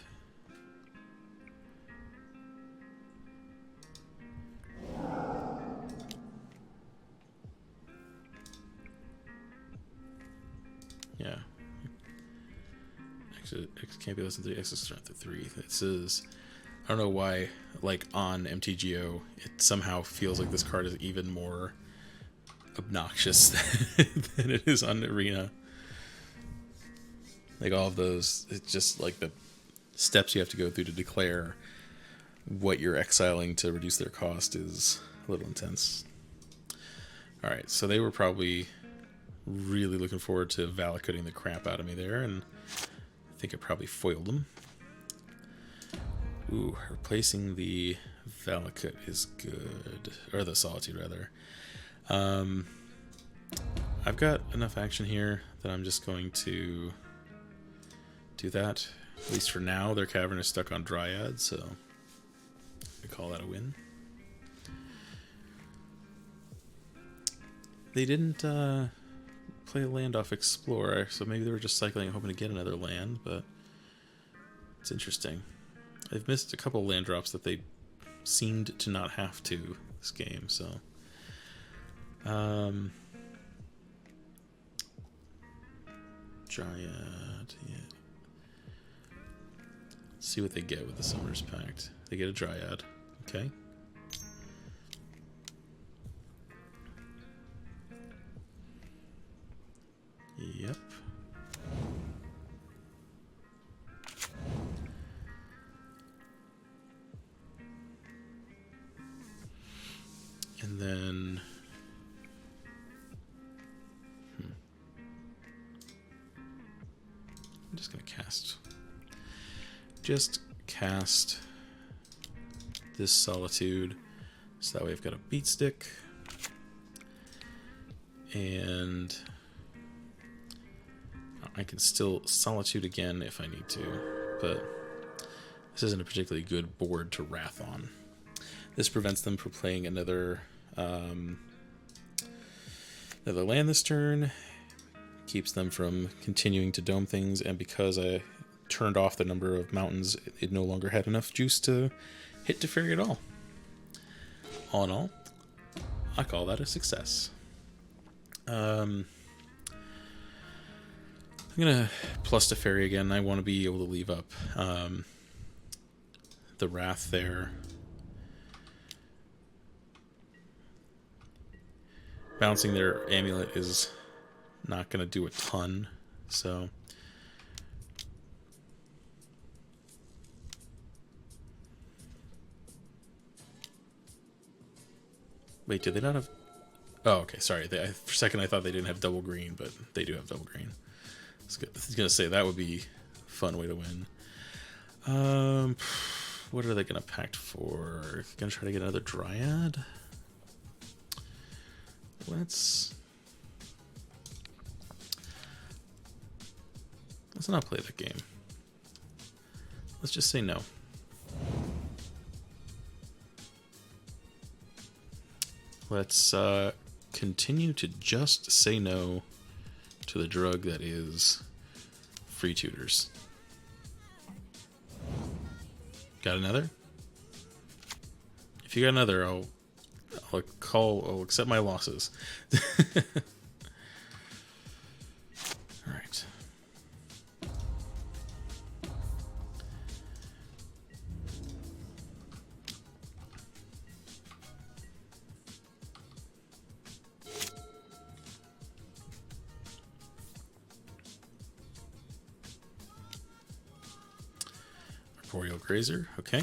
Speaker 1: Yeah. X can't be less than 3, X is strength of 3. It says, I don't know why, like on MTGO, it somehow feels like this card is even more obnoxious than it is on Arena. Like all of those, it's just like the steps you have to go through to declare what you're exiling to reduce their cost is a little intense. Alright, so they were probably really looking forward to Valakuting the crap out of me there, and I think I probably foiled them. Ooh, replacing the Valakut is good. Or the Solitude, rather. I've got enough action here that I'm just going to do that. At least for now, their cavern is stuck on Dryad, so we call that a win. They didn't play a land off Explorer, so maybe they were just cycling and hoping to get another land, but it's interesting. They've missed a couple land drops that they seemed to not have to this game, so Dryad, yeah. Let's see what they get with the Summoner's Pact. They get a Dryad, okay. Yep. And then I'm just gonna cast this Solitude, so that way I've got a beat stick, and I can still Solitude again if I need to, but this isn't a particularly good board to Wrath on. This prevents them from playing another land this turn, keeps them from continuing to dome things, and because I turned off the number of mountains, it no longer had enough juice to hit Teferi at all. All in all, I call that a success. I'm gonna plus Teferi again. I want to be able to leave up the Wrath there. Bouncing their Amulet is not going to do a ton, so wait, did they not have? Oh, okay, sorry. For a second I thought they didn't have double green, but they do have double green. I was going to say that would be a fun way to win. What are they going to pact for? Going to try to get another Dryad? Let's not play that game. Let's just say no. Let's continue to just say no to the drug that is free tutors. Got another? If you got another, I'll accept my losses. Alright. Boreal Grazer, okay.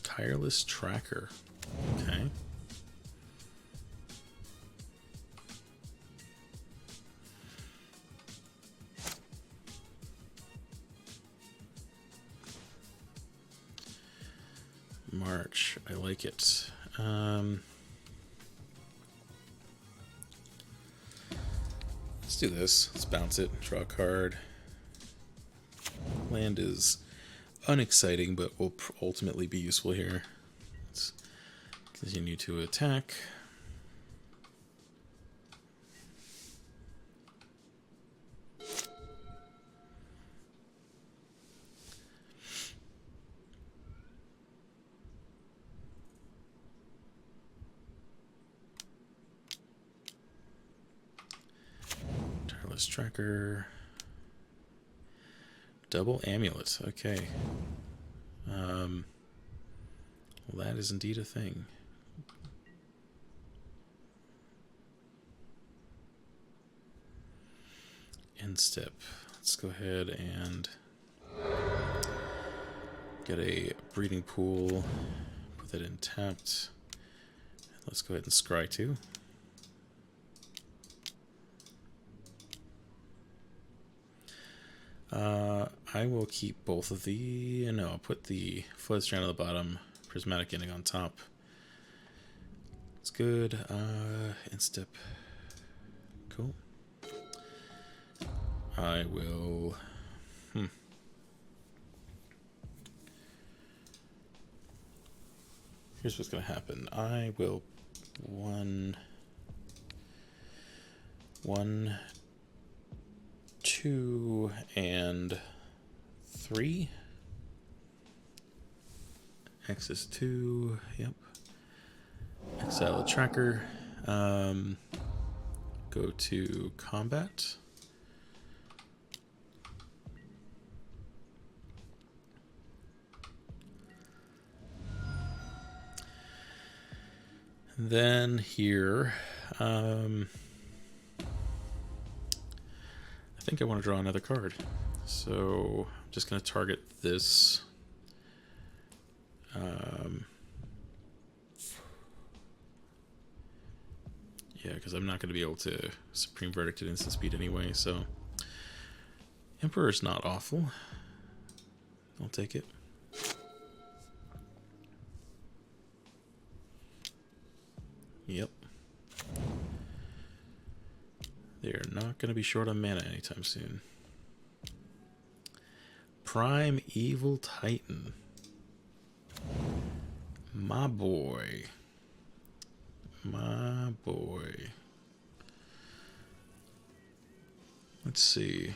Speaker 1: Tireless Tracker, okay. March, I like it. Let's do this. Let's bounce it, draw a card. Land is unexciting, but will ultimately be useful here. Let's continue to attack. Tracker, double Amulet. Okay. Well, that is indeed a thing. End step. Let's go ahead and get a breeding pool. Put that in tapped. Let's go ahead and scry too. I will keep both of the... No, I'll put the Flooded Strand on the bottom, Prismatic Ending on top. It's good. Instep. Cool. I will... Here's what's going to happen. I will... One, 2, and 3. X is 2. Yep. Exile the tracker. Go to combat. Then here, I think I want to draw another card. So I'm just going to target this. Yeah, because I'm not going to be able to Supreme Verdict at instant speed anyway, so Emperor's not awful. I'll take it. Yep. They're not going to be short on mana anytime soon. Prime Evil Titan. My boy. My boy. Let's see.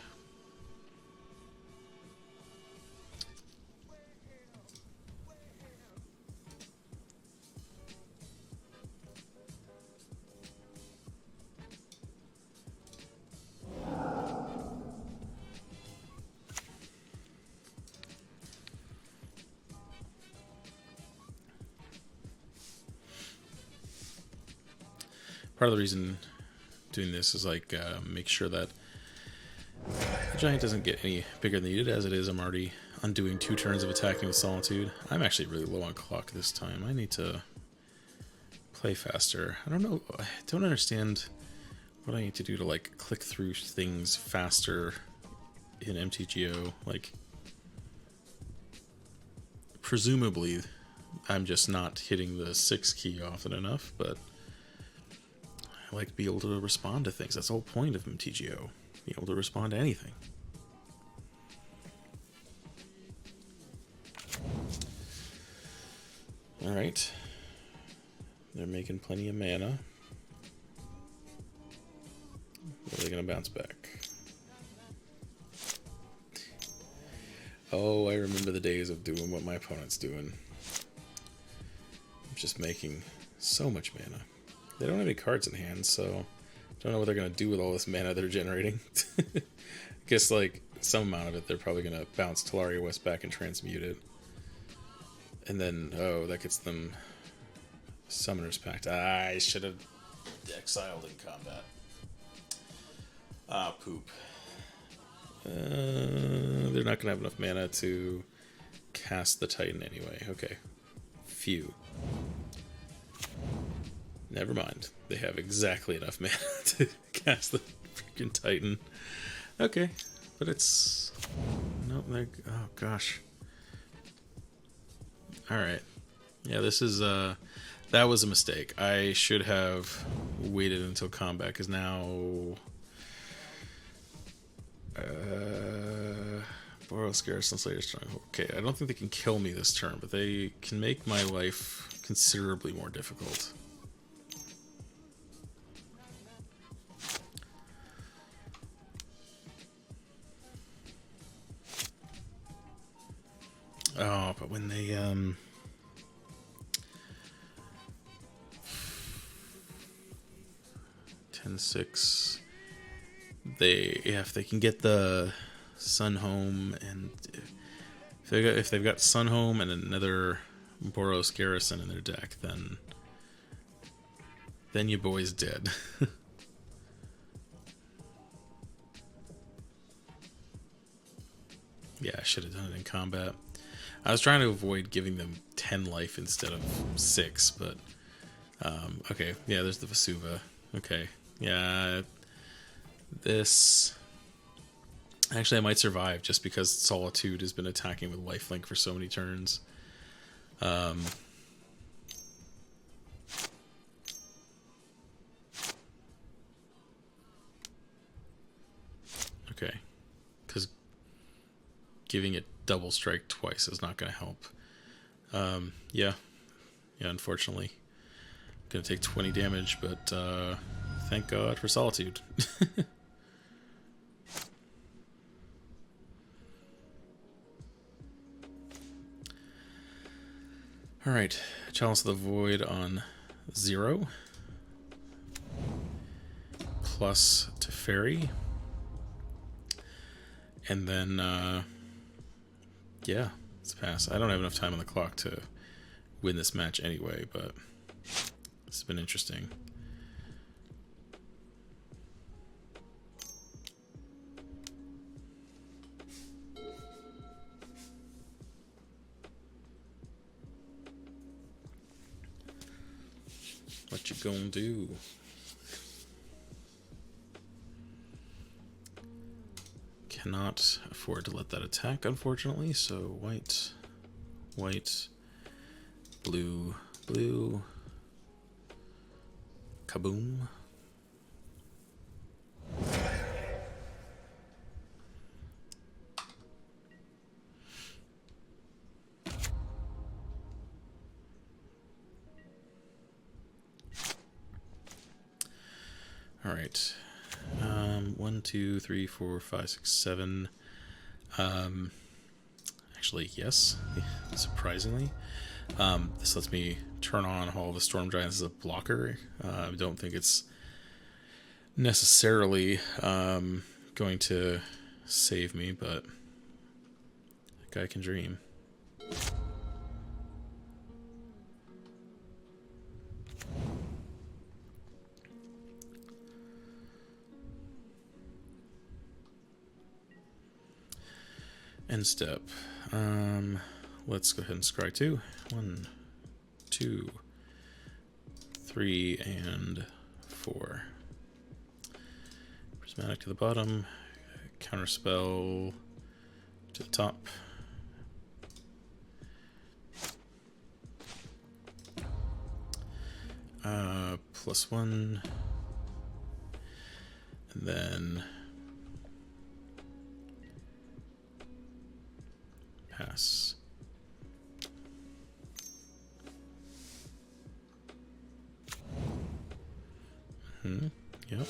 Speaker 1: Part of the reason doing this is like make sure that the giant doesn't get any bigger than needed. As it is, I'm already undoing 2 turns of attacking with Solitude. I'm actually really low on clock this time. I need to play faster. I don't know. I don't understand what I need to do to like click through things faster in MTGO. Like, presumably, I'm just not hitting the 6 key often enough, but I like to be able to respond to things. That's the whole point of MTGO. Be able to respond to anything. Alright. They're making plenty of mana. Are they going to bounce back? Oh, I remember the days of doing what my opponent's doing. I'm just making so much mana. They don't have any cards in hand, so don't know what they're going to do with all this mana they're generating. I guess, like, some amount of it they're probably going to bounce Talaria West back and transmute it. And then, oh, that gets them Summoner's Pact. I should have exiled in combat. Ah, poop. They're not going to have enough mana to cast the Titan anyway. Okay. Phew. Never mind. They have exactly enough mana to cast the freaking Titan. Okay. But it's... Nope. Oh, gosh. Alright. Yeah, this is... That was a mistake. I should have waited until combat, because now... Boros, Garrison, Slayer, Stronghold. Okay, I don't think they can kill me this turn, but they can make my life considerably more difficult. Oh, but when they 10-6, if they can get the Sun Home, and if they've got Sun Home and another Boros Garrison in their deck, then your boy's dead. Yeah, I should have done it in combat. I was trying to avoid giving them 10 life instead of 6, but okay, yeah, there's the Vesuva. Okay, yeah, this... Actually, I might survive just because Solitude has been attacking with lifelink for so many turns. Okay, because giving it double strike twice is not going to help. Yeah, unfortunately. I'm going to take 20 damage, but thank God for Solitude. Alright, Chalice of the Void on 0. Plus Teferi. And then, yeah, let's pass. I don't have enough time on the clock to win this match anyway, but this has been interesting. What you gonna do? Cannot afford to let that attack, unfortunately, so white, blue, kaboom. All right. 1, 2, 3, 4, 5, 6, 7. Actually, yes. Surprisingly, this lets me turn on Hall of the Storm Giants as a blocker. I don't think it's necessarily going to save me, but that guy can dream. End step. Let's go ahead and scry 2. 1, 2, 3, and 4. Prismatic to the bottom. Counterspell to the top. +1. And then pass. Yep.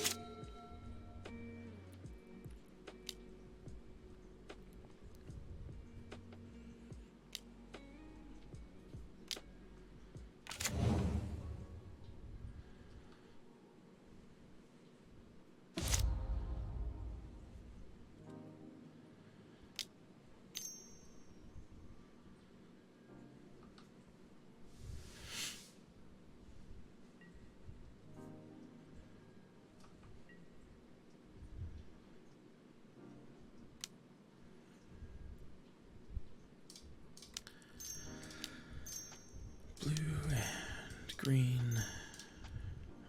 Speaker 1: Green.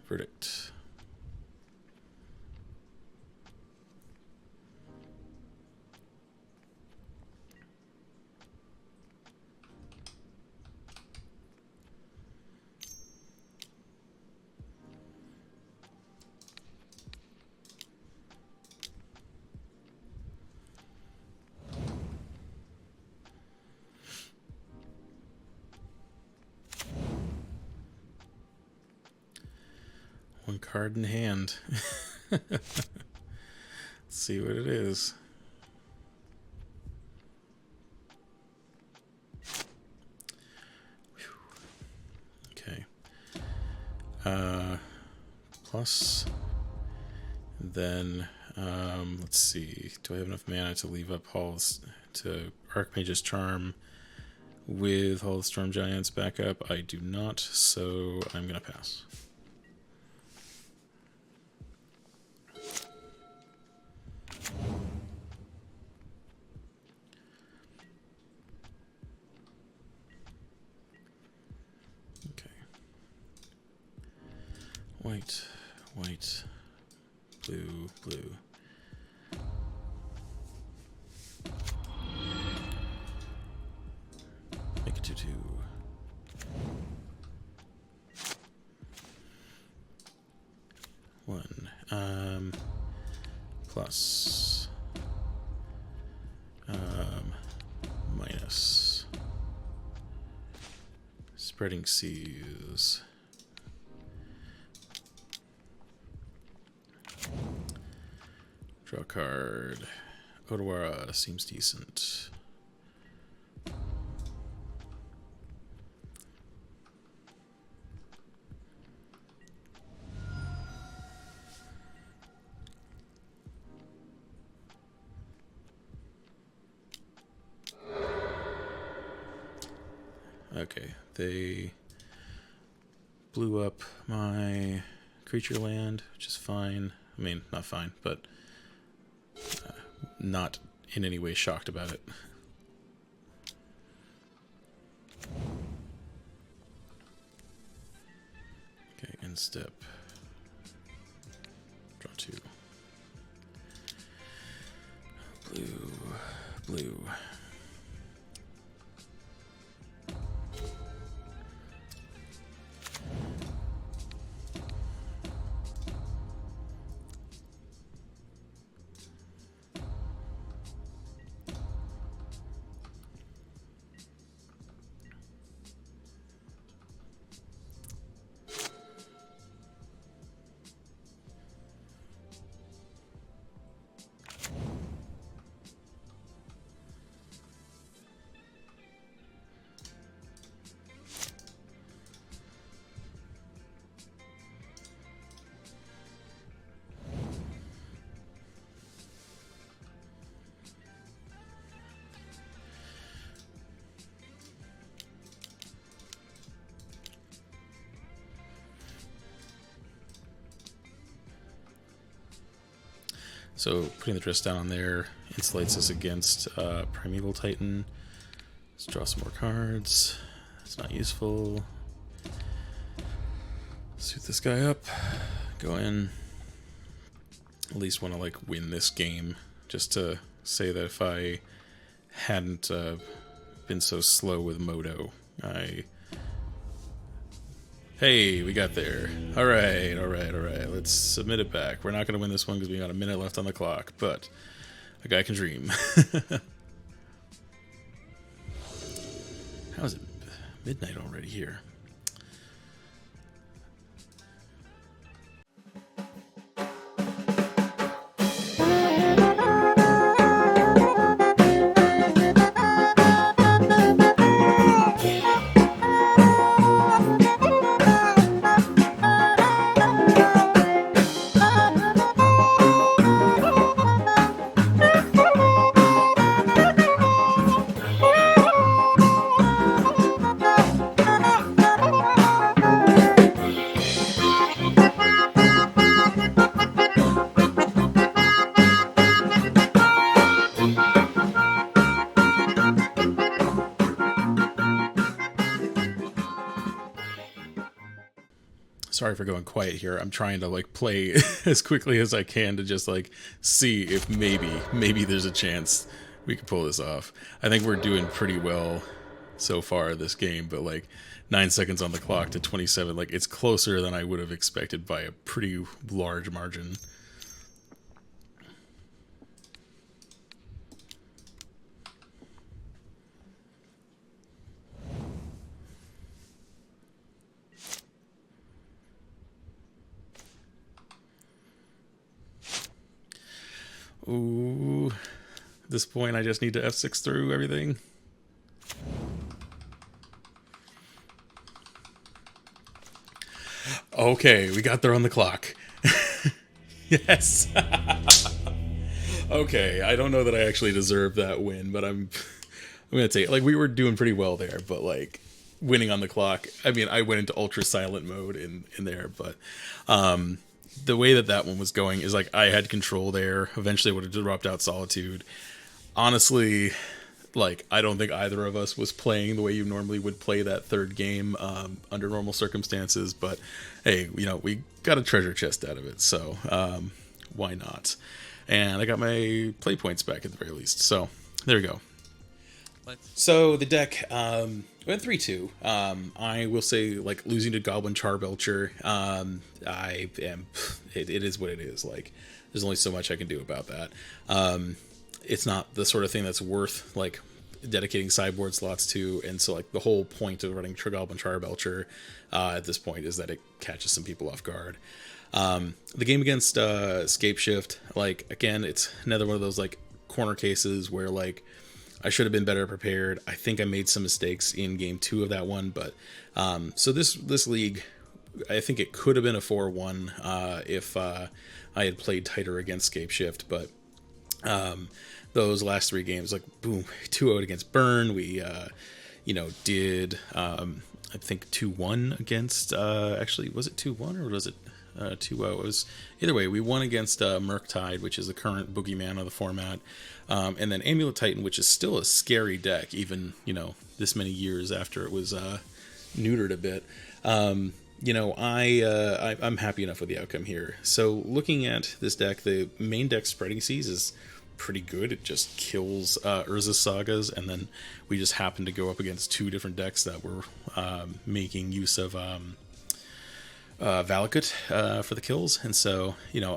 Speaker 1: Verdict. One card in hand. Let's see what it is. Okay. Plus, then, let's see. Do I have enough mana to leave up Hall's to Archmage's Charm with Hall of Storm Giants back up? I do not, so I'm gonna pass. White, white, blue, blue. Make it 2/2. One. Plus. Minus. Spreading Seas. Draw a card. Otawara seems decent. Okay, they blew up my creature land, which is fine. I mean, not fine, but not in any way shocked about it. Okay, end step. Draw 2. Blue, blue. So putting the dress down on there insulates us against Primeval Titan. Let's draw some more cards. That's not useful. Suit this guy up. Go in. At least want to like win this game. Just to say that if I hadn't been so slow with Moto, Hey, we got there. All right. Let's submit it back. We're not going to win this one because we got a minute left on the clock, but a guy can dream. How is it midnight already here? Sorry for going quiet here. I'm trying to like play as quickly as I can to just like see if maybe there's a chance we could pull this off. I think we're doing pretty well so far this game, but like 9 seconds on the clock to 27, like it's closer than I would have expected by a pretty large margin. Ooh, at this point I just need to F6 through everything. Okay, we got there on the clock. Yes. Okay, I don't know that I actually deserve that win, but I'm gonna take it. Like, we were doing pretty well there, but like winning on the clock. I mean, I went into ultra silent mode in there, but the way that one was going is like I had control there. Eventually, I would have dropped out Solitude. Honestly, like I don't think either of us was playing the way you normally would play that third game under normal circumstances. But hey, you know, we got a treasure chest out of it, so why not? And I got my play points back at the very least. So there we go. So the deck went 3-2. I will say, like, losing to Goblin Charbelcher, it is what it is. Like, there's only so much I can do about that. It's not the sort of thing that's worth like dedicating sideboard slots to, and so like the whole point of running Goblin Charbelcher at this point is that it catches some people off guard. The game against Scapeshift, like, again, it's another one of those like corner cases where like I should have been better prepared. I think I made some mistakes in game 2 of that one, but so this league, I think it could have been a 4-1 if I had played tighter against Scapeshift, but those last 3 games, like, boom, 2-0 against Burn. We, did, I think 2-1 against, actually, was it 2-1 or was it 2-0? It was, either way, we won against Murktide, which is the current boogeyman of the format. And then Amulet Titan, which is still a scary deck, even, this many years after it was neutered a bit. I'm happy enough with the outcome here. So looking at this deck, the main deck Spreading Seas is pretty good. It just kills Urza's Sagas, and then we just happen to go up against 2 different decks that were making use of Valakut for the kills, and so,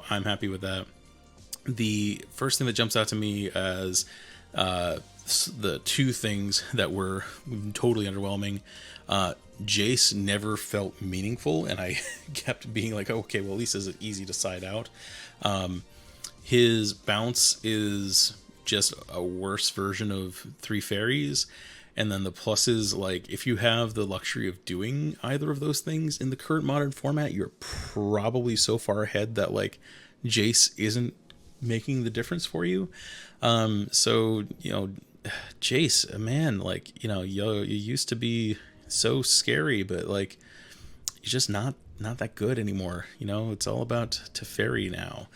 Speaker 1: I'm happy with that. The first thing that jumps out to me as the 2 things that were totally underwhelming, Jace never felt meaningful, and I kept being like, okay, well, at least is it easy to side out. His bounce is just a worse version of 3 fairies, and then the pluses, like, if you have the luxury of doing either of those things in the current modern format, you're probably so far ahead that, like, Jace isn't making the difference for you. So, Jace, man, like, you used to be so scary, but, like, you're just not that good anymore. It's all about Teferi now.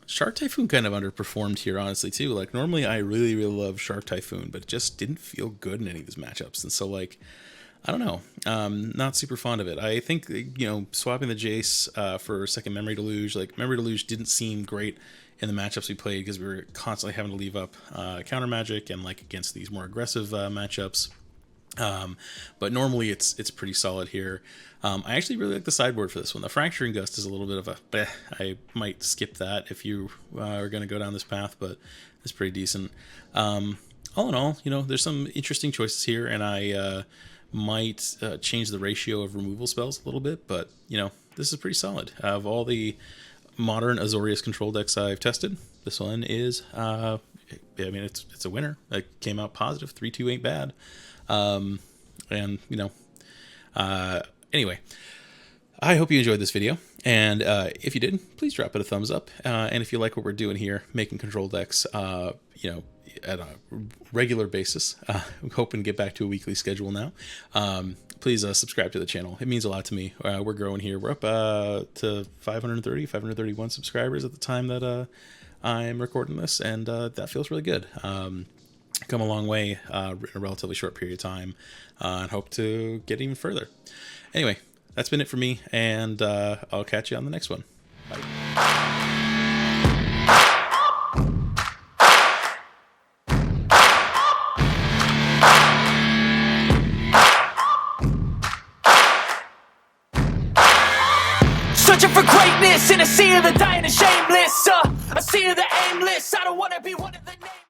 Speaker 1: Shark Typhoon kind of underperformed here, honestly, too. Like, normally I really, really love Shark Typhoon, but it just didn't feel good in any of these matchups. And so, like, I don't know. Not super fond of it. I think, swapping the Jace for second Memory Deluge, like, Memory Deluge didn't seem great in the matchups we played because we were constantly having to leave up counter magic and, like, against these more aggressive matchups. But normally it's pretty solid here. I actually really like the sideboard for this one. The Fracturing Gust is a little bit of a bleh. I might skip that if you are going to go down this path, but it's pretty decent. All in all, there's some interesting choices here, and I might change the ratio of removal spells a little bit, but, this is pretty solid. Of all the modern Azorius Control decks I've tested, this one is, it's a winner. It came out positive. 3-2 ain't bad. Anyway, I hope you enjoyed this video, and if you did, please drop it a thumbs up, and if you like what we're doing here, making control decks, at a regular basis, I'm hoping to get back to a weekly schedule now. Please subscribe to the channel. It means a lot to me. We're growing here. We're up to 531 subscribers at the time that I'm recording this, and that feels really good. Come a long way in a relatively short period of time, and hope to get even further. Anyway, that's been it for me, and I'll catch you on the next one. Bye.
Speaker 2: Searching for greatness in a sea of the dying and shameless. A sea of the aimless. I don't wanna be one of the nameless.